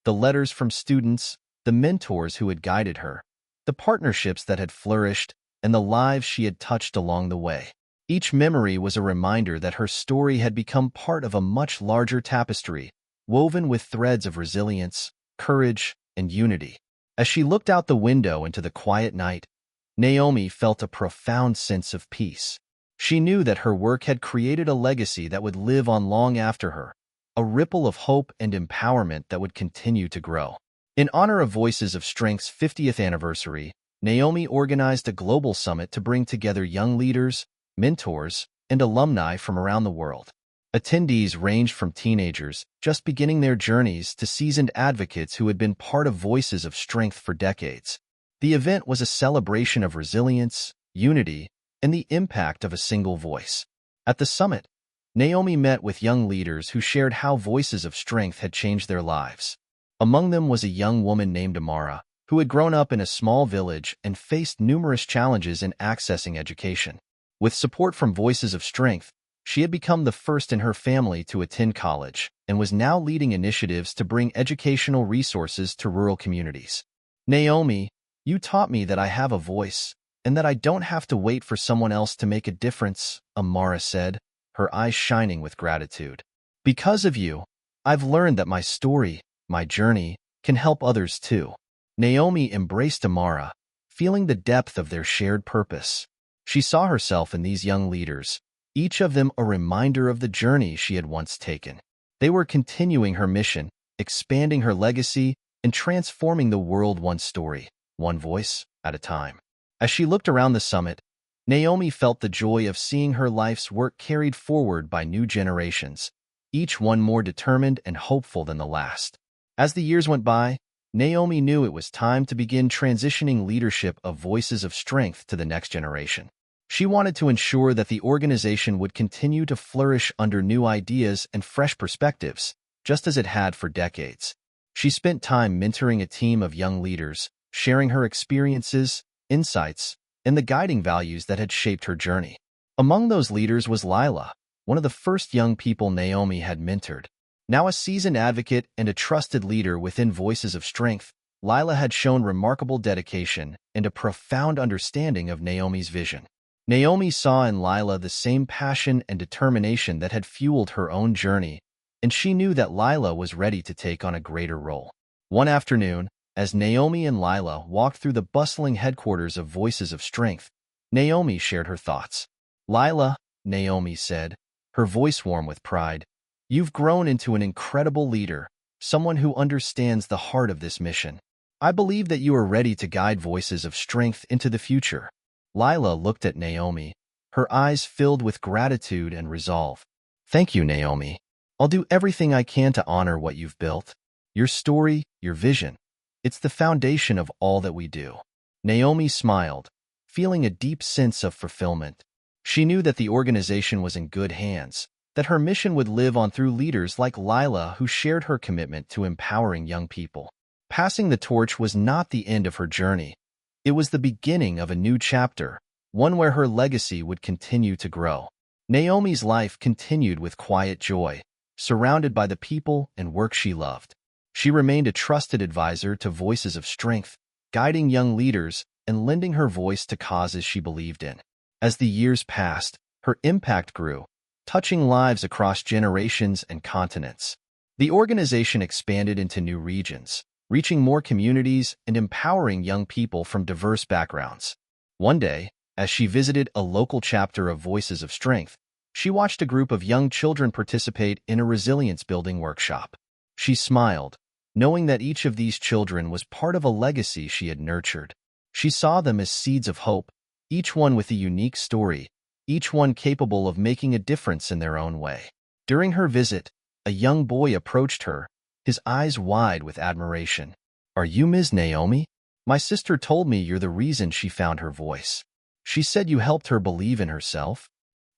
The letters from students, the mentors who had guided her, the partnerships that had flourished, and the lives she had touched along the way. Each memory was a reminder that her story had become part of a much larger tapestry, woven with threads of resilience, courage, and unity. As she looked out the window into the quiet night, Naomi felt a profound sense of peace. She knew that her work had created a legacy that would live on long after her, a ripple of hope and empowerment that would continue to grow. In honor of Voices of Strength's 50th anniversary, Naomi organized a global summit to bring together young leaders, mentors, and alumni from around the world. Attendees ranged from teenagers just beginning their journeys to seasoned advocates who had been part of Voices of Strength for decades. The event was a celebration of resilience, unity, and the impact of a single voice. At the summit, Naomi met with young leaders who shared how Voices of Strength had changed their lives. Among them was a young woman named Amara, who had grown up in a small village and faced numerous challenges in accessing education. With support from Voices of Strength, she had become the first in her family to attend college and was now leading initiatives to bring educational resources to rural communities. "Naomi, you taught me that I have a voice and that I don't have to wait for someone else to make a difference," Amara said, her eyes shining with gratitude. "Because of you, I've learned that my story, my journey, can help others too." Naomi embraced Amara, feeling the depth of their shared purpose. She saw herself in these young leaders, each of them a reminder of the journey she had once taken. They were continuing her mission, expanding her legacy, and transforming the world one story, one voice at a time. As she looked around the summit, Naomi felt the joy of seeing her life's work carried forward by new generations, each one more determined and hopeful than the last. As the years went by, Naomi knew it was time to begin transitioning leadership of Voices of Strength to the next generation. She wanted to ensure that the organization would continue to flourish under new ideas and fresh perspectives, just as it had for decades. She spent time mentoring a team of young leaders, sharing her experiences, insights, and the guiding values that had shaped her journey. Among those leaders was Lila, one of the first young people Naomi had mentored. Now a seasoned advocate and a trusted leader within Voices of Strength, Lila had shown remarkable dedication and a profound understanding of Naomi's vision. Naomi saw in Lila the same passion and determination that had fueled her own journey, and she knew that Lila was ready to take on a greater role. One afternoon, as Naomi and Lila walked through the bustling headquarters of Voices of Strength, Naomi shared her thoughts. "Lila," Naomi said, her voice warm with pride, "you've grown into an incredible leader, someone who understands the heart of this mission. I believe that you are ready to guide Voices of Strength into the future." Lila looked at Naomi, her eyes filled with gratitude and resolve. "Thank you, Naomi. I'll do everything I can to honor what you've built. Your story, your vision. It's the foundation of all that we do." Naomi smiled, feeling a deep sense of fulfillment. She knew that the organization was in good hands, that her mission would live on through leaders like Lila who shared her commitment to empowering young people. Passing the torch was not the end of her journey. It was the beginning of a new chapter, one where her legacy would continue to grow. Naomi's life continued with quiet joy, surrounded by the people and work she loved. She remained a trusted advisor to Voices of Strength, guiding young leaders and lending her voice to causes she believed in. As the years passed, her impact grew, touching lives across generations and continents. The organization expanded into new regions, reaching more communities and empowering young people from diverse backgrounds. One day, as she visited a local chapter of Voices of Strength, she watched a group of young children participate in a resilience-building workshop. She smiled, knowing that each of these children was part of a legacy she had nurtured. She saw them as seeds of hope, each one with a unique story, each one capable of making a difference in their own way. During her visit, a young boy approached her, his eyes wide with admiration. "Are you Ms. Naomi? My sister told me you're the reason she found her voice. She said you helped her believe in herself."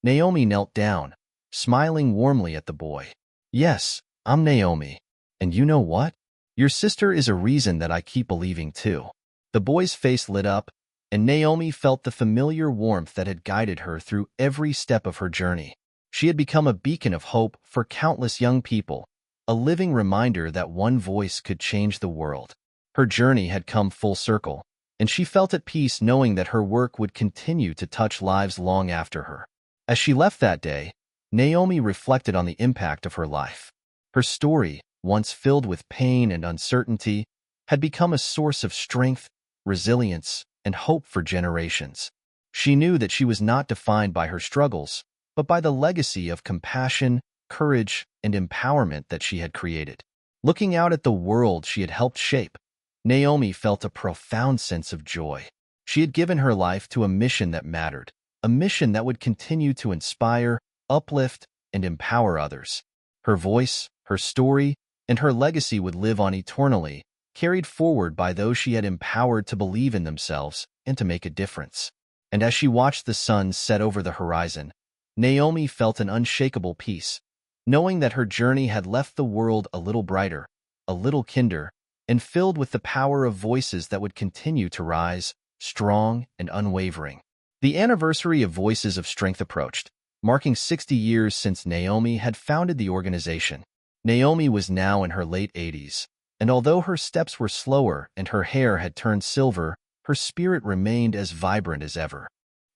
Naomi knelt down, smiling warmly at the boy. "Yes, I'm Naomi. And you know what? Your sister is a reason that I keep believing too." The boy's face lit up, and Naomi felt the familiar warmth that had guided her through every step of her journey. She had become a beacon of hope for countless young people, a living reminder that one voice could change the world. Her journey had come full circle, and she felt at peace knowing that her work would continue to touch lives long after her. As she left that day, Naomi reflected on the impact of her life. Her story, once filled with pain and uncertainty, had become a source of strength, resilience, and hope for generations. She knew that she was not defined by her struggles, but by the legacy of compassion, courage, and empowerment that she had created. Looking out at the world she had helped shape, Naomi felt a profound sense of joy. She had given her life to a mission that mattered, a mission that would continue to inspire, uplift, and empower others. Her voice, her story, and her legacy would live on eternally, carried forward by those she had empowered to believe in themselves and to make a difference. And as she watched the sun set over the horizon, Naomi felt an unshakable peace, knowing that her journey had left the world a little brighter, a little kinder, and filled with the power of voices that would continue to rise, strong and unwavering. The anniversary of Voices of Strength approached, marking 60 years since Naomi had founded the organization. Naomi was now in her late 80s, and although her steps were slower and her hair had turned silver, her spirit remained as vibrant as ever.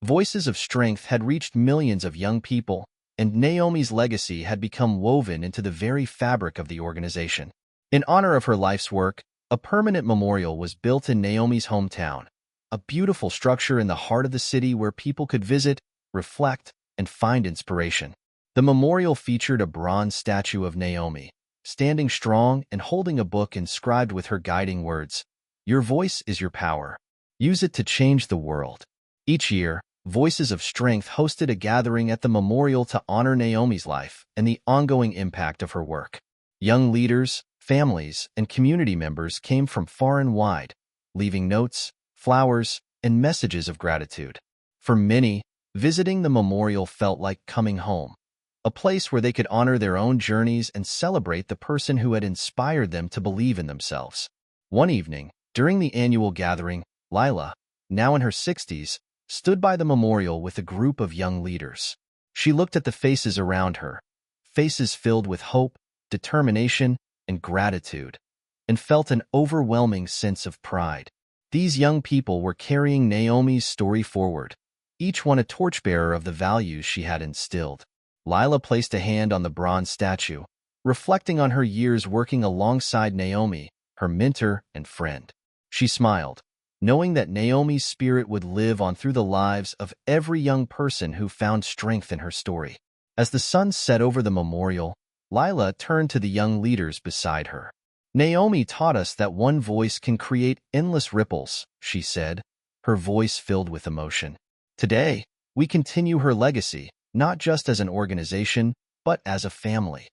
Voices of Strength had reached millions of young people, and Naomi's legacy had become woven into the very fabric of the organization. In honor of her life's work, a permanent memorial was built in Naomi's hometown, a beautiful structure in the heart of the city where people could visit, reflect, and find inspiration. The memorial featured a bronze statue of Naomi, standing strong and holding a book inscribed with her guiding words, "Your voice is your power. Use it to change the world." Each year, Voices of Strength hosted a gathering at the memorial to honor Naomi's life and the ongoing impact of her work. Young leaders, families, and community members came from far and wide, leaving notes, flowers, and messages of gratitude. For many, visiting the memorial felt like coming home, a place where they could honor their own journeys and celebrate the person who had inspired them to believe in themselves. One evening, during the annual gathering, Lila, now in her 60s, stood by the memorial with a group of young leaders. She looked at the faces around her, faces filled with hope, determination, and gratitude, and felt an overwhelming sense of pride. These young people were carrying Naomi's story forward, each one a torchbearer of the values she had instilled. Lila placed a hand on the bronze statue, reflecting on her years working alongside Naomi, her mentor and friend. She smiled, knowing that Naomi's spirit would live on through the lives of every young person who found strength in her story. As the sun set over the memorial, Lila turned to the young leaders beside her. "Naomi taught us that one voice can create endless ripples," she said, her voice filled with emotion. "Today, we continue her legacy, not just as an organization, but as a family.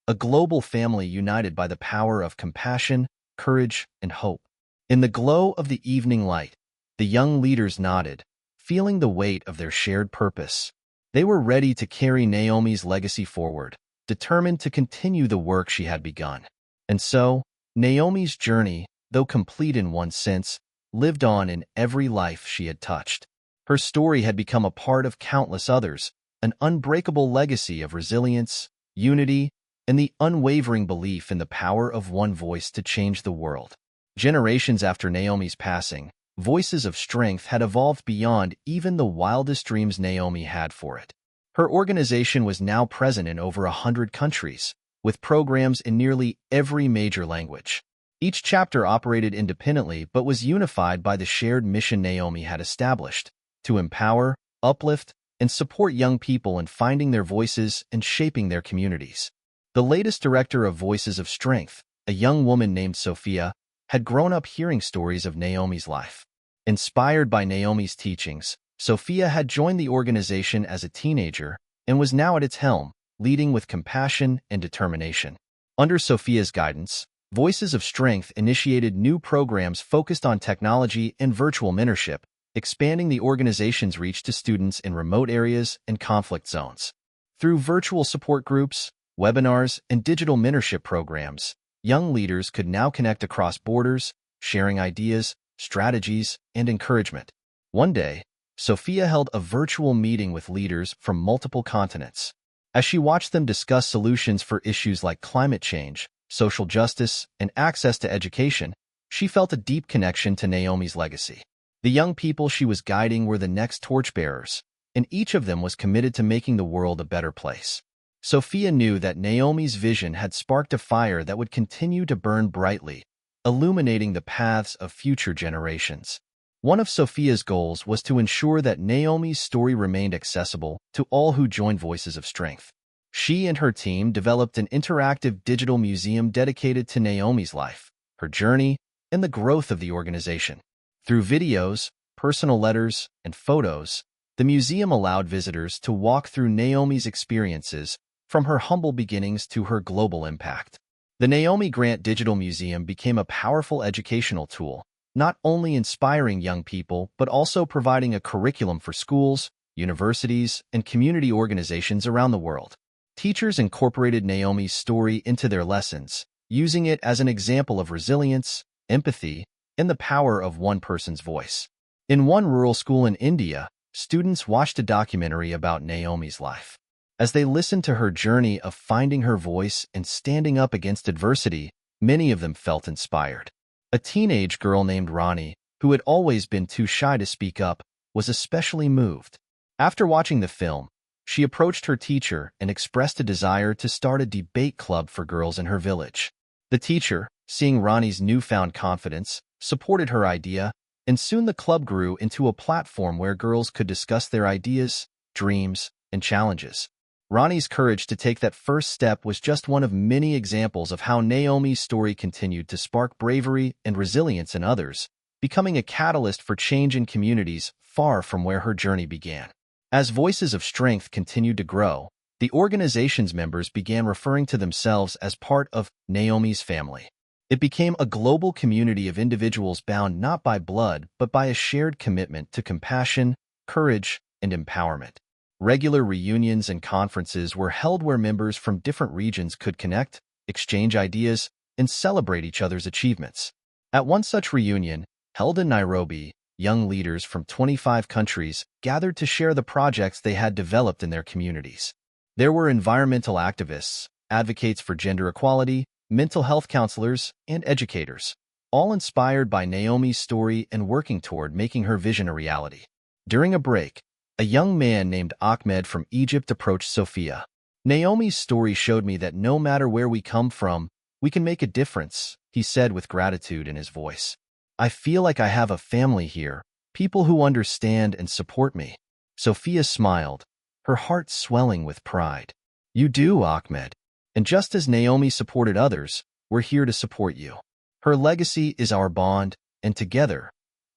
A global family united by the power of compassion, courage, and hope." In the glow of the evening light, the young leaders nodded, feeling the weight of their shared purpose. They were ready to carry Naomi's legacy forward, determined to continue the work she had begun. And so, Naomi's journey, though complete in one sense, lived on in every life she had touched. Her story had become a part of countless others, an unbreakable legacy of resilience, unity, and the unwavering belief in the power of one voice to change the world. Generations after Naomi's passing, Voices of Strength had evolved beyond even the wildest dreams Naomi had for it. Her organization was now present in over 100 countries, with programs in nearly every major language. Each chapter operated independently but was unified by the shared mission Naomi had established, to empower, uplift, and support young people in finding their voices and shaping their communities. The latest director of Voices of Strength, a young woman named Sophia, had grown up hearing stories of Naomi's life. Inspired by Naomi's teachings, Sophia had joined the organization as a teenager and was now at its helm, leading with compassion and determination. Under Sophia's guidance, Voices of Strength initiated new programs focused on technology and virtual mentorship, expanding the organization's reach to students in remote areas and conflict zones. Through virtual support groups, webinars, and digital mentorship programs, young leaders could now connect across borders, sharing ideas, strategies, and encouragement. One day, Sophia held a virtual meeting with leaders from multiple continents. As she watched them discuss solutions for issues like climate change, social justice, and access to education, she felt a deep connection to Naomi's legacy. The young people she was guiding were the next torchbearers, and each of them was committed to making the world a better place. Sophia knew that Naomi's vision had sparked a fire that would continue to burn brightly, illuminating the paths of future generations. One of Sophia's goals was to ensure that Naomi's story remained accessible to all who joined Voices of Strength. She and her team developed an interactive digital museum dedicated to Naomi's life, her journey, and the growth of the organization. Through videos, personal letters, and photos, the museum allowed visitors to walk through Naomi's experiences from her humble beginnings to her global impact. The Naomi Grant Digital Museum became a powerful educational tool, not only inspiring young people but also providing a curriculum for schools, universities, and community organizations around the world. Teachers incorporated Naomi's story into their lessons, using it as an example of resilience, empathy, and the power of one person's voice. In one rural school in India, students watched a documentary about Naomi's life. As they listened to her journey of finding her voice and standing up against adversity, many of them felt inspired. A teenage girl named Ronnie, who had always been too shy to speak up, was especially moved. After watching the film, she approached her teacher and expressed a desire to start a debate club for girls in her village. The teacher, seeing Ronnie's newfound confidence, supported her idea, and soon the club grew into a platform where girls could discuss their ideas, dreams, and challenges. Ronnie's courage to take that first step was just one of many examples of how Naomi's story continued to spark bravery and resilience in others, becoming a catalyst for change in communities far from where her journey began. As Voices of Strength continued to grow, the organization's members began referring to themselves as part of Naomi's family. It became a global community of individuals bound not by blood but by a shared commitment to compassion, courage, and empowerment. Regular reunions and conferences were held where members from different regions could connect, exchange ideas, and celebrate each other's achievements. At one such reunion, held in Nairobi, young leaders from 25 countries gathered to share the projects they had developed in their communities. There were environmental activists, advocates for gender equality, mental health counselors, and educators, all inspired by Naomi's story and working toward making her vision a reality. During a break, a young man named Ahmed from Egypt approached Sophia. Naomi's story showed me that no matter where we come from, we can make a difference, he said with gratitude in his voice. I feel like I have a family here, people who understand and support me. Sophia smiled, her heart swelling with pride. You do, Ahmed. And just as Naomi supported others, we're here to support you. Her legacy is our bond, and together,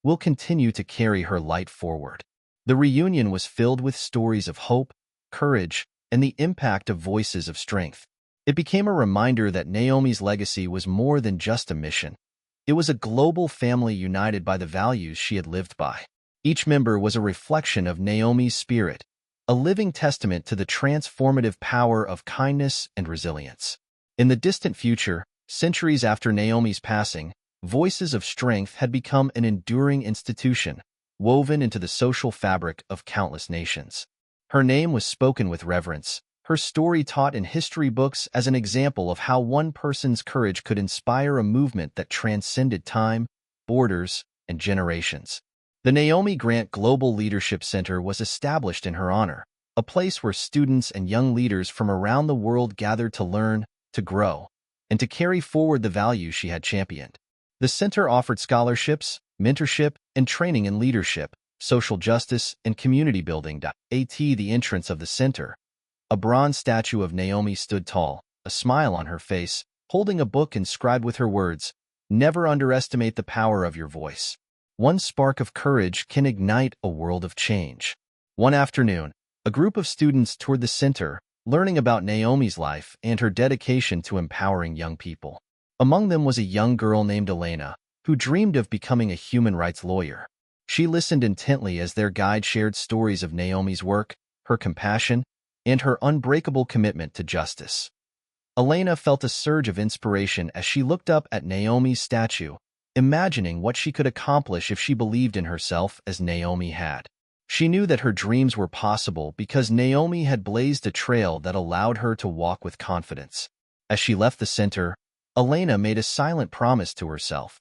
we'll continue to carry her light forward. The reunion was filled with stories of hope, courage, and the impact of Voices of Strength. It became a reminder that Naomi's legacy was more than just a mission. It was a global family united by the values she had lived by. Each member was a reflection of Naomi's spirit, a living testament to the transformative power of kindness and resilience. In the distant future, centuries after Naomi's passing, Voices of Strength had become an enduring institution, woven into the social fabric of countless nations. Her name was spoken with reverence, her story taught in history books as an example of how one person's courage could inspire a movement that transcended time, borders, and generations. The Naomi Grant Global Leadership Center was established in her honor, a place where students and young leaders from around the world gathered to learn, to grow, and to carry forward the values she had championed. The center offered scholarships, mentorship, and training in leadership, social justice, and community building. At the entrance of the center, a bronze statue of Naomi stood tall, a smile on her face, holding a book inscribed with her words, "Never underestimate the power of your voice. One spark of courage can ignite a world of change." One afternoon, a group of students toured the center, learning about Naomi's life and her dedication to empowering young people. Among them was a young girl named Elena, who dreamed of becoming a human rights lawyer. She listened intently as their guide shared stories of Naomi's work, her compassion, and her unbreakable commitment to justice. Elena felt a surge of inspiration as she looked up at Naomi's statue, imagining what she could accomplish if she believed in herself as Naomi had. She knew that her dreams were possible because Naomi had blazed a trail that allowed her to walk with confidence. As she left the center, Elena made a silent promise to herself.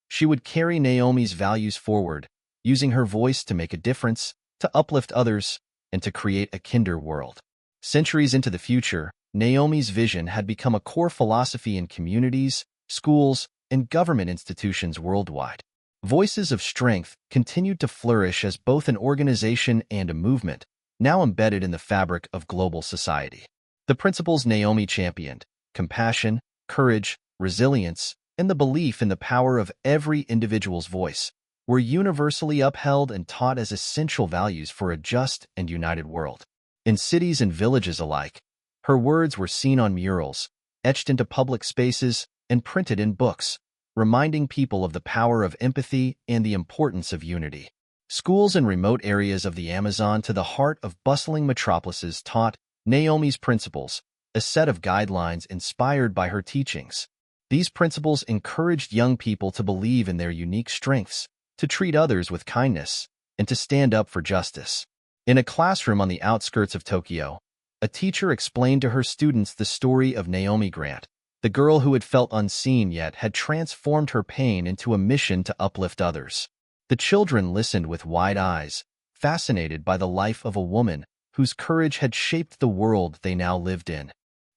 She would carry Naomi's values forward, using her voice to make a difference, to uplift others, and to create a kinder world. Centuries into the future, Naomi's vision had become a core philosophy in communities, schools, and government institutions worldwide. Voices of Strength continued to flourish as both an organization and a movement, now embedded in the fabric of global society. The principles Naomi championed, compassion, courage, resilience, and the belief in the power of every individual's voice, were universally upheld and taught as essential values for a just and united world. In cities and villages alike, her words were seen on murals, etched into public spaces, and printed in books, reminding people of the power of empathy and the importance of unity. Schools in remote areas of the Amazon to the heart of bustling metropolises taught Naomi's principles, a set of guidelines inspired by her teachings. These principles encouraged young people to believe in their unique strengths, to treat others with kindness, and to stand up for justice. In a classroom on the outskirts of Tokyo, a teacher explained to her students the story of Naomi Grant, the girl who had felt unseen yet had transformed her pain into a mission to uplift others. The children listened with wide eyes, fascinated by the life of a woman whose courage had shaped the world they now lived in.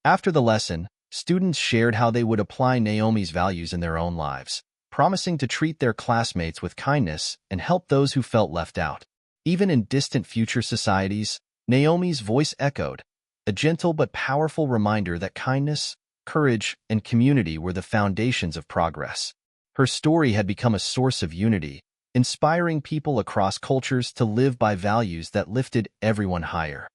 After the lesson, students shared how they would apply Naomi's values in their own lives, promising to treat their classmates with kindness and help those who felt left out. Even in distant future societies, Naomi's voice echoed, a gentle but powerful reminder that kindness, courage, and community were the foundations of progress. Her story had become a source of unity, inspiring people across cultures to live by values that lifted everyone higher.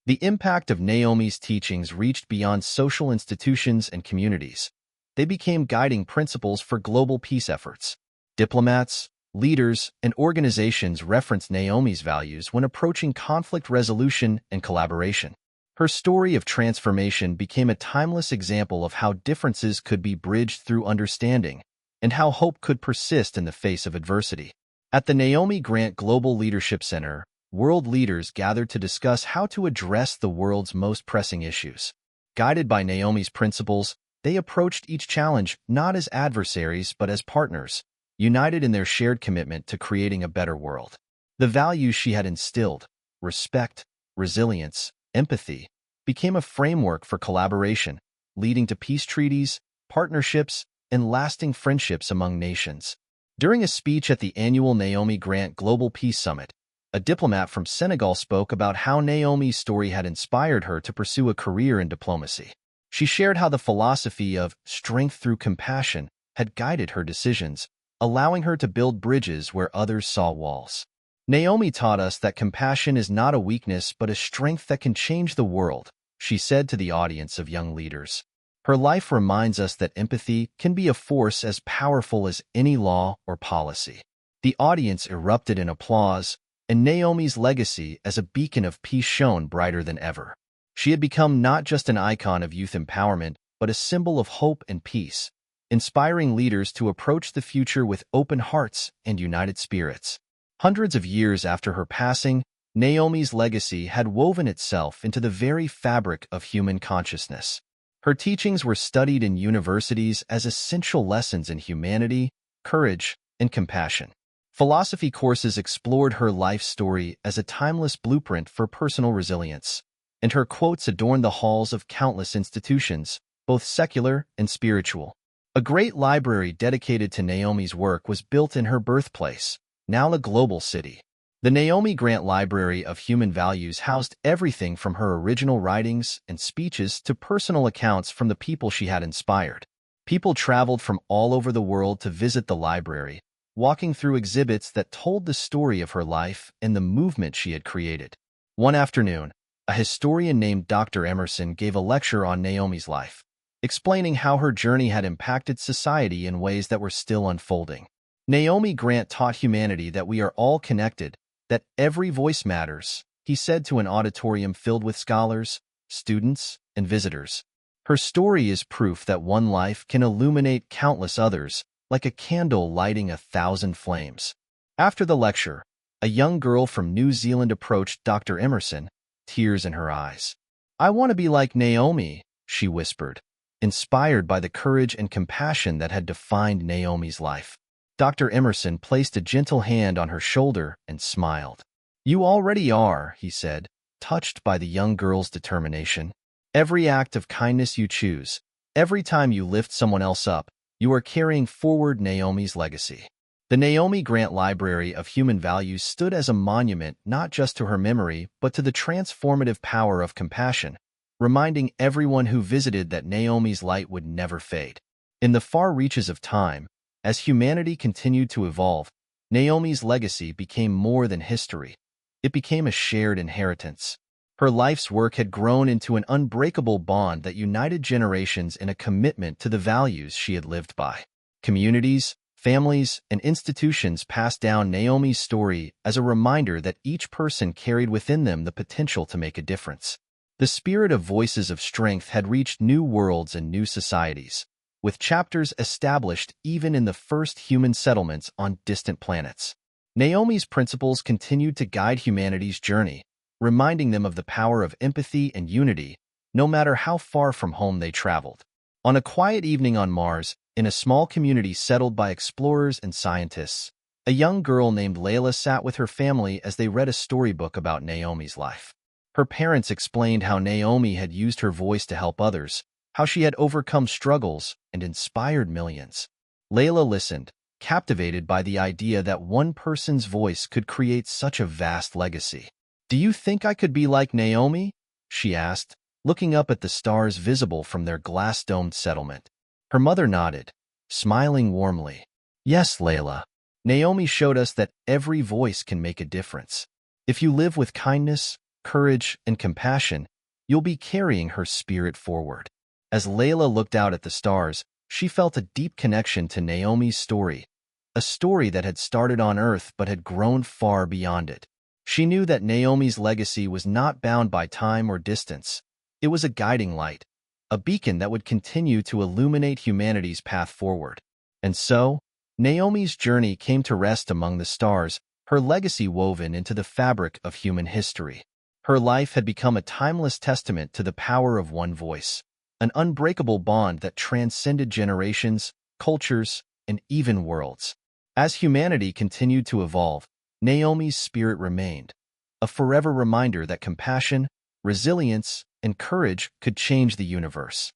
The impact of Naomi's teachings reached beyond social institutions and communities. They became guiding principles for global peace efforts. Diplomats, leaders, and organizations referenced Naomi's values when approaching conflict resolution and collaboration. Her story of transformation became a timeless example of how differences could be bridged through understanding, and how hope could persist in the face of adversity. At the Naomi Grant Global Leadership Center, world leaders gathered to discuss how to address the world's most pressing issues. Guided by Naomi's principles, they approached each challenge not as adversaries but as partners, united in their shared commitment to creating a better world. The values she had instilled, respect, resilience, empathy, became a framework for collaboration, leading to peace treaties, partnerships, and lasting friendships among nations. During a speech at the annual Naomi Grant Global Peace Summit, a diplomat from Senegal spoke about how Naomi's story had inspired her to pursue a career in diplomacy. She shared how the philosophy of strength through compassion had guided her decisions, allowing her to build bridges where others saw walls. Naomi taught us that compassion is not a weakness but a strength that can change the world, she said to the audience of young leaders. Her life reminds us that empathy can be a force as powerful as any law or policy. The audience erupted in applause, and Naomi's legacy as a beacon of peace shone brighter than ever. She had become not just an icon of youth empowerment, but a symbol of hope and peace, inspiring leaders to approach the future with open hearts and united spirits. Hundreds of years after her passing, Naomi's legacy had woven itself into the very fabric of human consciousness. Her teachings were studied in universities as essential lessons in humanity, courage, and compassion. Philosophy courses explored her life story as a timeless blueprint for personal resilience, and her quotes adorned the halls of countless institutions, both secular and spiritual. A great library dedicated to Naomi's work was built in her birthplace, now a global city. The Naomi Grant Library of Human Values housed everything from her original writings and speeches to personal accounts from the people she had inspired. People traveled from all over the world to visit the library, walking through exhibits that told the story of her life and the movement she had created. One afternoon, a historian named Dr. Emerson gave a lecture on Naomi's life, explaining how her journey had impacted society in ways that were still unfolding. Naomi Grant taught humanity that we are all connected, that every voice matters, he said to an auditorium filled with scholars, students, and visitors. Her story is proof that one life can illuminate countless others, like a candle lighting 1,000 flames. After the lecture, a young girl from New Zealand approached Dr. Emerson, tears in her eyes. "I want to be like Naomi," she whispered, inspired by the courage and compassion that had defined Naomi's life. Dr. Emerson placed a gentle hand on her shoulder and smiled. "You already are," he said, touched by the young girl's determination. "Every act of kindness you choose, every time you lift someone else up, you are carrying forward Naomi's legacy." The Naomi Grant Library of Human Values stood as a monument not just to her memory, but to the transformative power of compassion, reminding everyone who visited that Naomi's light would never fade. In the far reaches of time, as humanity continued to evolve, Naomi's legacy became more than history. It became a shared inheritance. Her life's work had grown into an unbreakable bond that united generations in a commitment to the values she had lived by. Communities, families, and institutions passed down Naomi's story as a reminder that each person carried within them the potential to make a difference. The spirit of Voices of Strength had reached new worlds and new societies, with chapters established even in the first human settlements on distant planets. Naomi's principles continued to guide humanity's journey, reminding them of the power of empathy and unity, no matter how far from home they traveled. On a quiet evening on Mars, in a small community settled by explorers and scientists, a young girl named Layla sat with her family as they read a storybook about Naomi's life. Her parents explained how Naomi had used her voice to help others, how she had overcome struggles and inspired millions. Layla listened, captivated by the idea that one person's voice could create such a vast legacy. "Do you think I could be like Naomi?" she asked, looking up at the stars visible from their glass-domed settlement. Her mother nodded, smiling warmly. "Yes, Layla. Naomi showed us that every voice can make a difference. If you live with kindness, courage, and compassion, you'll be carrying her spirit forward." As Layla looked out at the stars, she felt a deep connection to Naomi's story, a story that had started on Earth but had grown far beyond it. She knew that Naomi's legacy was not bound by time or distance. It was a guiding light, a beacon that would continue to illuminate humanity's path forward. And so, Naomi's journey came to rest among the stars, her legacy woven into the fabric of human history. Her life had become a timeless testament to the power of one voice, an unbreakable bond that transcended generations, cultures, and even worlds. As humanity continued to evolve, Naomi's spirit remained, a forever reminder that compassion, resilience, and courage could change the universe.